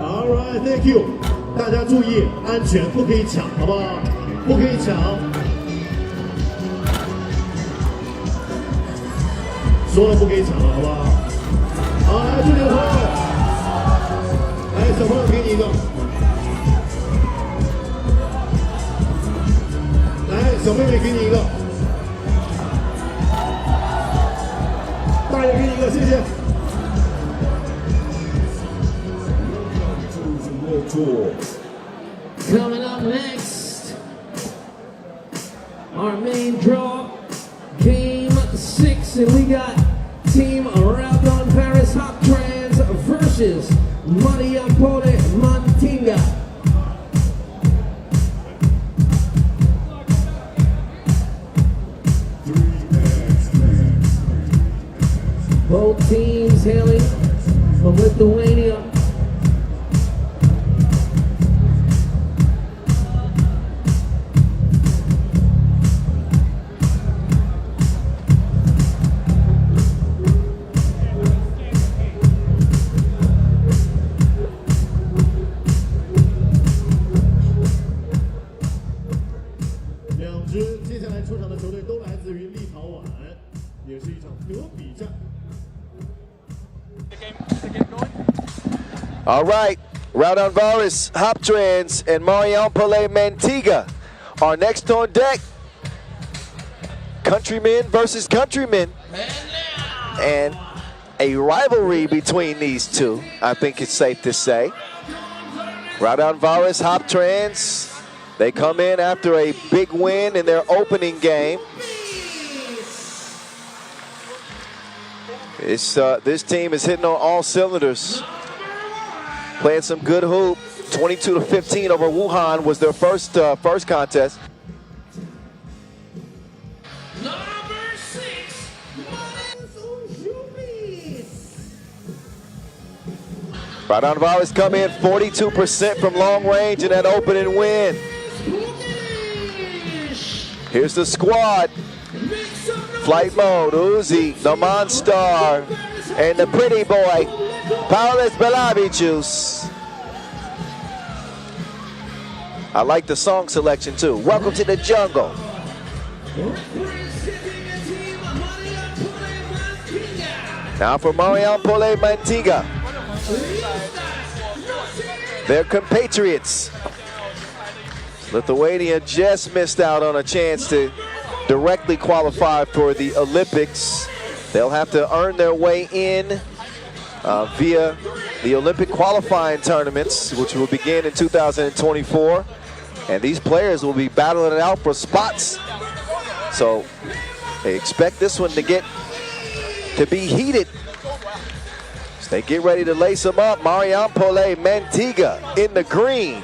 Alright, thank you. 大家注意安全，不可以抢，好不好？不可以抢。说了不可以抢了，好不好？好，来，这里的朋友，来，小朋友给你一个。来，小妹妹给你一个。大爷给你一个，谢谢。 Coming up next, our main draw, game 6, and we got Team Raudondvaris Hoptrans versus Marijampole Mantinga. Both teams hailing from Lithuania. All right, Raudondvaris Hoptrans and Marijampole Mantinga are next on deck. Countrymen versus countrymen. And a rivalry between these two, I think it's safe to say. Raudondvaris Hoptrans, they come in after a big win in their opening game. This team is hitting on all cylinders. Playing some good hoop. 22-15 over Wuhan was their first contest. Number 6, Raudondvaris come in 42% from long range in that opening win. Here's the squad. Flight mode, Uzi, the Monstar, and the pretty boy, Paulis Belavicius. I like the song selection too. Welcome to the jungle. Now for Marijampole Mantinga. They're compatriots. Lithuania just missed out on a chance to directly qualify for the Olympics. They'll have to earn their way in via the Olympic qualifying tournaments, which will begin in 2024. And these players will be battling it out for spots. So they expect this one to be heated. So they get ready to lace them up. Marijampole, Mantinga in the green,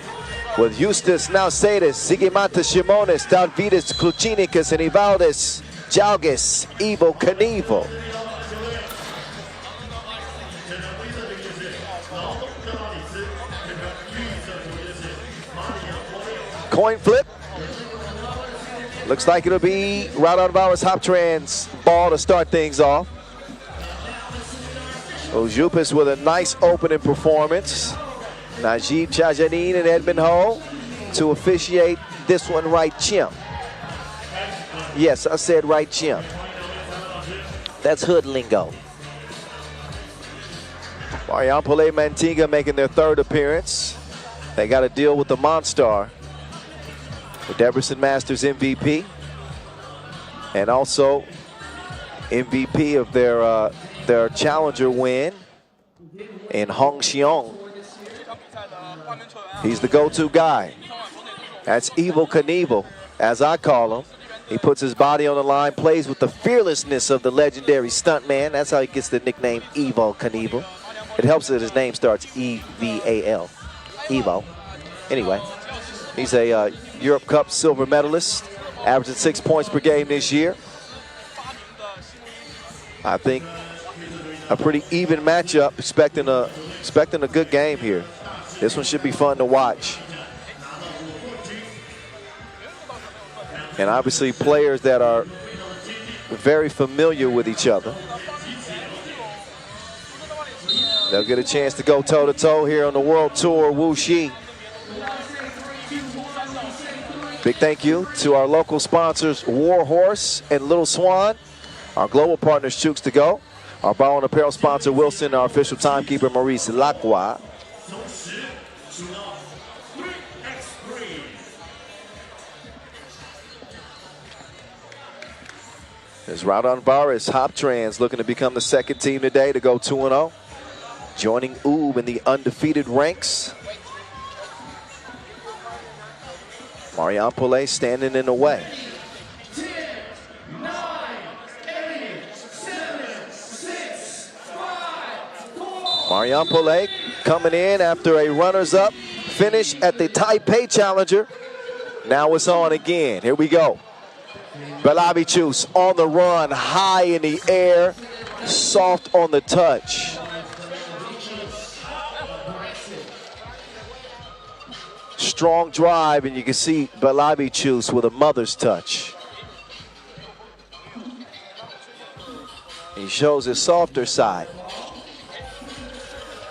with Justus Nausedas, Sigimata Shimonis, Dalvidas Kluchinikas, and Ivaldis Jalgis, Evo Knievel. Coin flip. Looks like it'll be Raudondvaris Hoptrans ball to start things off. Ojupis with a nice opening performance. Najib Chajanin and Edmund Ho to officiate this one right chimp. Yes, I said right chimp. That's hood lingo. Marijampole, Mantinga making their third appearance. They got to deal with the Monstar, the Debrecen Masters MVP, and also MVP of their challenger win in Hong Xiong. He's the go-to guy. That's Evo Knievel, as I call him. He puts his body on the line, plays with the fearlessness of the legendary stuntman. That's how he gets the nickname Evo Knievel. It helps that his name starts E-V-A-L. Evo. Anyway, he's a Europe Cup silver medalist, averaging 6 points per game this year. I think a pretty even matchup, expecting a good game here. This one should be fun to watch. And obviously players that are very familiar with each other. They'll get a chance to go toe-to-toe here on the World Tour Wuxi. Big thank you to our local sponsors, War Horse and Little Swan. Our global partners, Chooks to Go. Our bar and apparel sponsor, Wilson. Our official timekeeper, Maurice Lacroix. There's Raudondvaris Hoptrans looking to become the second team today to go 2-0. Joining Oob in the undefeated ranks. Marijampole standing in the way. 10, 9, 8, 7, 6, 5, 4. Marijampole coming in after a runners-up finish at the Taipei Challenger. Now it's on again. Here we go. Belavichus on the run, high in the air, soft on the touch. Strong drive, and you can see Belavichus with a mother's touch. He shows his softer side.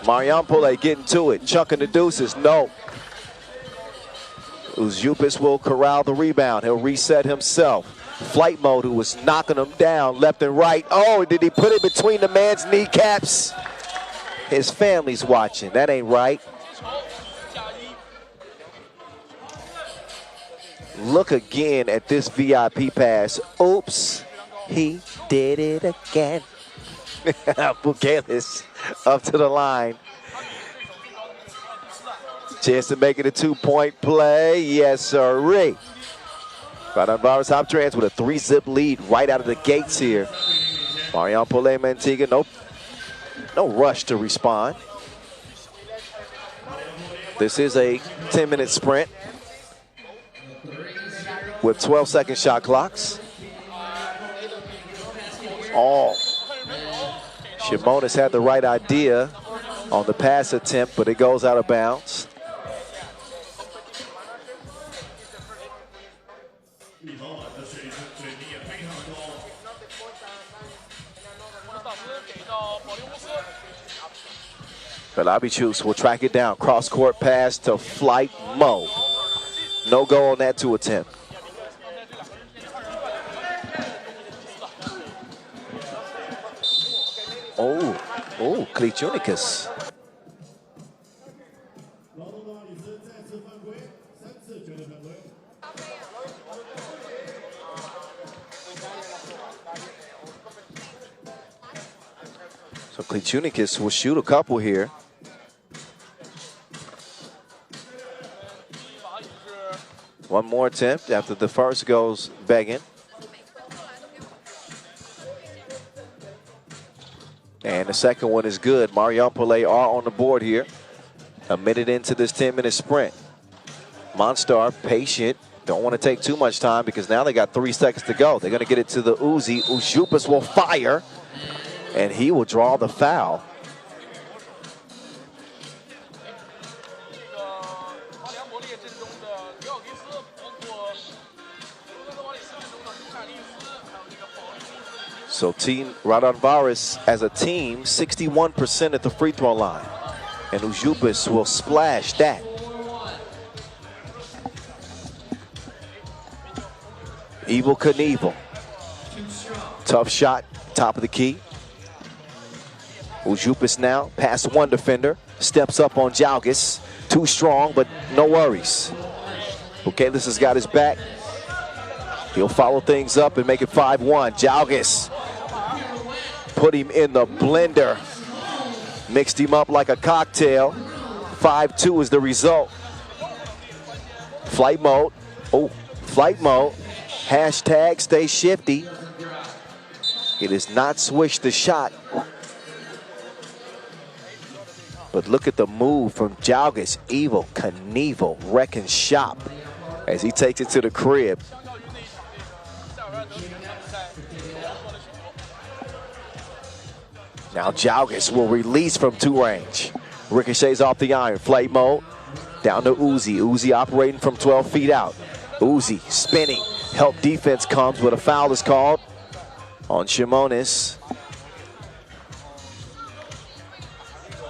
Marijampole getting to it, chucking the deuces, no. Uzupis will corral the rebound. He'll reset himself. Flight mode, who was knocking him down left and right. Oh, did he put it between the man's kneecaps? His family's watching. That ain't right. Look again at this VIP pass. Oops, he did it again. Bukelis up to the line. Chance to make it a 2-point play. Yes, sirree. Raudondvaris Hoptrans with a 3-zip lead right out of the gates here. Marijampole, Mantinga, no rush to respond. This is a 10-minute sprint with 12-second shot clocks. Oh, Shimonis had the right idea on the pass attempt, but it goes out of bounds. Belavichus will track it down. Cross-court pass to Flight Mo. No go on that 2 attempt. Oh, Klichunicus. So Klichunikis will shoot a couple here. One more attempt after the first goes begging. And the second one is good. Marijampole are on the board here. A minute into this 10-minute sprint. Monstar patient. Don't want to take too much time because now they got 3 seconds to go. They're going to get it to the Uzi. Uzupis will fire, and he will draw the foul. So team Raudondvaris as a team, 61% at the free throw line. And Uzupis will splash that. Evil Knievel. Tough shot, top of the key. Uzupis now past one defender. Steps up on Jalgis. Too strong, but no worries. Bukelis has got his back. He'll follow things up and make it 5-1. Jalgis put him in the blender. Mixed him up like a cocktail. 5-2 is the result. Flight mode. Oh, flight mode. Hashtag stay shifty. It is not swish the shot. But look at the move from Jalgis. Evil Knievel wrecking shop as he takes it to the crib. Now Jalgis will release from 2 range. Ricochets off the iron. Flight mode. Down to Uzi. Uzi operating from 12 feet out. Uzi spinning. Help defense comes, but a foul is called on Shimonis.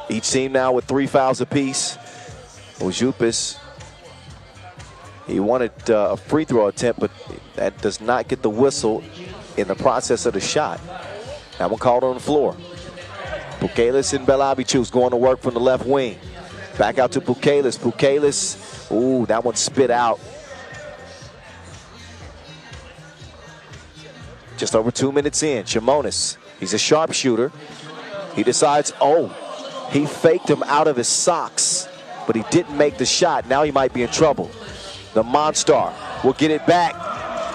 Each team now with 3 fouls apiece. Uzupis, he wanted a free throw attempt, but that does not get the whistle in the process of the shot. That one called on the floor. Bukelis and Belabichus going to work from the left wing. Back out to Bukelis. Bukelis, ooh, that one spit out. Just over 2 minutes in. Shimonis, he's a sharpshooter. He decides, oh, he faked him out of his socks, but he didn't make the shot. Now he might be in trouble. The Monstar will get it back.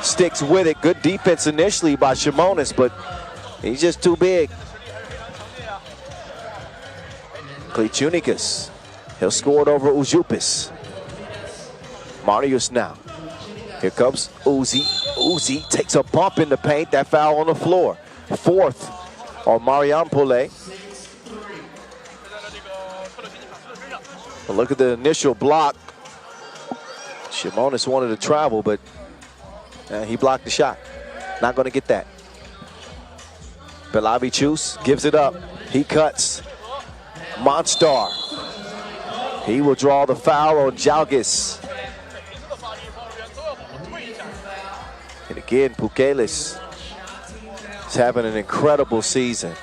Sticks with it. Good defense initially by Shimonis, but he's just too big. Klichunikis, he'll score it over Uzupis. Marius now. Here comes Uzi. Uzi takes a bump in the paint. That foul on the floor. 4th on Marijampole. Look at the initial block. Shimonis wanted to travel, but he blocked the shot. Not going to get that. Belabichus gives it up. He cuts. Monstar. He will draw the foul on Jalgis. And again, Bukelis is having an incredible season.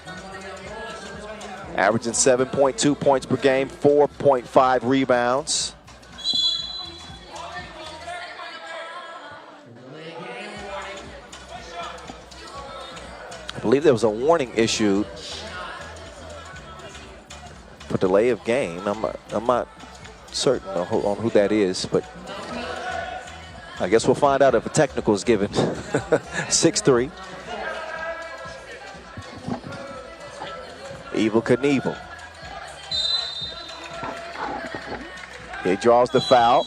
Averaging 7.2 points per game, 4.5 rebounds. I believe there was a warning issued for delay of game. I'm not certain on who that is, but I guess we'll find out if a technical is given. 6-3. Evil Knievel. He draws the foul.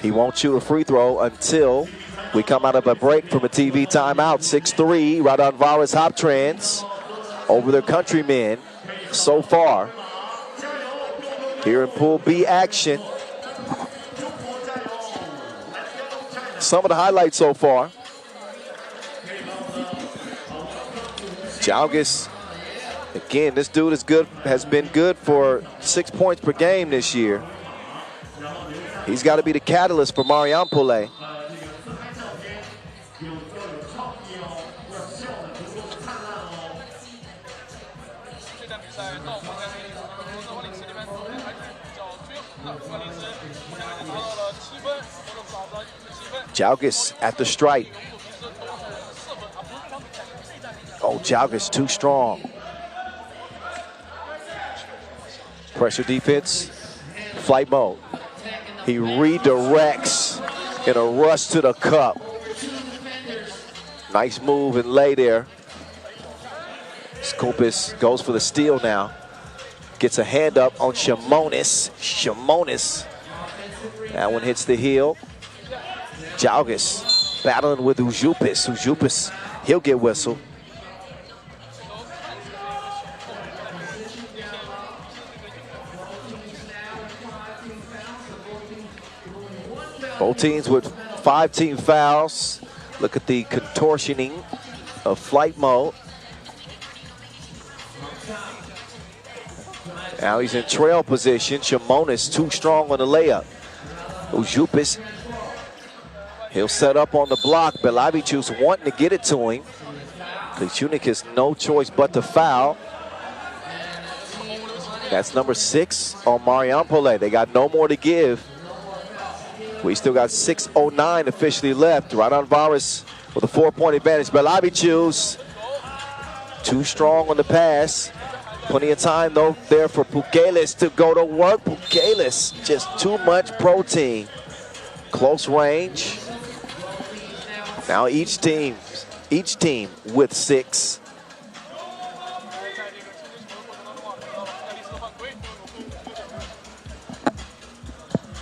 He won't shoot a free throw until we come out of a break from a TV timeout. 6-3, Raudondvaris Hoptrans over their countrymen so far. Here in Pool B action. Some of the highlights so far. Jalgis, again, this dude is good, has been good for 6 points per game this year. He's got to be the catalyst for Marijampole. Jalgis at the strike. Oh, Jalgis too strong. Pressure defense, flight mode. He redirects in a rush to the cup. Nice move and lay there. Skupis goes for the steal now. Gets a hand up on Shimonis. That one hits the heel. Jalgis battling with Ujupis. He'll get whistled. Both teams with 5 team fouls. Look at the contortioning of flight mode. Now he's in trail position. Shimonis too strong on the layup. Ujupis, he'll set up on the block. Belavichus wanting to get it to him. Klichunik has no choice but to foul. That's number 6 on Marijampole. They got no more to give. We still got 6:09 officially left. Raudondvaris with a 4-point advantage. Belavichus too strong on the pass. Plenty of time though there for Pukelis to go to work. Pukelis, just too much protein. Close range. Now each team with 6.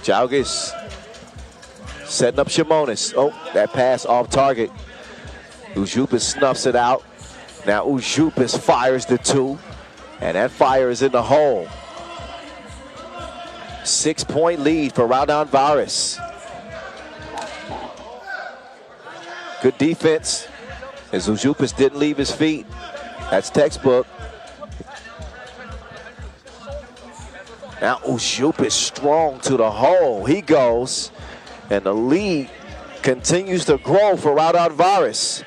Jalgis setting up Shimonis. Oh, that pass off target. Ujupis snuffs it out. Now Ujupis fires the 2. And that fire is in the hole. 6-point lead for Raudondvaris. Good defense as Ujupis didn't leave his feet. That's textbook. Now Ujupis strong to the hole. He goes. And the lead continues to grow for Raudondvaris.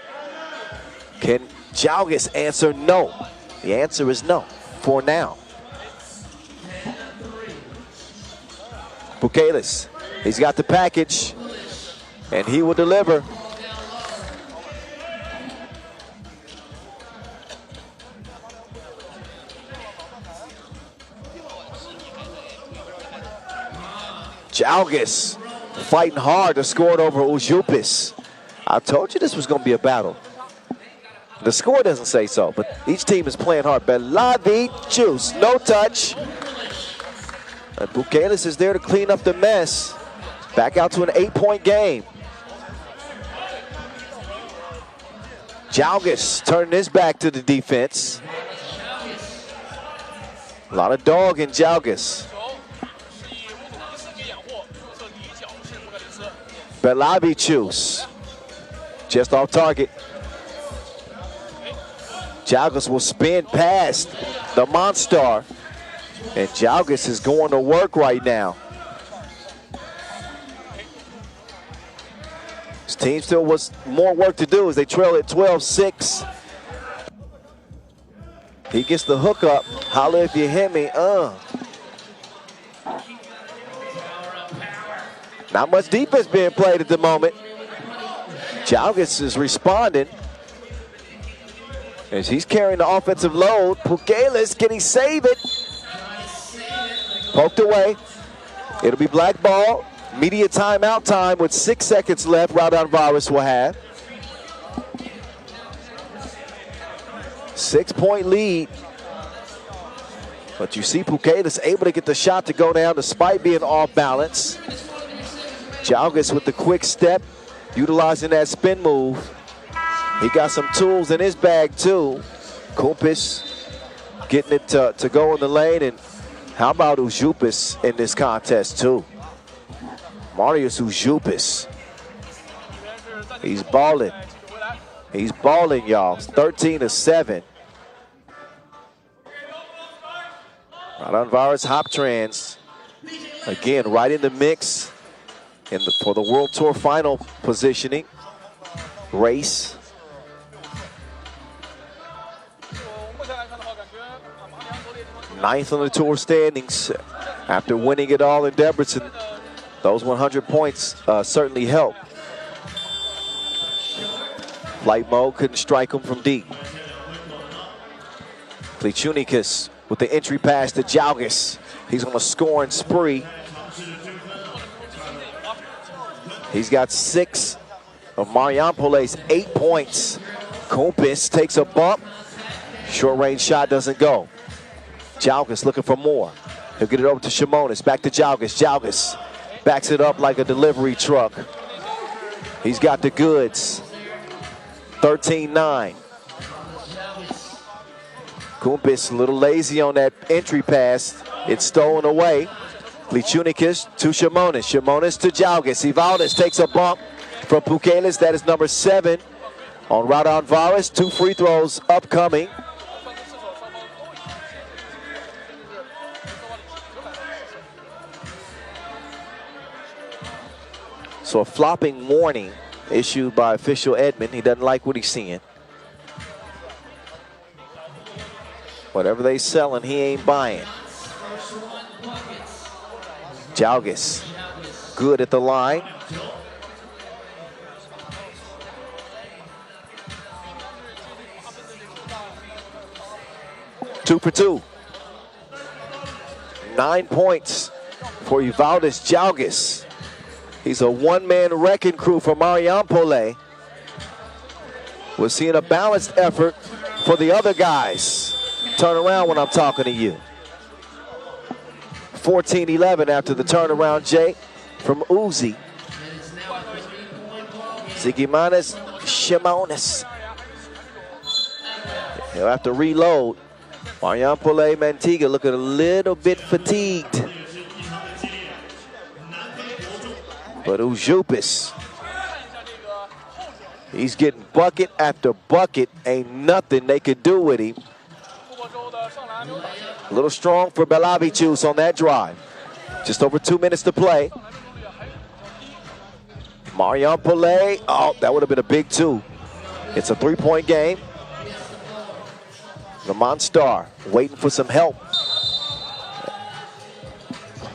Can Jalgis answer no? The answer is no for now. Pukelis, he's got the package, and he will deliver. Jalgis fighting hard to score it over Ujupis. I told you this was going to be a battle. The score doesn't say so, but each team is playing hard. Belavichus, no touch. And Pukelis is there to clean up the mess. Back out to an 8-point game. Jalgis turning his back to the defense. A lot of dog in Jalgis. Belavichus, just off target. Jalgis will spin past the Monstar. And Jalgis is going to work right now. His team still was more work to do as they trail at 12-6. He gets the hook up. Holla if you hear me. Not much defense being played at the moment. Jalgis is responding as he's carrying the offensive load. Pukelis, can he save it? Poked away. It'll be black ball. Media timeout time with 6 seconds left. Raudondvaris will have. 6-point lead. But you see Pukelis able to get the shot to go down despite being off balance. Jalgis with the quick step, utilizing that spin move. He got some tools in his bag too. Kumpis getting it to go in the lane. And how about Ujupis in this contest too? Marius Ujupis. He's balling. He's balling, y'all. 13-7. Raudondvaris Hoptrans. Again, right in the mix for the World Tour final positioning race. Ninth on the tour standings after winning it all in Debrecen. Those 100 points certainly help. Flight mode couldn't strike him from deep. Klichunik with the entry pass to Jalgis. He's on a scoring spree. He's got 6 of Mariampole's 8 points. Kumpis takes a bump. Short range shot doesn't go. Jalgis looking for more. He'll get it over to Shimonis. Back to Jalgis. Jalgis backs it up like a delivery truck. He's got the goods. 13-9. Kumpis a little lazy on that entry pass. It's stolen away. Lichunikas to Shimonis. Shimonis to Jalgis. Ivaldes takes a bump from Pukelis. That is number 7 on Raudondvaris. 2 free throws upcoming. So a flopping warning issued by official Edmond. He doesn't like what he's seeing. Whatever they selling, he ain't buying. Jalgis, good at the line. Two for 2. 9 points for Ivaldes Jalgis. He's a one-man wrecking crew for Marijampole. We're seeing a balanced effort for the other guys. Turn around when I'm talking to you. 14-11 after the turnaround, Jay, from Uzi. Zigimanis Shimonis. He'll have to reload. Marijampole Mantinga looking a little bit fatigued. But Ujupis, he's getting bucket after bucket. Ain't nothing they could do with him. A little strong for Belavicius on that drive. Just over 2 minutes to play. Marijampole, oh, that would have been a big 2. It's a 3-point game. The Monstar waiting for some help.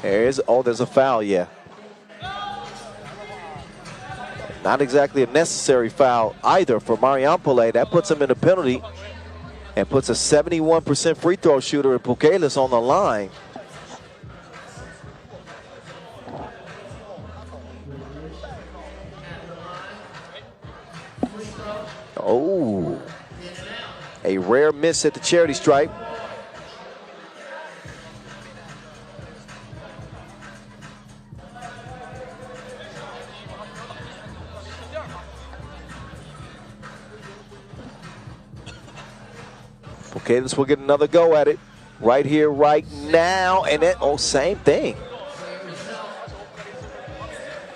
There's a foul, yeah. Not exactly a necessary foul either for Marijampole. That puts him in a penalty and puts a 71% free throw shooter in Pukelis on the line. Oh, a rare miss at the charity stripe. Pukelis will get another go at it right here, right now, and then, oh, same thing.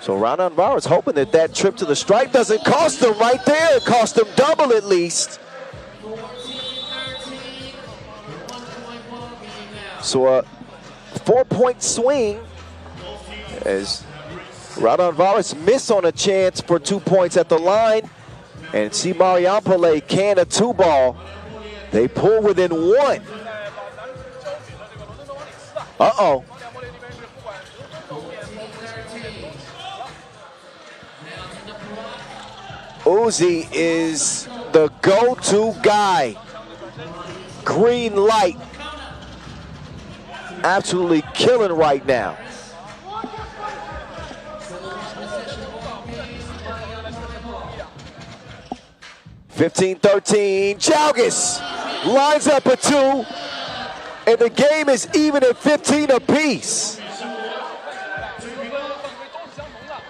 So Raudondvaris hoping that that trip to the stripe doesn't cost them right there. It cost them double at least. So a 4-point swing as Raudondvaris miss on a chance for 2 points at the line, and see Marijampole can a 2-ball. They pull within 1. Uh-oh. Uzi is the go-to guy. Green light. Absolutely killing right now. (15-13). Jalgis lines up a 2, and the game is even at 15 apiece.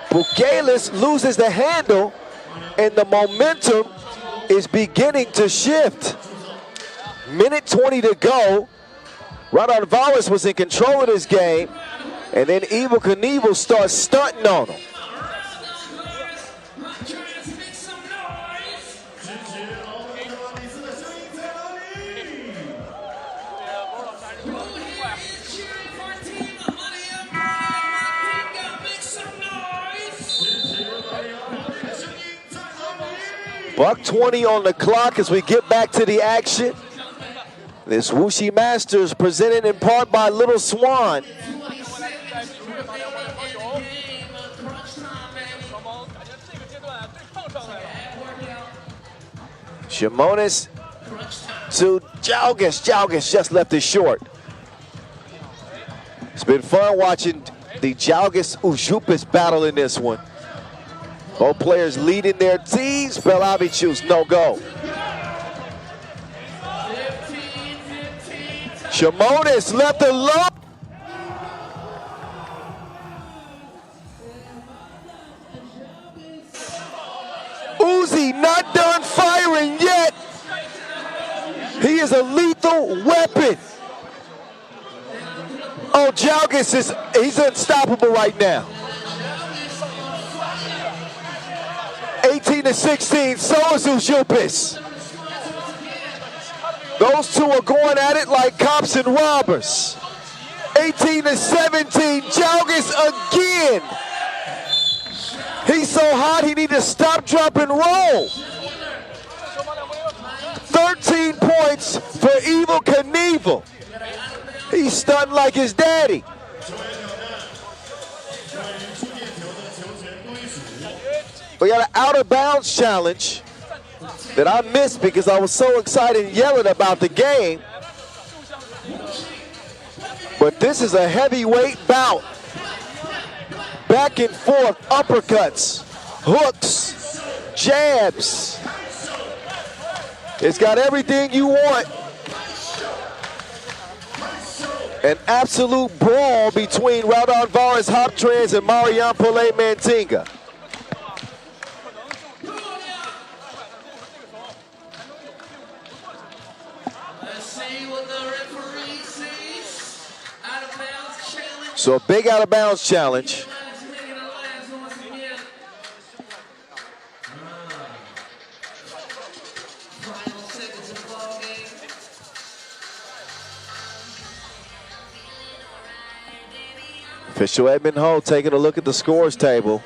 Pukelis loses the handle, and the momentum is beginning to shift. Minute 20 to go. Raudondvaris was in control of this game, and then Evel Knievel starts stunting on him. $1:20 on the clock as we get back to the action. This Wuxi Masters presented in part by Little Swan. Shimonis to Jalgis. Jalgis just left it short. It's been fun watching the Jiangsu battle in this one. Both players leading their teams. Belavichus, no go. Shimonis left alone. Uzi not done firing yet. He is a lethal weapon. Oh, Jiangsu he's unstoppable right now. 18-16, so is Wuxi. Those two are going at it like cops and robbers. 18-17, Jiangsu again. He's so hot he needs to stop, drop, and roll. 13 points for Evil Knievel. He's stunned like his daddy. We got an out of bounds challenge that I missed because I was so excited and yelling about the game. But this is a heavyweight bout. Back and forth, uppercuts, hooks, jabs. It's got everything you want. An absolute brawl between Raudondvaris, Hoptrans, and Marijampole, Mantinga. So a big out of bounds challenge. Official Edmund Ho taking a look at the scores table.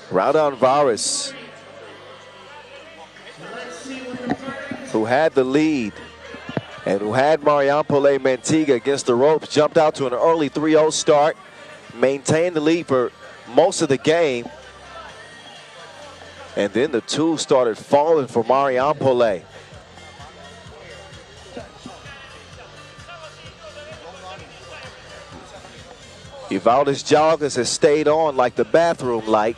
Raudondvaris, who had the lead and who had Marijampole Mantinga against the ropes, jumped out to an early 3-0 start, maintained the lead for most of the game, and then the two started falling for Marijampole. Evaldis Jiangsu has stayed on like the bathroom light.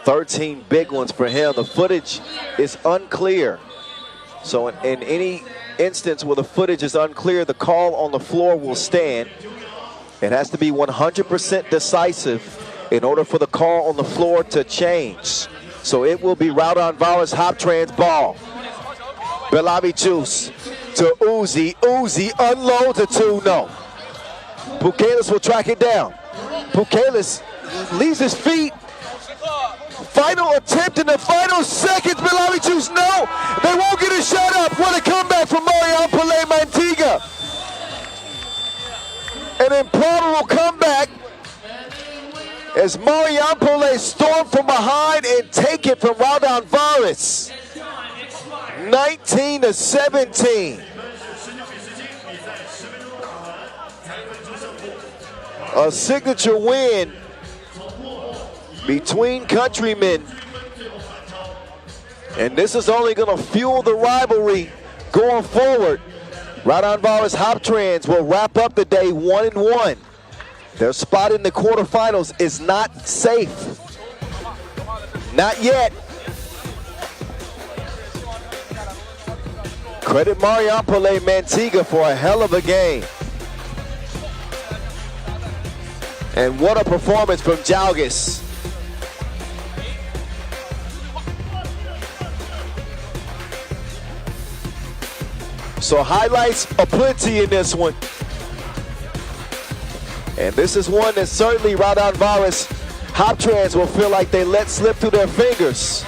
"13 big ones for him." The footage is unclear. So in any instance where the footage is unclear, the call on the floor will stand. It has to be 100% decisive in order for the call on the floor to change. So it will be Raudondvaris Hoptrans ball. Belavichus to Uzi. Uzi unloads a 2-0. Pukelis will track it down. Pukelis leaves his feet. Final attempt in the final seconds. Belavichus, no. They won't get a shot up. What a comeback from Marijampole Mantinga. An improbable comeback as Marijampole storm from behind and take it from Raudondvaris. 19-17. A signature win between countrymen. And this is only going to fuel the rivalry going forward. Raudondvaris Hoptrans will wrap up the day 1-1. Their spot in the quarterfinals is not safe. Not yet. Credit Marijampole Mantinga for a hell of a game. And what a performance from Jiangsu. So highlights aplenty in this one. And this is one that certainly Raudondvaris Hoptrans will feel like they let slip through their fingers.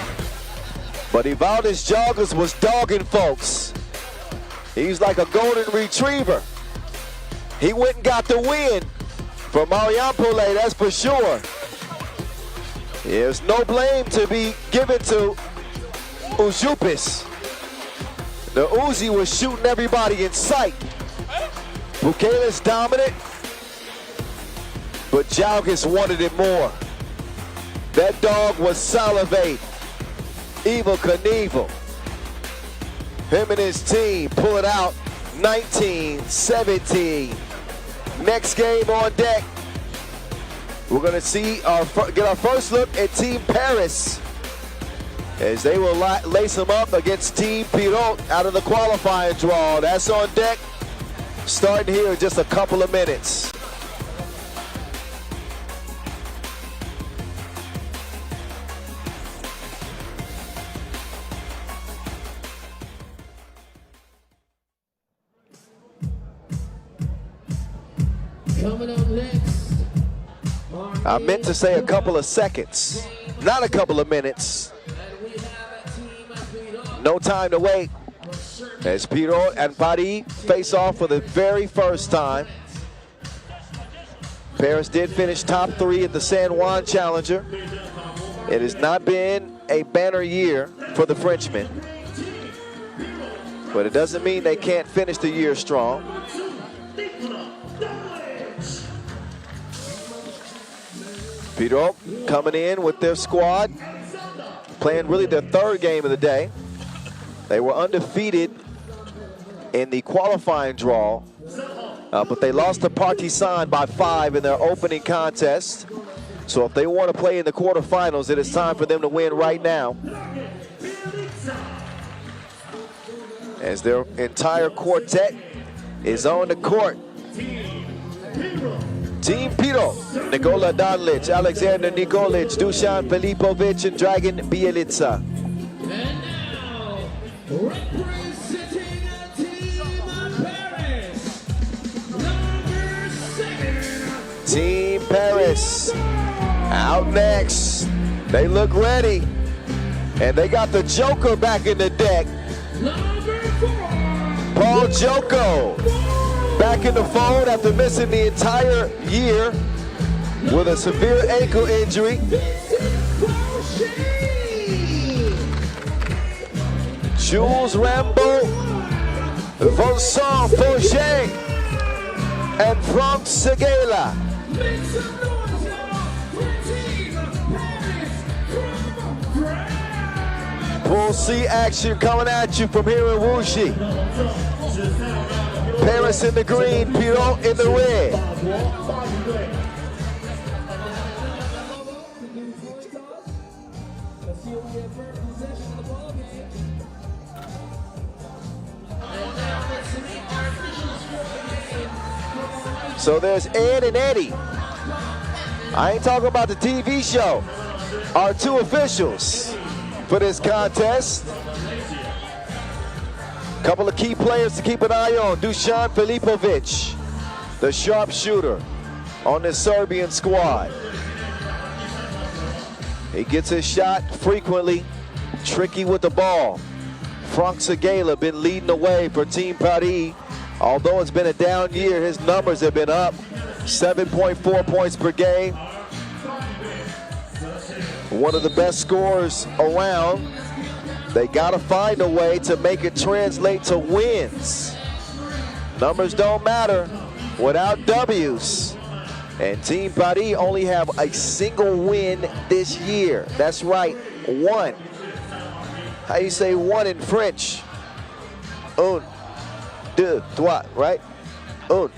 But Evaldis Jiangsu was dogging folks. He's like a golden retriever. He went and got the win for Marijampole, that's for sure. There's no blame to be given to Wuxi. The Uzi was shooting everybody in sight. Pukelis dominant, but Jiangsu wanted it more. That dog was salivate. Evel Knievel. Him and his team pull it out 19-17. Next game on deck. We're going to see get our first look at Team Paris as they will lace them up against Team Pirot out of the qualifying draw. That's on deck. Starting here in just a couple of minutes. Coming up next. I meant to say a couple of seconds, not a couple of minutes. No time to wait as Pirot and Paris face off for the very first time. Paris did finish top 3 at the San Juan Challenger. It has not been a banner year for the Frenchmen, but it doesn't mean they can't finish the year strong. Pirot coming in with their squad, playing really their third game of the day. They were undefeated in the qualifying draw, but they lost to Partizan by 5 in their opening contest. So if they want to play in the quarterfinals, it is time for them to win right now, as their entire quartet is on the court. Team Pirot, Nikola Danlic, Alexander Nikolic, Dusan Filipovic, and Dragan Bielica. And now, representing Team Paris, number 7. Team Paris out next. They look ready, and they got the Joker back in the deck. Number 4. Paul Joko back in the fold after missing the entire year with a severe ankle injury. Jules Rambo, Vincent Fauché, and Frank Segela. Pool C action coming at you from here in Wuxi. Paris in the green, Pirot in the red. So there's Ed and Eddie. I ain't talking about the TV show. Our 2 officials for this contest. Couple of key players to keep an eye on. Dusan Filipovic, the sharpshooter on this Serbian squad. He gets his shot frequently, tricky with the ball. Frank Segela been leading the way for Team Paris. Although it's been a down year, his numbers have been up. 7.4 points per game. One of the best scorers around. They gotta find a way to make it translate to wins. Numbers don't matter without W's. And Team Paris only have a single win this year. That's right, 1. How you say 1 in French? Un, deux, trois, right? Un.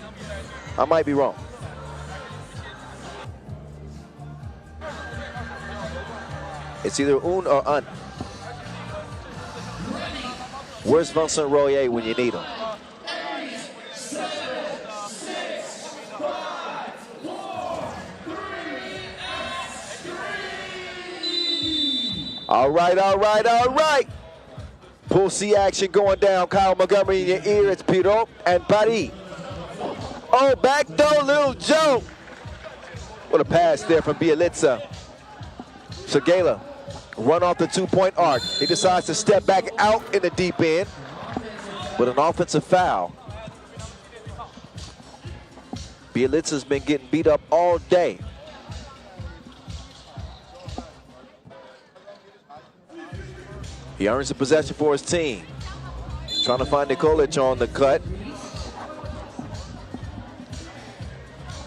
I might be wrong. It's either un or un. Where's Vincent Royer when you need him? All right, all right, all right. Pool C action going down. Kyle Montgomery in your ear. It's Pirot and Paris. Oh, back door, little Joe. What a pass there from Bielica. Segela run off the 2-point arc. He decides to step back out in the deep end with an offensive foul. Bielica's been getting beat up all day. He earns the possession for his team. Trying to find Nikolic on the cut.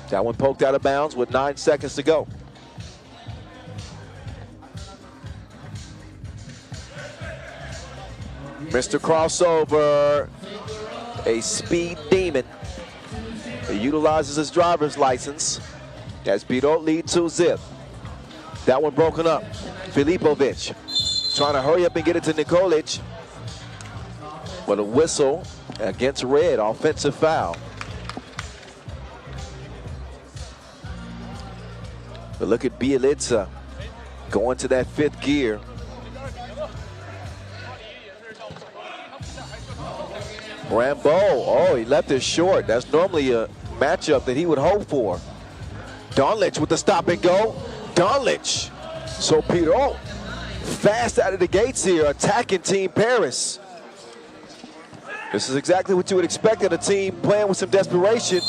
That one poked out of bounds with 9 seconds to go. Mr. Crossover, a speed demon. He utilizes his driver's license as Pirot lead 2-0. That one broken up. Filipovic trying to hurry up and get it to Nikolic. But a whistle against red, offensive foul. But look at Bielitsa going to that 5th gear. Rambo, oh, he left it short. That's normally a matchup that he would hope for. Donlich with the stop and go. Donlich. So Pirot fast out of the gates here, attacking Team Paris. This is exactly what you would expect in a team playing with some desperation.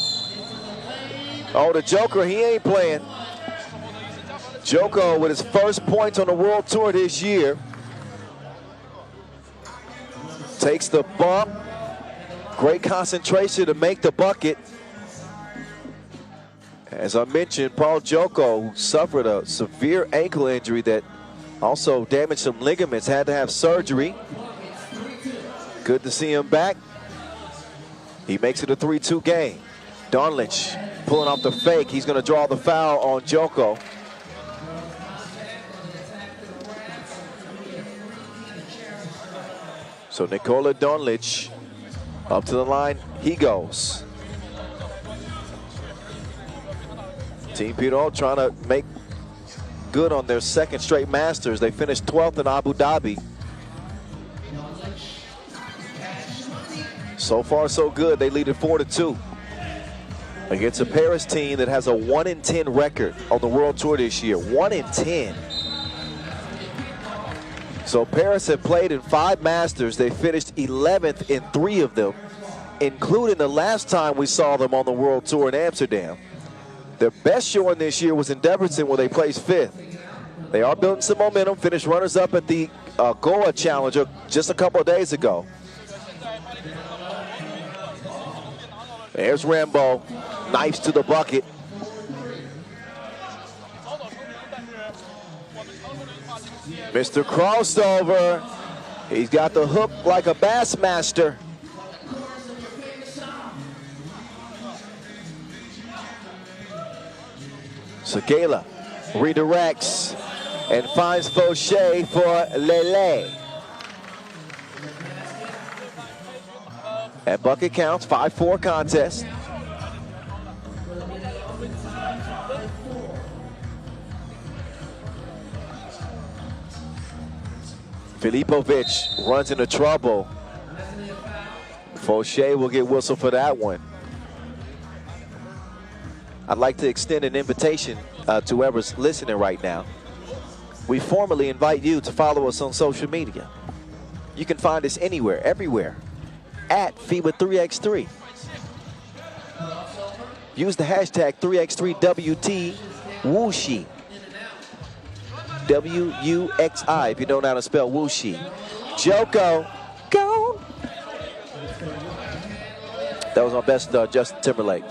Oh, the Joker, he ain't playing. Joko with his first points on the World Tour this year. Takes the bump. Great concentration to make the bucket. As I mentioned, Paul Joko, who suffered a severe ankle injury that also damaged some ligaments, had to have surgery. Good to see him back. He makes it a 3-2 game. Donlich pulling off the fake. He's going to draw the foul on Joko. So Nikola Donlich up to the line, he goes. Team Pirot trying to make good on their 2nd straight Masters. They finished 12th in Abu Dhabi. So far, so good. They lead it 4-2 against a Paris team that has a 1-10 record on the World Tour this year. 1-10. So Paris have played in 5 Masters. They finished 11th in 3 of them, including the last time we saw them on the World Tour in Amsterdam. Their best showing this year was in Debrecen, where they placed 5th. They are building some momentum, finished runners-up at the Goa Challenger just a couple of days ago. There's Rambo, knifes to the bucket. Mr. Crossover, he's got the hook like a Bassmaster. Segala redirects and finds Fauché for Lele. That bucket counts, 5-4 contest. Filipovic runs into trouble. Fauché will get whistled for that one. I'd like to extend an invitation to whoever's listening right now. We formally invite you to follow us on social media. You can find us anywhere, everywhere, at FIBA 3x3. Use the hashtag 3x3WT Wuxi. W-U-X-I, if you don't know how to spell Wuxi. Joko, go. That was my best Justin Timberlake.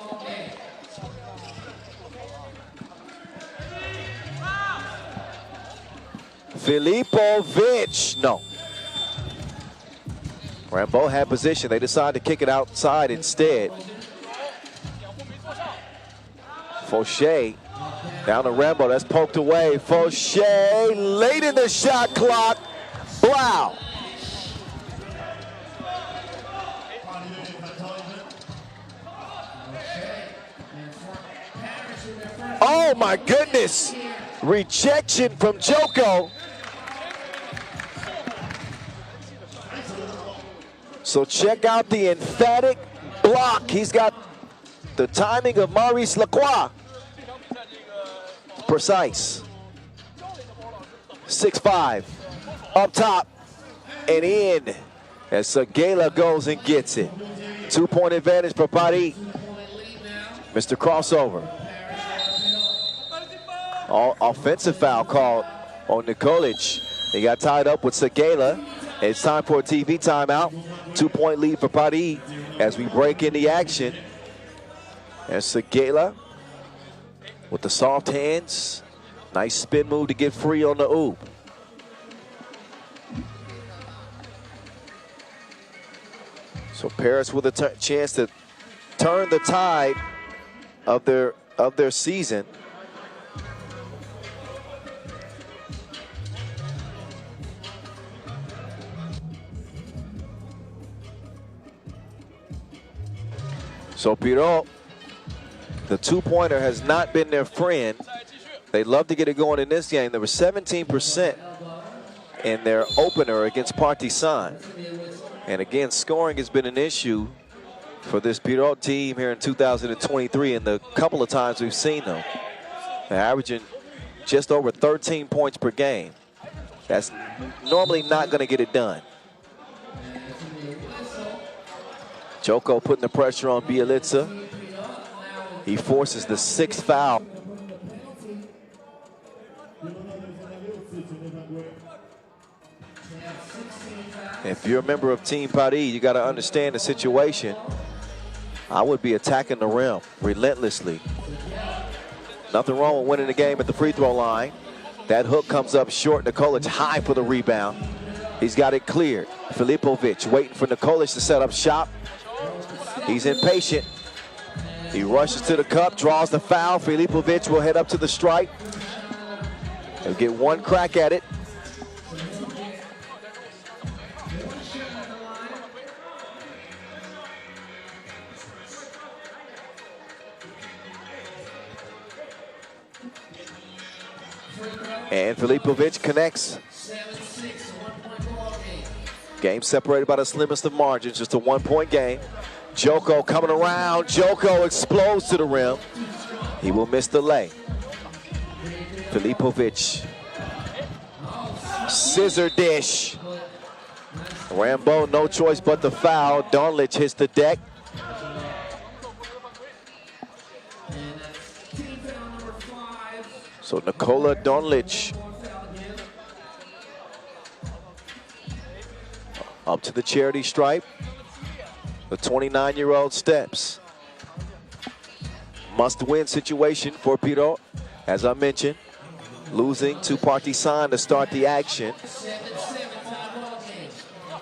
Filipovic, no. Rambo had position. They decided to kick it outside instead. Fauché down to Rambo. That's poked away. Fauché late in the shot clock. Wow. Oh my goodness. Rejection from Joko. So check out the emphatic block. He's got the timing of Maurice Lacroix. Precise. 6'5", up top and in as Segala goes and gets it. 2-point advantage for Paris. Mr. Crossover. Offensive foul called on Nikolic. He got tied up with Segala. It's time for a TV timeout. 2-point lead for Paris as we break in the action. And Segala with the soft hands. Nice spin move to get free on the oop. So Paris with a chance to turn the tide of their season. So Pirot, the two-pointer has not been their friend. They'd love to get it going in this game. There was 17% in their opener against Partizan. And again, scoring has been an issue for this Pirot team here in 2023 and the couple of times we've seen them. They're averaging just over 13 points per game. That's normally not going to get it done. Joko putting the pressure on Bielitsa. He forces the 6th foul. If you're a member of Team Paris, you got to understand the situation. I would be attacking the rim relentlessly. Nothing wrong with winning the game at the free throw line. That hook comes up short. Nikolic high for the rebound. He's got it cleared. Filipovic waiting for Nikolic to set up shop. He's impatient. He rushes to the cup, draws the foul. Filipovic will head up to the stripe. He'll get one crack at it. And Filipovic connects. Game separated by the slimmest of margins, just a 1-point game. Joko coming around. Joko explodes to the rim. He will miss the lay. Filipovic. Scissor dish. Rambo, no choice but the foul. Donlich hits the deck. So Nikola Donlich up to the charity stripe. The 29-year-old steps. Must-win situation for Pirot. As I mentioned, losing to Partizan to start the action.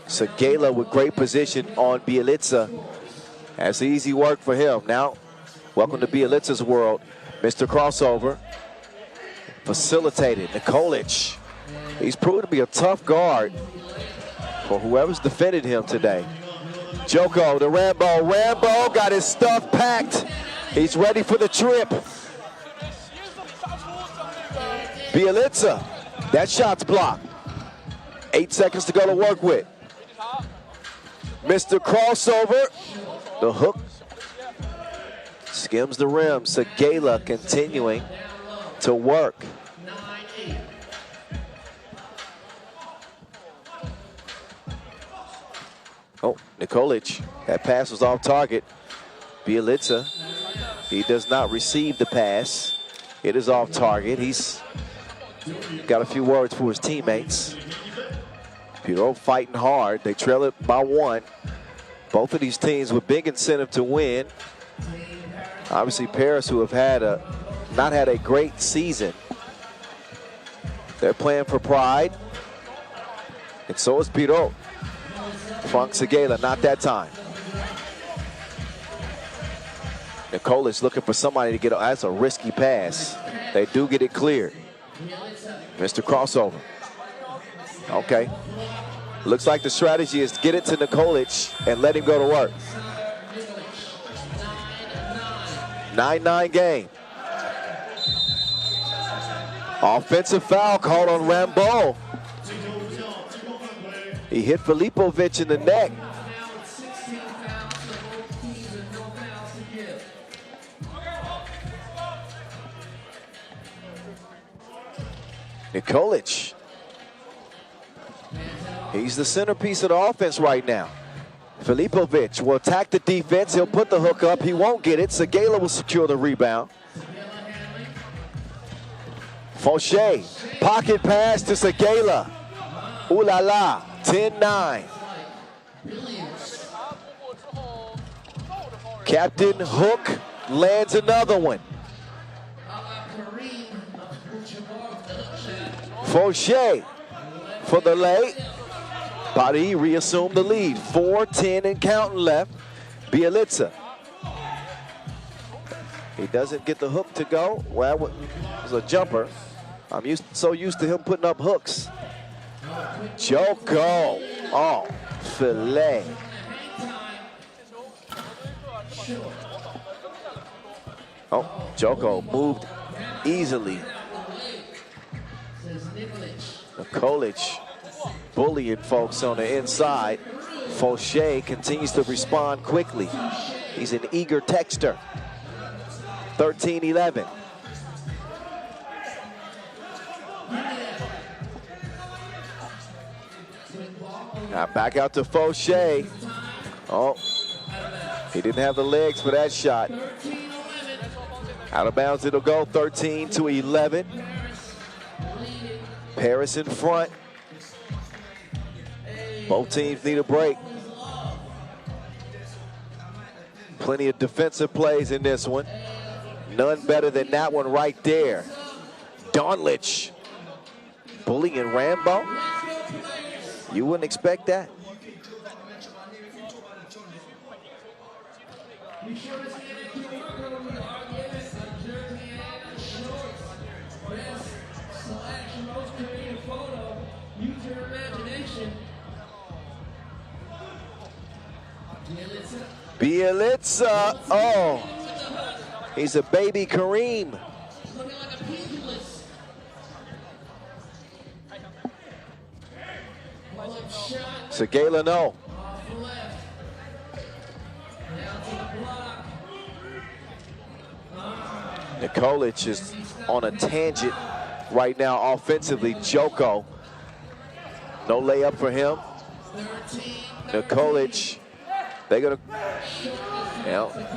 Segala with great position on Bielitsa. That's easy work for him. Now, welcome to Bielitsa's world. Mr. Crossover. Facilitated. Nikolic. He's proved to be a tough guard for whoever's defended him today. Joko, the Rambo. Rambo got his stuff packed. He's ready for the trip. Bielitsa. That shot's blocked. 8 seconds to go to work with. Mr. Crossover. The hook skims the rim. Segala continuing to work. Oh, Nikolic, that pass was off target. Bielitsa, he does not receive the pass. It is off target. He's got a few words for his teammates. Pirot fighting hard. They trail it by 1. Both of these teams with big incentive to win. Obviously Paris, who have had not had a great season. They're playing for pride. And so is Pirot. Frank Segala, not that time. Nikolic looking for somebody to get, that's a risky pass. They do get it cleared. Mr. Crossover. Okay. Looks like the strategy is to get it to Nikolic and let him go to work. 9-9 game. Offensive foul called on Rambo. He hit Filipovic in the neck. Nikolic. He's the centerpiece of the offense right now. Filipovic will attack the defense. He'll put the hook up. He won't get it. Segala will secure the rebound. Fauché, pocket pass to Segala. Ooh la la, 10-9. Captain Hook lands another one. Fauché for the lay. Paris reassumed the lead. 4:10 and counting left. Bielitsa. He doesn't get the hook to go. Well, it was a jumper. I'm so used to him putting up hooks. Joko. Oh, filet. Oh, Joko moved easily. Nikolic bullying folks on the inside. Fauché continues to respond quickly. He's an eager texter. 13-11. Now back out to Fauché. Oh, he didn't have the legs for that shot. Out of bounds it'll go, 13-11. Paris in front. Both teams need a break. Plenty of defensive plays in this one. None better than that one right there. Donlich bullying Rambo. You wouldn't expect that. Bielitsa, oh, he's a baby Kareem. Segala, no. Nikolic is on a tangent right now offensively. Joko, no layup for him. Nikolic, they're gonna,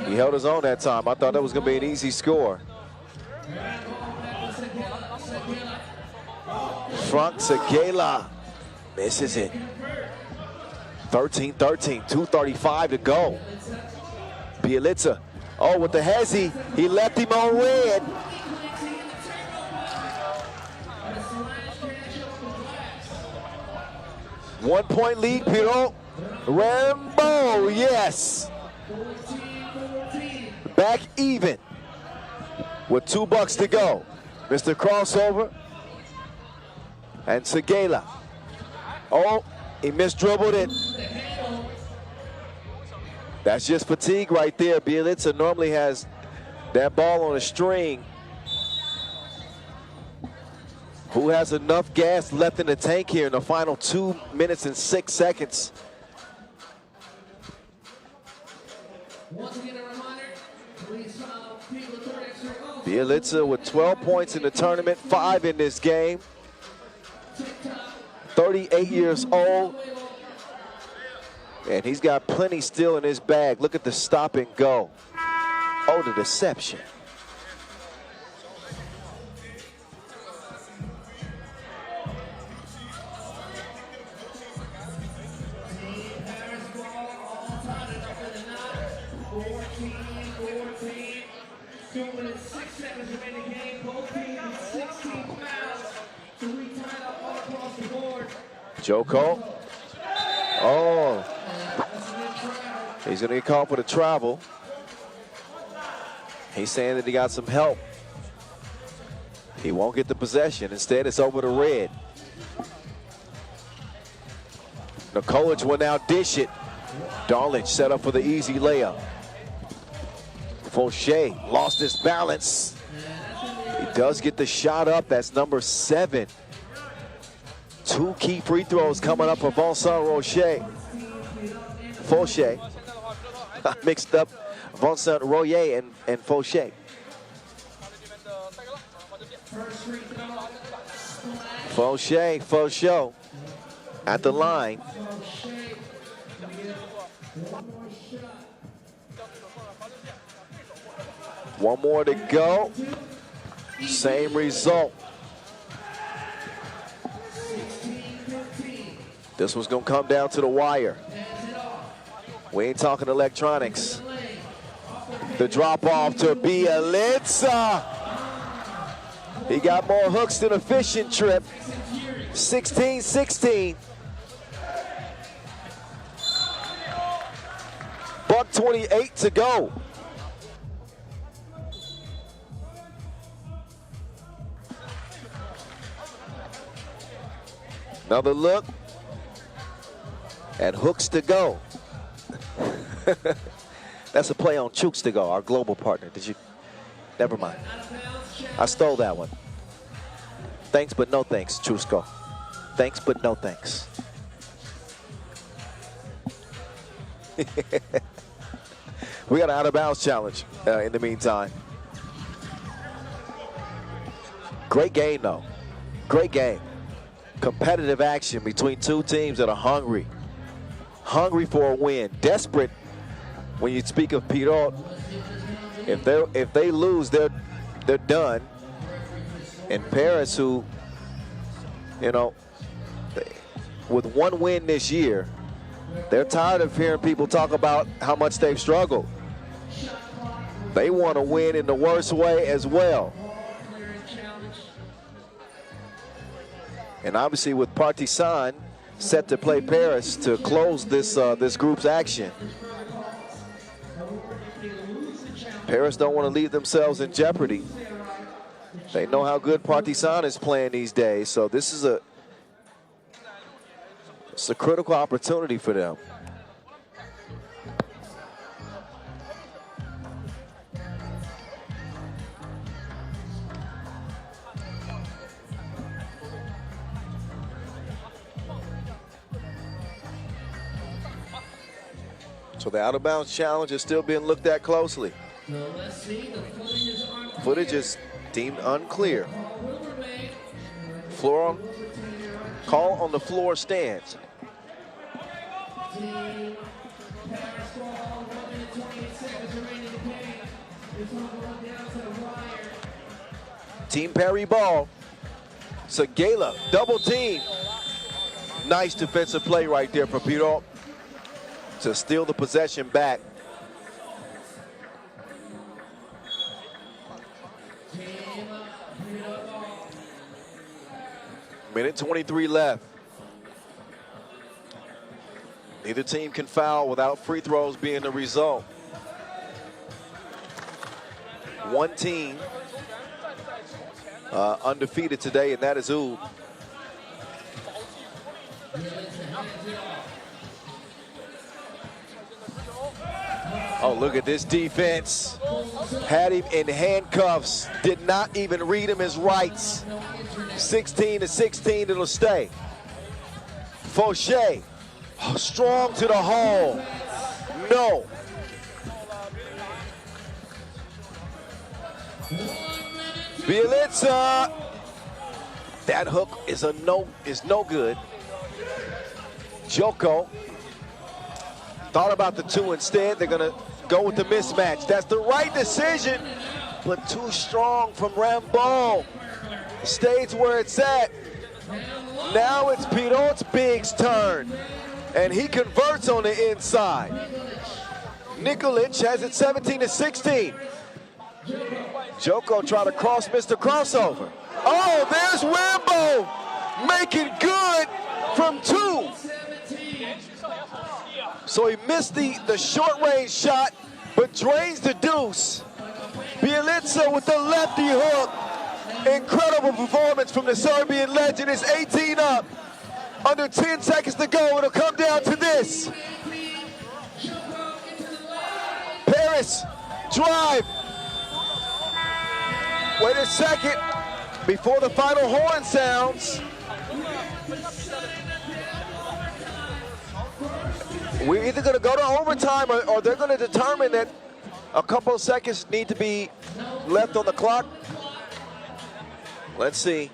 he held his own that time. I thought that was gonna be an easy score. Frank Segala misses it. 13-13, 2:35 to go. Bielitsa, oh, with the hezzy, he left him on red. One-point lead, Pirot. Rambo, yes. Back even with $2 to go. Mr. Crossover and Segala. Oh, he misdribbled it. That's just fatigue right there. Bielitsa normally has that ball on a string. Who has enough gas left in the tank here in the final 2 minutes and 6 seconds? Bielitsa with 12 points in the tournament, 5 in this game. 38 years old. And he's got plenty still in his bag. Look at the stop and go. Oh, the deception. Joko. Oh. He's going to get called for the travel. He's saying that he got some help. He won't get the possession. Instead, it's over to red. Nikolic will now dish it. Donlich set up for the easy layup. Fauché lost his balance. He does get the shot up. That's number 7. 2 key free throws coming up for Vincent Fauché. Mixed up Vincent Royer and Fauché. Fauché at the line. One more to go. Same result. This one's gonna come down to the wire. We ain't talking electronics. The drop off to Bielitsa. He got more hooks than a fishing trip. 16-16. 6:28 to go. Another look. And hooks to go. That's a play on Chooks to go, our global partner. Did you? Never mind. I stole that one. Thanks, but no thanks, Chusco. Thanks, but no thanks. We got an out-of-bounds challenge in the meantime. Great game, though. Great game. Competitive action between two teams that are hungry. Hungry for a win. Desperate when you speak of Pirot. If they lose, they're done. And Paris, who, you know, with one win this year, they're tired of hearing people talk about how much they've struggled. They want to win in the worst way as well. And obviously with Partizan set to play Paris to close this this group's action, Paris don't want to leave themselves in jeopardy. They know how good Partizan is playing these days, so this is it's a critical opportunity for them. So the out-of-bounds challenge is still being looked at closely. Footage is deemed unclear. Call on the floor stands. Team Perry ball. Sagala, double team. Nice defensive play right there for Pirot to steal the possession back. Minute 23 left. Neither team can foul without free throws being the result. One team undefeated today, and that is Ulaanbaatar. Oh, look at this defense. Had him in handcuffs. Did not even read him his rights. 16 to 16, it'll stay. Fauché, strong to the hole. No. Bielitsa. That hook is no good. Joko thought about the two instead. They're gonna go with the mismatch. That's the right decision, but too strong from Rambo. Stays where it's at. Now it's Pirot's Big's turn, and he converts on the inside. Nikolic has it 17 to 16. Joko trying to cross Mr. Crossover. Oh, there's Rambo making good from two. So he missed the short range shot, but drains the deuce. Bielitsa with the lefty hook. Incredible performance from the Serbian legend. It's 18 up. Under 10 seconds to go. It'll come down to this. Paris, drive. Wait a second. Before the final horn sounds. We're either going to go to overtime or they're going to determine that a couple of seconds need to be left on the clock. Let's see.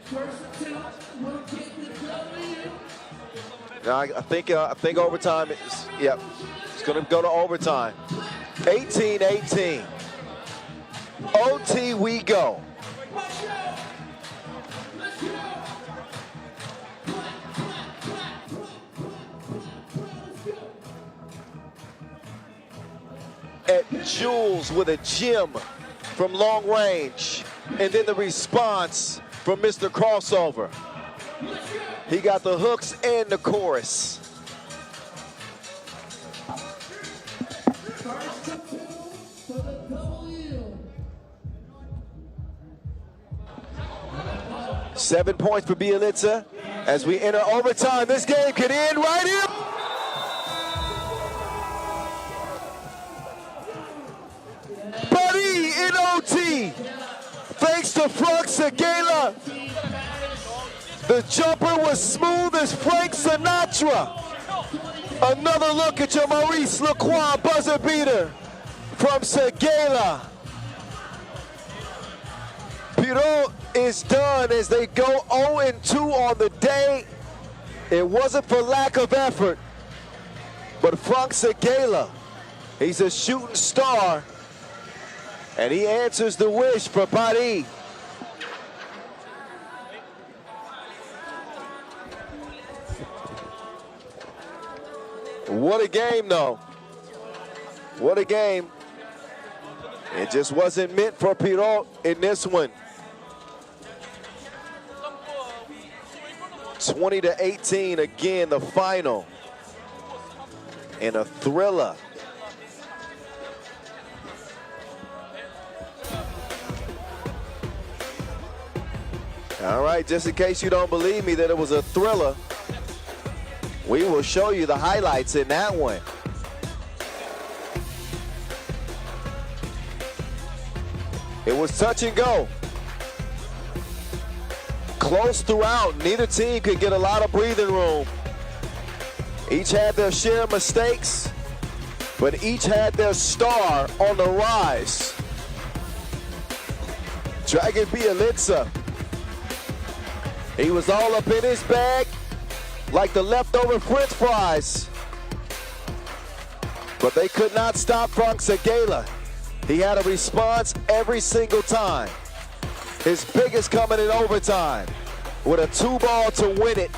Now I think overtime is, yep, it's going to go to overtime. 18-18. OT we go. At Jules with a gem from long range. And then the response from Mr. Crossover. He got the hooks and the chorus. 7 points for Bielitsa as we enter overtime. This game could end right here. Buddy in OT, thanks to Frank Segala. The jumper was smooth as Frank Sinatra. Another look at your Maurice Lacroix buzzer beater from Segala. Pirot is done as they go 0-2 on the day. It wasn't for lack of effort, but Frank Segala, he's a shooting star, and he answers the wish for Paris. What a game, though. What a game. It just wasn't meant for Pirot in this one. 20-18, again, the final. In a thriller. All right, just in case you don't believe me that it was a thriller, we will show you the highlights in that one. It was touch and go. Close throughout. Neither team could get a lot of breathing room. Each had their share of mistakes, but each had their star on the rise. Dragan Bielitsa, he was all up in his bag like the leftover French fries. But they could not stop Frank Segala. He had a response every single time. His biggest coming in overtime with a 2-ball to win it.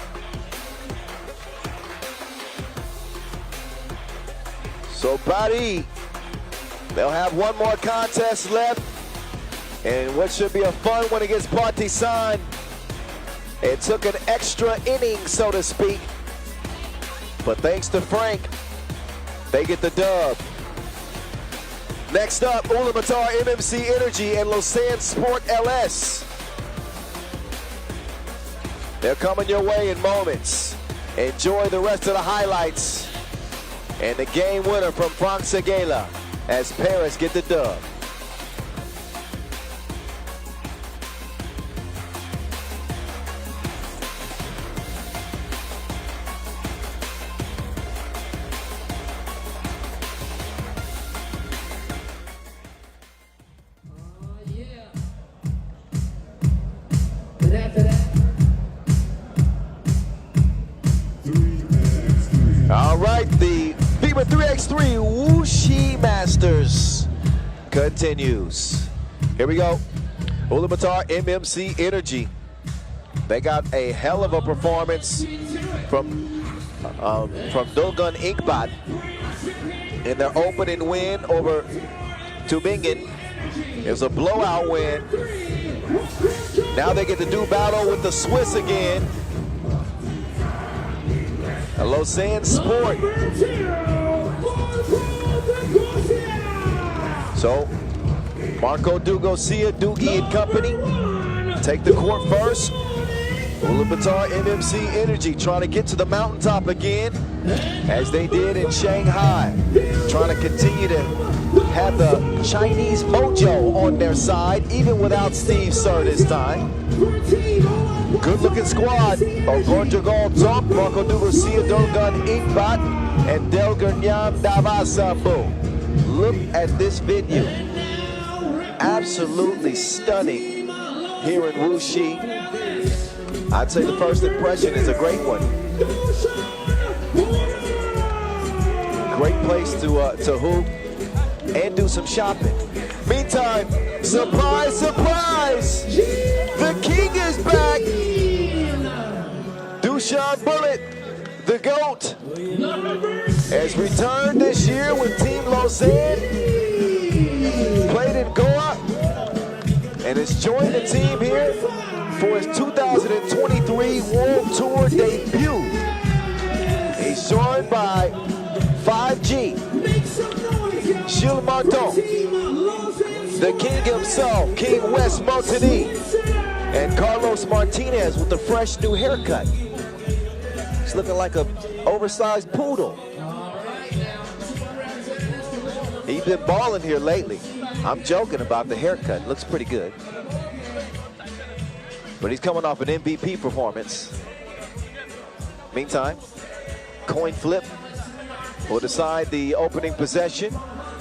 So Paris, they'll have one more contest left, and what should be a fun one against Partizan. It took an extra inning, so to speak, but thanks to Frank, they get the dub. Next up, Ulaanbaatar MMC Energy and Lausanne Sport LS. They're coming your way in moments. Enjoy the rest of the highlights and the game winner from Frank Segala as Paris get the dub. All right, the FIBA 3x3 Wuxi Masters continues. Here we go. Ulaanbaatar MMC Energy. They got a hell of a performance from Dogon Inkbat in their opening win over Tubingen. It was a blowout win. Now they get to do battle with the Swiss again. Lausanne Sport. So, Marco Dugosia, Doogie and company take the court first. Ulaanbaatar MMC Energy trying to get to the mountaintop again, as they did in Shanghai. Trying to continue to have the Chinese mojo on their side, even without Steve Sir this time. Good-looking squad. Ogonjagal Top, Marco Dugosia, Dogon Inkbat, and Delgarnyam Davasabu. Look at this video. Absolutely stunning here in Wuxi. I'd say the first impression is a great one. Great place to hoop and do some shopping. Meantime, surprise, surprise! The king is back! Huishan Bullet, the GOAT, has returned this year with Team Lausanne, played in Goa, and has joined the team here for his 2023 World Tour debut. He's joined by 5G, Gilles Martin, the king himself, King Wes Montigny, And Carlos Martinez with the fresh new haircut. He's looking like an oversized poodle. He's been balling here lately. I'm joking about the haircut. Looks pretty good. But he's coming off an MVP performance. Meantime, coin flip will decide the opening possession.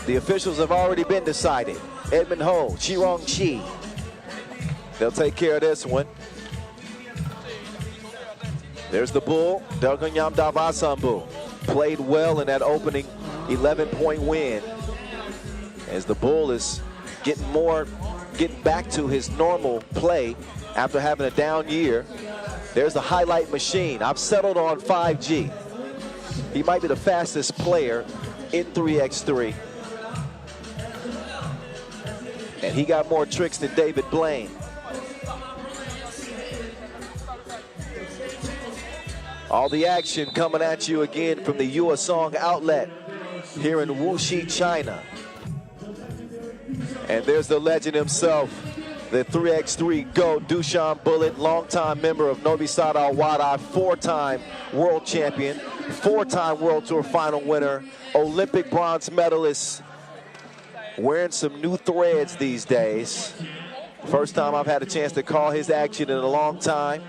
The officials have already been decided. Edmund Ho, Chirong Chi. They'll take care of this one. There's the Bull, Delganyam Davasambu. Played well in that opening 11-point win. As the Bull is getting back to his normal play after having a down year. There's the highlight machine. I've settled on 5G. He might be the fastest player in 3x3. And he got more tricks than David Blaine. All the action coming at you again from the Yuesong outlet here in Wuxi, China. And there's the legend himself, the 3x3 GOAT, Dushan Bullet, longtime member of Novi Sad Al-Wada, 4-time world champion, 4-time World Tour final winner, Olympic bronze medalist, wearing some new threads these days. First time I've had a chance to call his action in a long time.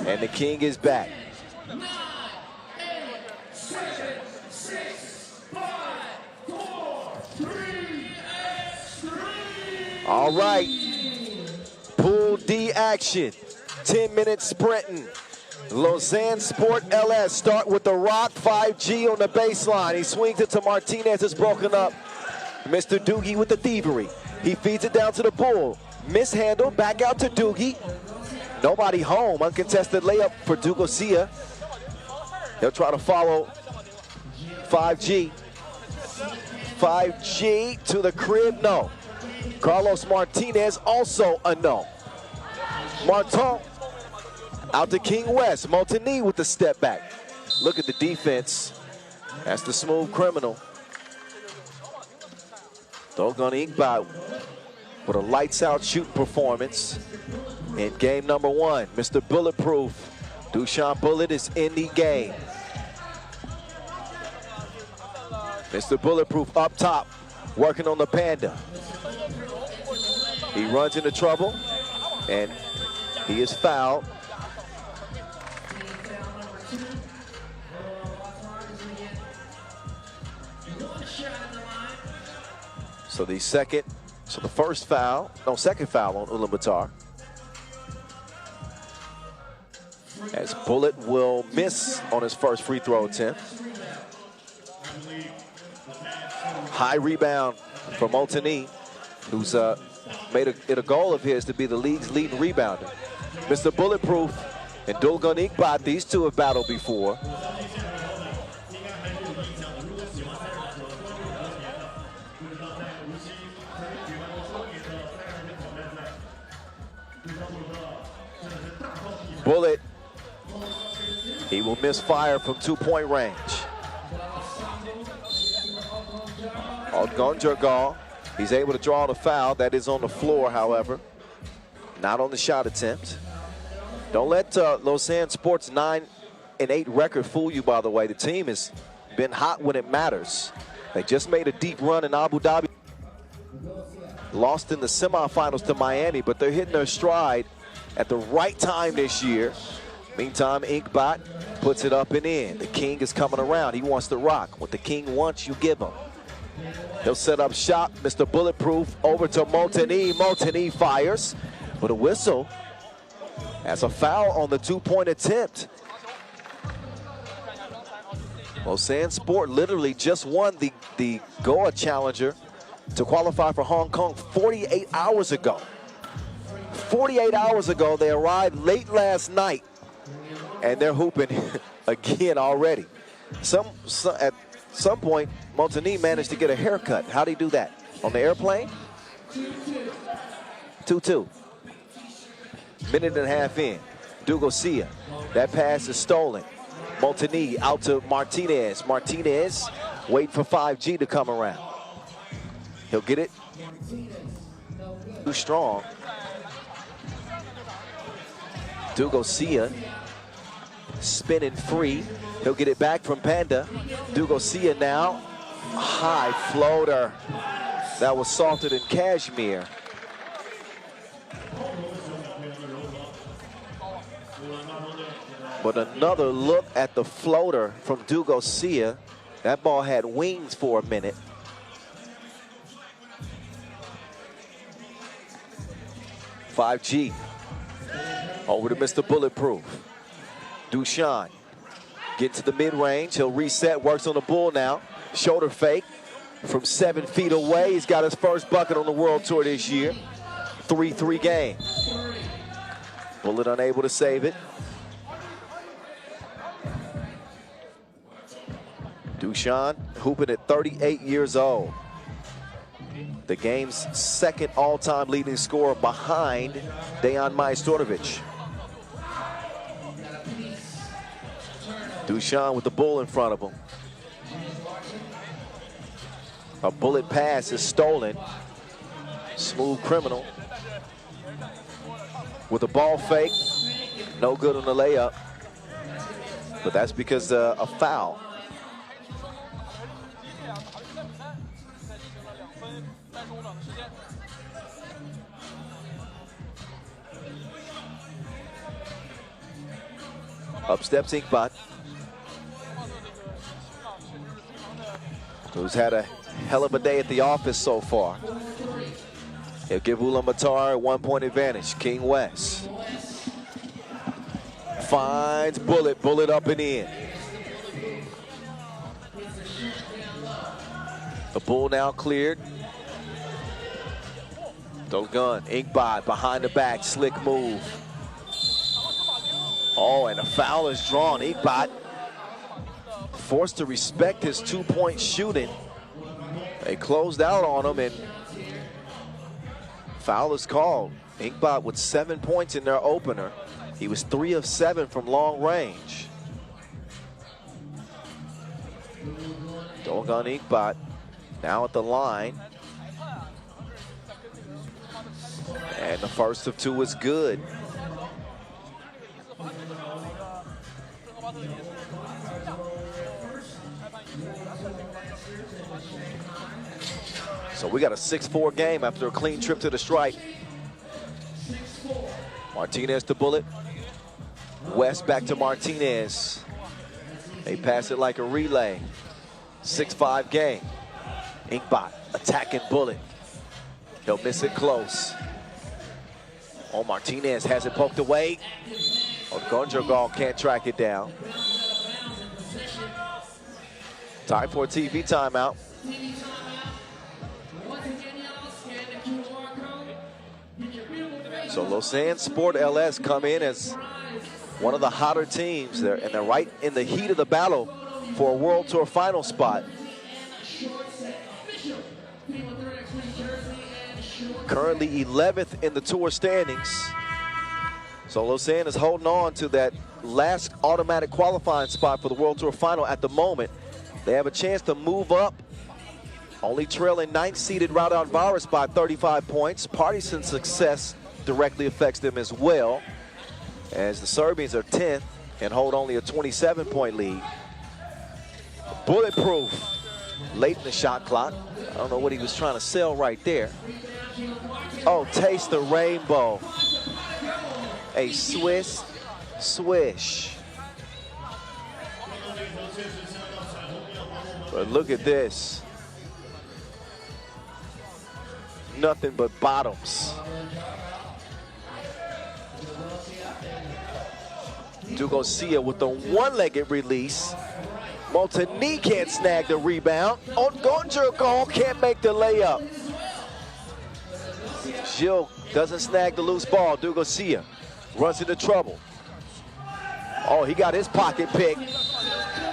And the king is back. 9, 8, 7, 6, 5, 4, 3, X3. All right, Pool D action, 10-minute sprinting. Lausanne Sport LS start with the rock, 5G on the baseline. He swings it to Martinez, it's broken up. Mr. Doogie with the thievery. He feeds it down to the Bull. Mishandle, back out to Doogie. Nobody home, uncontested layup for Dugosia. He'll try to follow 5G. 5G to the crib, no. Carlos Martinez, also a no. Martin out to King West. Montigny with the step back. Look at the defense. That's the smooth criminal. Ulaanbaatar with a lights out shooting performance in game number 1. Mr. Bulletproof, Dushan Bullet is in the game. Mr. Bulletproof up top, working on the Panda. He runs into trouble, and he is fouled. So the second foul on Ulaanbaatar. As Bullet will miss on his first free throw attempt. High rebound for Montigny, who's made it a goal of his to be the league's leading rebounder. Mr. Bulletproof and Ulaanbaatar, these two have battled before. Bullet, he will miss fire from 2-point range. Gonjargal, he's able to draw the foul. That is on the floor, however, not on the shot attempt. Don't let Lausanne Sports' 9-8 record fool you, by the way. The team has been hot when it matters. They just made a deep run in Abu Dhabi. Lost in the semifinals to Miami, but they're hitting their stride at the right time this year. Meantime, Inkbot puts it up and in. The king is coming around. He wants to rock. What the king wants, you give him. He'll set up shop. Mr. Bulletproof over to Montigny. Montigny fires with a whistle. That's a foul on the 2-point attempt. Lausanne Sport literally just won the Goa Challenger to qualify for Hong Kong 48 hours ago. 48 hours ago, they arrived late last night, and they're hooping again already. At some point, Montigny managed to get a haircut. How'd he do that? On the airplane? 2-2. Minute and a half in. Dugosia. That pass is stolen. Montigny out to Martinez. Martinez waiting for 5G to come around. He'll get it. Too strong. Dugosia spinning free. He'll get it back from Panda. Dugosia now. High floater. That was softer than cashmere. But another look at the floater from Dugosia. That ball had wings for a minute. $5G. Over to Mr. Bulletproof. Dushan. Get to the mid-range. He'll reset. Works on the bull now. Shoulder fake from 7 feet away. He's got his first bucket on the World Tour this year. 3-3 game. Bullet unable to save it. Dushan hooping at 38 years old. The game's second all-time leading scorer behind Dejan Majstorovic. Dushan with the bull in front of him. A bullet pass is stolen. Smooth criminal. With a ball fake. No good on the layup. But that's because a foul. Up steps Inkbot, who's had a hell of a day at the office so far. He'll give Ulaanbaatar a 1-point advantage. King West finds Bullet, Bullet up and in. The bull now cleared. Dogun, Inkbot behind the back, slick move. Oh, and a foul is drawn. Inkbot forced to respect his 2-point shooting. They closed out on him and foul is called. Inkbot with 7 points in their opener. He was 3 of 7 from long range. Dogun Inkbot now at the line. And the first of 2 is good. So we got a 6-4 game after a clean trip to the stripe. Martinez to Bullet. West back to Martinez. They pass it like a relay. 6-5 game. Inkbot attacking Bullet. He'll miss it close. Oh, Martinez has it poked away. Oh, Gondragal can't track it down. Time for a TV timeout. So Lausanne Sport LS come in as one of the hotter teams there, and they're right in the heat of the battle for a World Tour final spot. Currently 11th in the tour standings. So Lausanne is holding on to that last automatic qualifying spot for the World Tour final at the moment. They have a chance to move up, only trailing 9th-seeded Raudondvaris by 35 points. Partizan's success directly affects them as well, as the Serbians are 10th and hold only a 27-point lead. Bulletproof late in the shot clock. I don't know what he was trying to sell right there. Oh, taste the rainbow. A Swiss swish. But look at this. Nothing but bottoms. Dugosia with the one-legged release. Montigny can't snag the rebound. Gondragal can't make the layup. Gilles doesn't snag the loose ball. Dugosia runs into trouble. Oh, he got his pocket picked.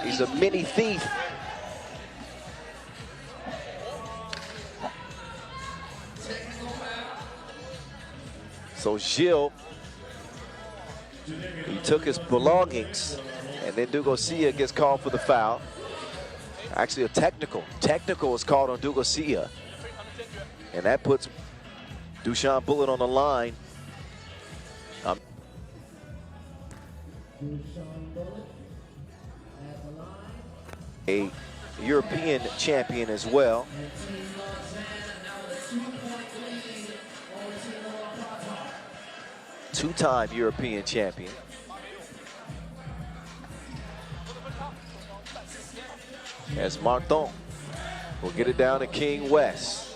He's a mini thief. So Gilles, he took his belongings, and then Dugosia gets called for the foul. Actually a technical. Technical is called on Dugosia. And that puts Dushan Bullet on the line. A European champion as well. Two-time European champion. As Martin will get it down to King West.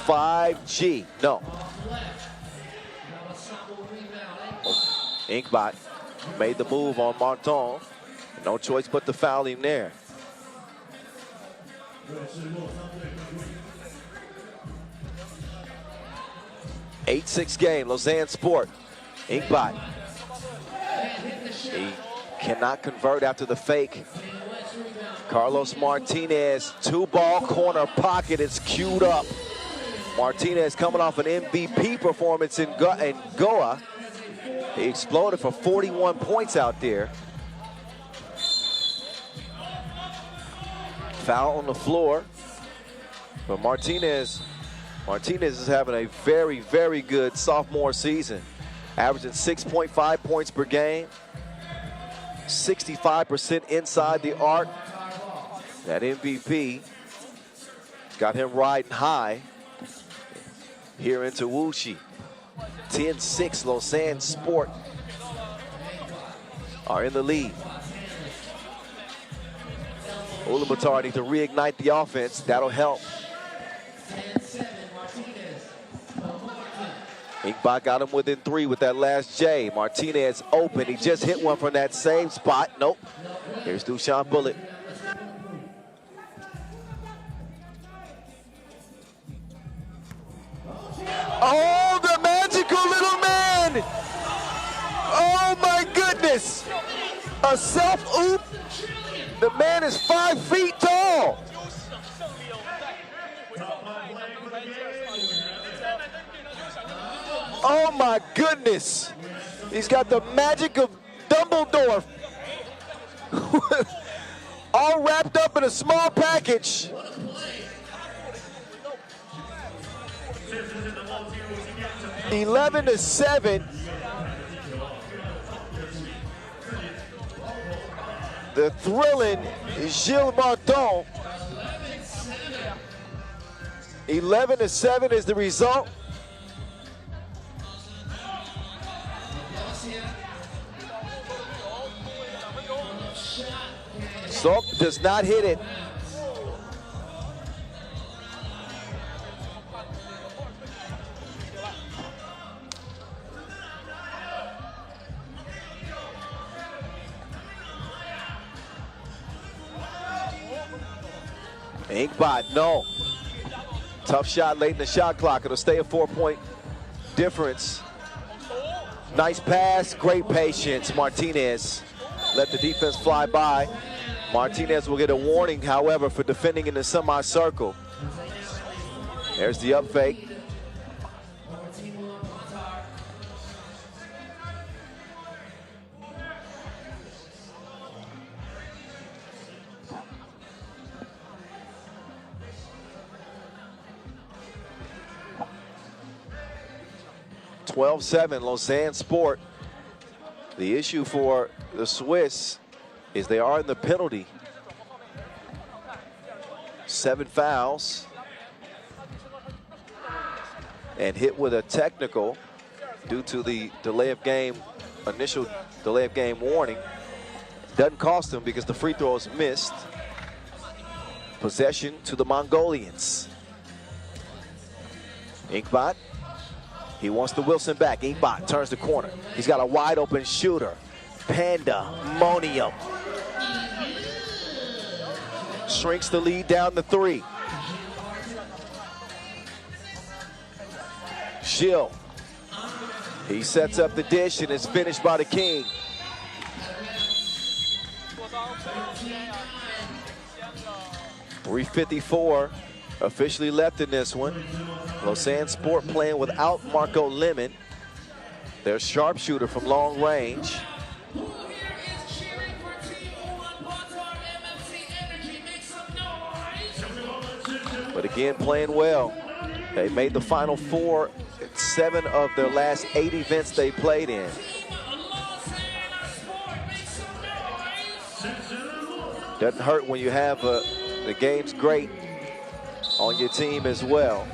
5G, no. Inkbot made the move on Martin. No choice but to foul him there. Eight-6 game, Lausanne Sport. Inkbot. He cannot convert after the fake. Carlos Martinez, two-ball corner pocket. It's queued up. Martinez coming off an MVP performance in Goa. He exploded for 41 points out there. Foul on the floor. But Martinez is having a very, very good sophomore season. Averaging 6.5 points per game. 65% inside the arc. That MVP got him riding high here into Wuxi. 10-6, Lausanne Sport are in the lead. Ulaanbaatar need to reignite the offense. That'll help. Inkbot got him within 3 with that last J. Martinez open. He just hit one from that same spot. Nope. Here's Dushan Bullet. Oh, the magical little man! Oh my goodness! A self-oop. The man is 5 feet tall. Oh my goodness. He's got the magic of Dumbledore. All wrapped up in a small package. (11-7). The thrilling Gilles Martin. 11-7 is the result. So does not hit it. Inkbot, no. Tough shot late in the shot clock. It'll stay a 4-point difference. Nice pass, great patience. Martinez let the defense fly by. Martinez will get a warning, however, for defending in the semicircle. There's the up fake. (12-7), Lausanne Sport. The issue for the Swiss is they are in the penalty. 7 fouls. And hit with a technical due to the delay of game, initial delay of game warning. Doesn't cost them because the free throw is missed. Possession to the Mongolians. Inkbot. He wants the Wilson back. Inkbot turns the corner. He's got a wide open shooter. Pandemonium. Shrinks the lead down to 3. Gilles. He sets up the dish and it's finished by the King. .354 officially left in this one. Lausanne Sport playing without Marco Lemon, their sharpshooter from long range. But Again, playing well. They made the Final Four at 7 of their last 8 events they played in. Doesn't hurt when you have the game's great on your team as well.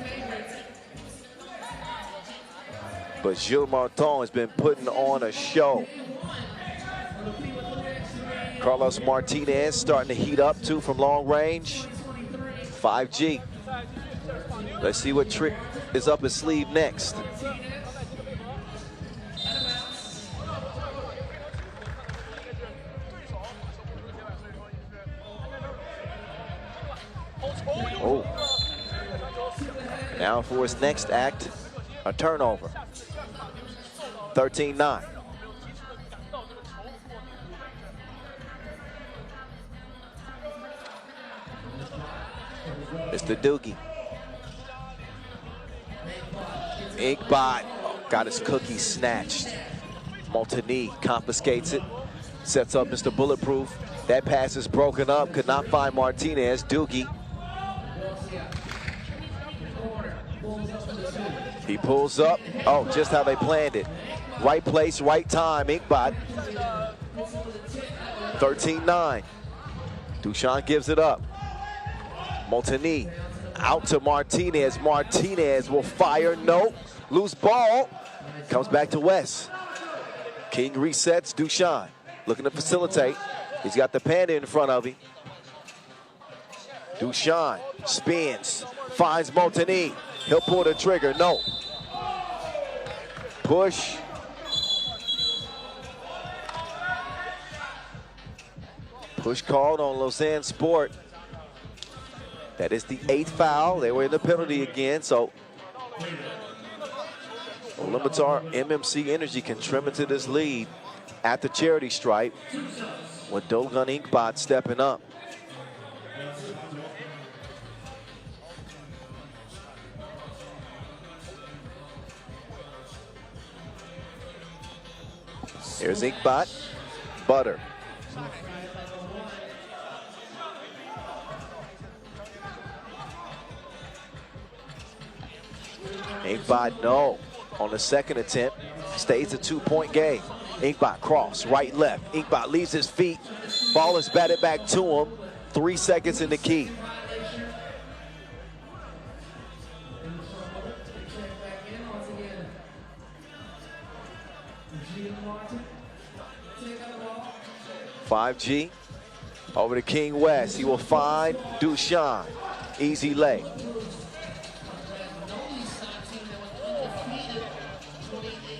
But Gilles Martin has been putting on a show. Carlos Martinez starting to heat up too from long range. 5G. Let's see what trick is up his sleeve next. Oh. Now for his next act, a turnover. 13-9. Mr. Doogie. Inkbot got his cookie snatched. Montigny confiscates it, sets up Mr. Bulletproof. That pass is broken up, could not find Martinez. Doogie. He pulls up. Oh, just how they planned it. Right place, right time. Inkbot. 13-9. Duchamp gives it up. Montigny out to Martinez. Martinez will fire. No. Loose ball. Comes back to West. King resets. Duchamp looking to facilitate. He's got the panda in front of him. Duchamp spins. Finds Montigny. He'll pull the trigger. No. Push. Push called on Lausanne Sport. That is the 8th foul. They were in the penalty again, so Ulaanbaatar MMC Energy can trim into this lead at the charity stripe with Dogan Inkbot stepping up. Here's Inkbot. Butter. Inkbot, no. On the second attempt, stays a 2-point game. Inkbot cross, right, left. Inkbot leaves his feet. Ball is batted back to him. 3 seconds in the key. Over to King West. He will find Duchamp. Easy lay.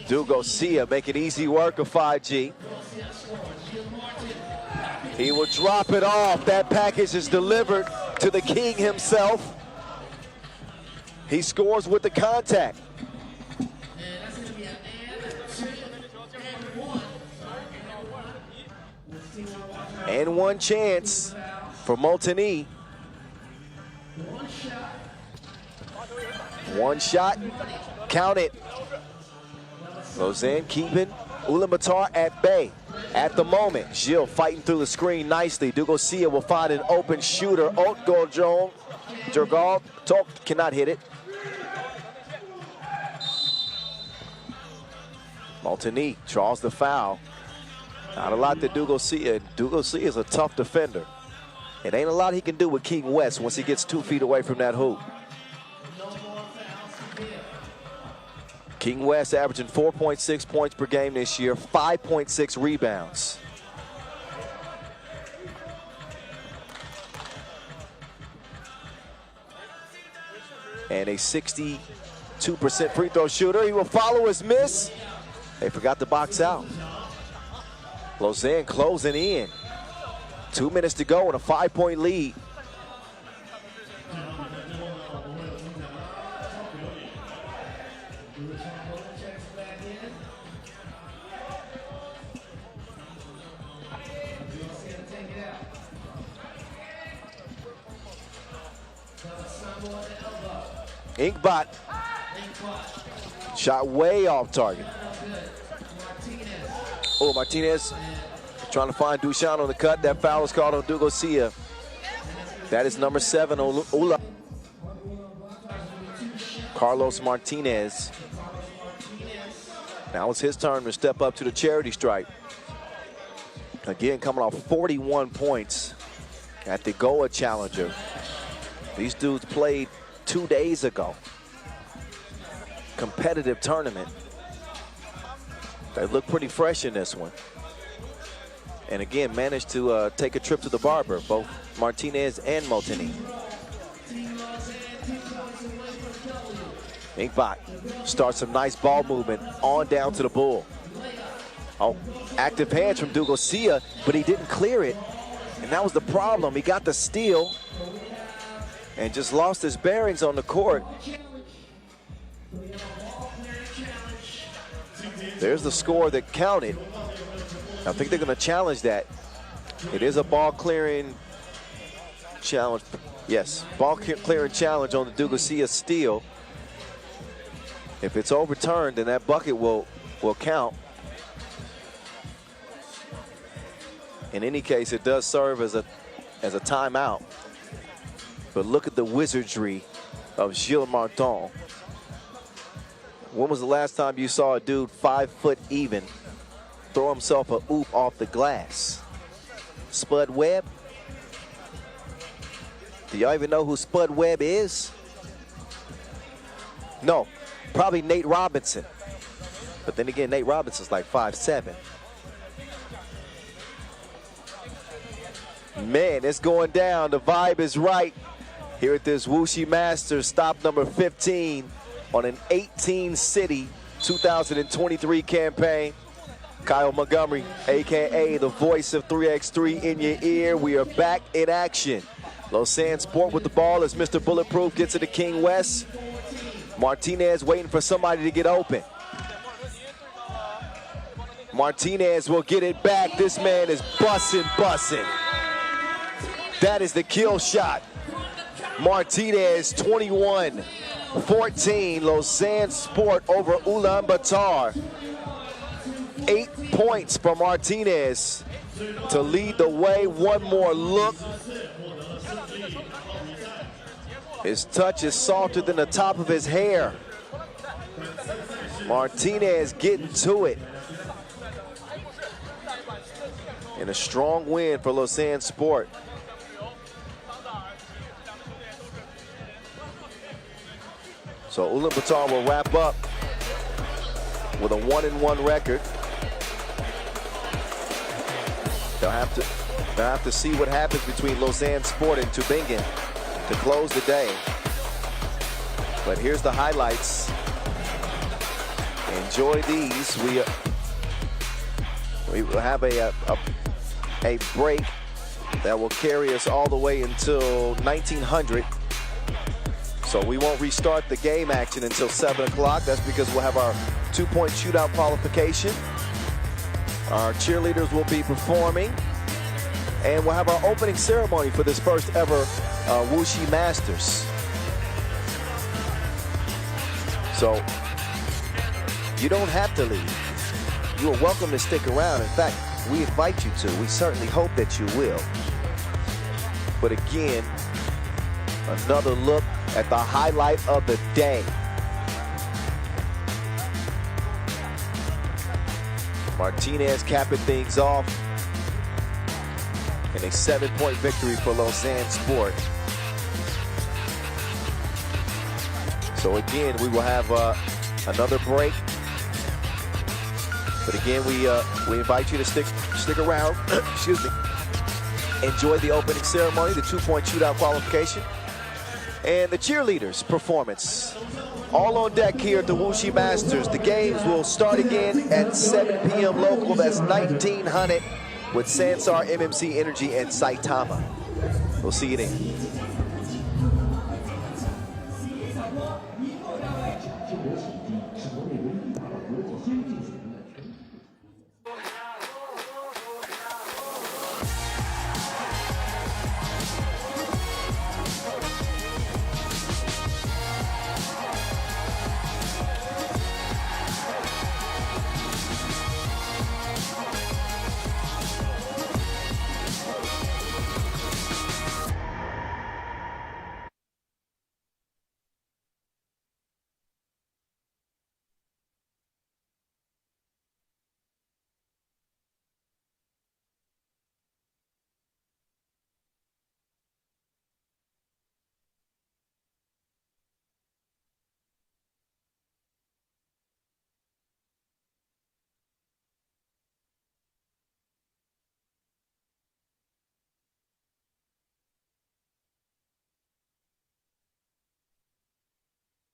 Dugosia making easy work of 5G. He will drop it off. That package is delivered to the king himself. He scores with the contact. And one chance for Montigny. One shot, count it. Lausanne keeping Ulaanbaatar at bay. At the moment, Gilles fighting through the screen nicely. Dugosia will find an open shooter. Otgojon, Jergal, cannot hit it. Montigny draws the foul. Not a lot to Dugosia. Dugosia is a tough defender. It ain't a lot he can do with King West once he gets 2 feet away from that hoop. King West averaging 4.6 points per game this year, 5.6 rebounds. And a 62% free throw shooter. He will follow his miss. They forgot to box out. Lausanne closing in. 2 minutes to go and a 5-point lead. Inkbot shot way off target. Oh, Martinez trying to find Duchamp on the cut. That foul is called on Dugosia. That is number 7, Ula. Carlos Martinez. Now it's his turn to step up to the charity stripe. Again, coming off 41 points at the Goa Challenger. These dudes played 2 days ago. Competitive tournament. They look pretty fresh in this one. And again, managed to take a trip to the barber, both Martinez and Motini. Inkbot starts some nice ball movement on down to the bull. Oh, active hands from Dugosia, but he didn't clear it. And that was the problem. He got the steal and just lost his bearings on the court. There's the score that counted. I think they're going to challenge that. It is a ball clearing challenge. Yes, ball clearing challenge on the Dugosia steal. If it's overturned, then that bucket will count. In any case, it does serve as a timeout. But look at the wizardry of Gilles Martin. When was the last time you saw a dude 5 foot even throw himself a oop off the glass? Spud Webb? Do y'all even know who Spud Webb is? No, probably Nate Robinson. But then again, Nate Robinson's like 5'7". Man, it's going down. The vibe is right here at this Wuxi Masters, stop number 15 on an 18-city 2023 campaign. Kyle Montgomery, AKA the voice of 3x3 in your ear. We are back in action. Lausanne Sport with the ball as Mr. Bulletproof gets to the King West. Martinez waiting for somebody to get open. Martinez will get it back. This man is bussin'. That is the kill shot. Martinez, 21-14, Lausanne Sport over Ulaanbaatar. 8 points for Martinez to lead the way. One more look. His touch is softer than the top of his hair. Martinez getting to it. And a strong win for Lausanne Sport. So Ulaanbaatar will wrap up with a 1-1 record. They'll have to see what happens between Lausanne Sport and Tubingen to close the day. But here's the highlights. Enjoy these. We will have a break that will carry us all the way until 1900. So we won't restart the game action until 7 o'clock. That's because we'll have our 2-point shootout qualification. Our cheerleaders will be performing. And we'll have our opening ceremony for this first ever Wuxi Masters. So you don't have to leave. You are welcome to stick around. In fact, we invite you to. We certainly hope that you will. But again, another look at the highlight of the day. Martinez capping things off in a 7-point victory for Lausanne Sport. So again, we will have another break. But again, we invite you to stick around. Excuse me. Enjoy the opening ceremony, the 2-point shootout qualification, and the cheerleaders' performance. All on deck here at the Wuxi Masters. The games will start again at 7 p.m. local. That's 1900 with Sansar, MMC Energy, and Saitama. We'll see you then.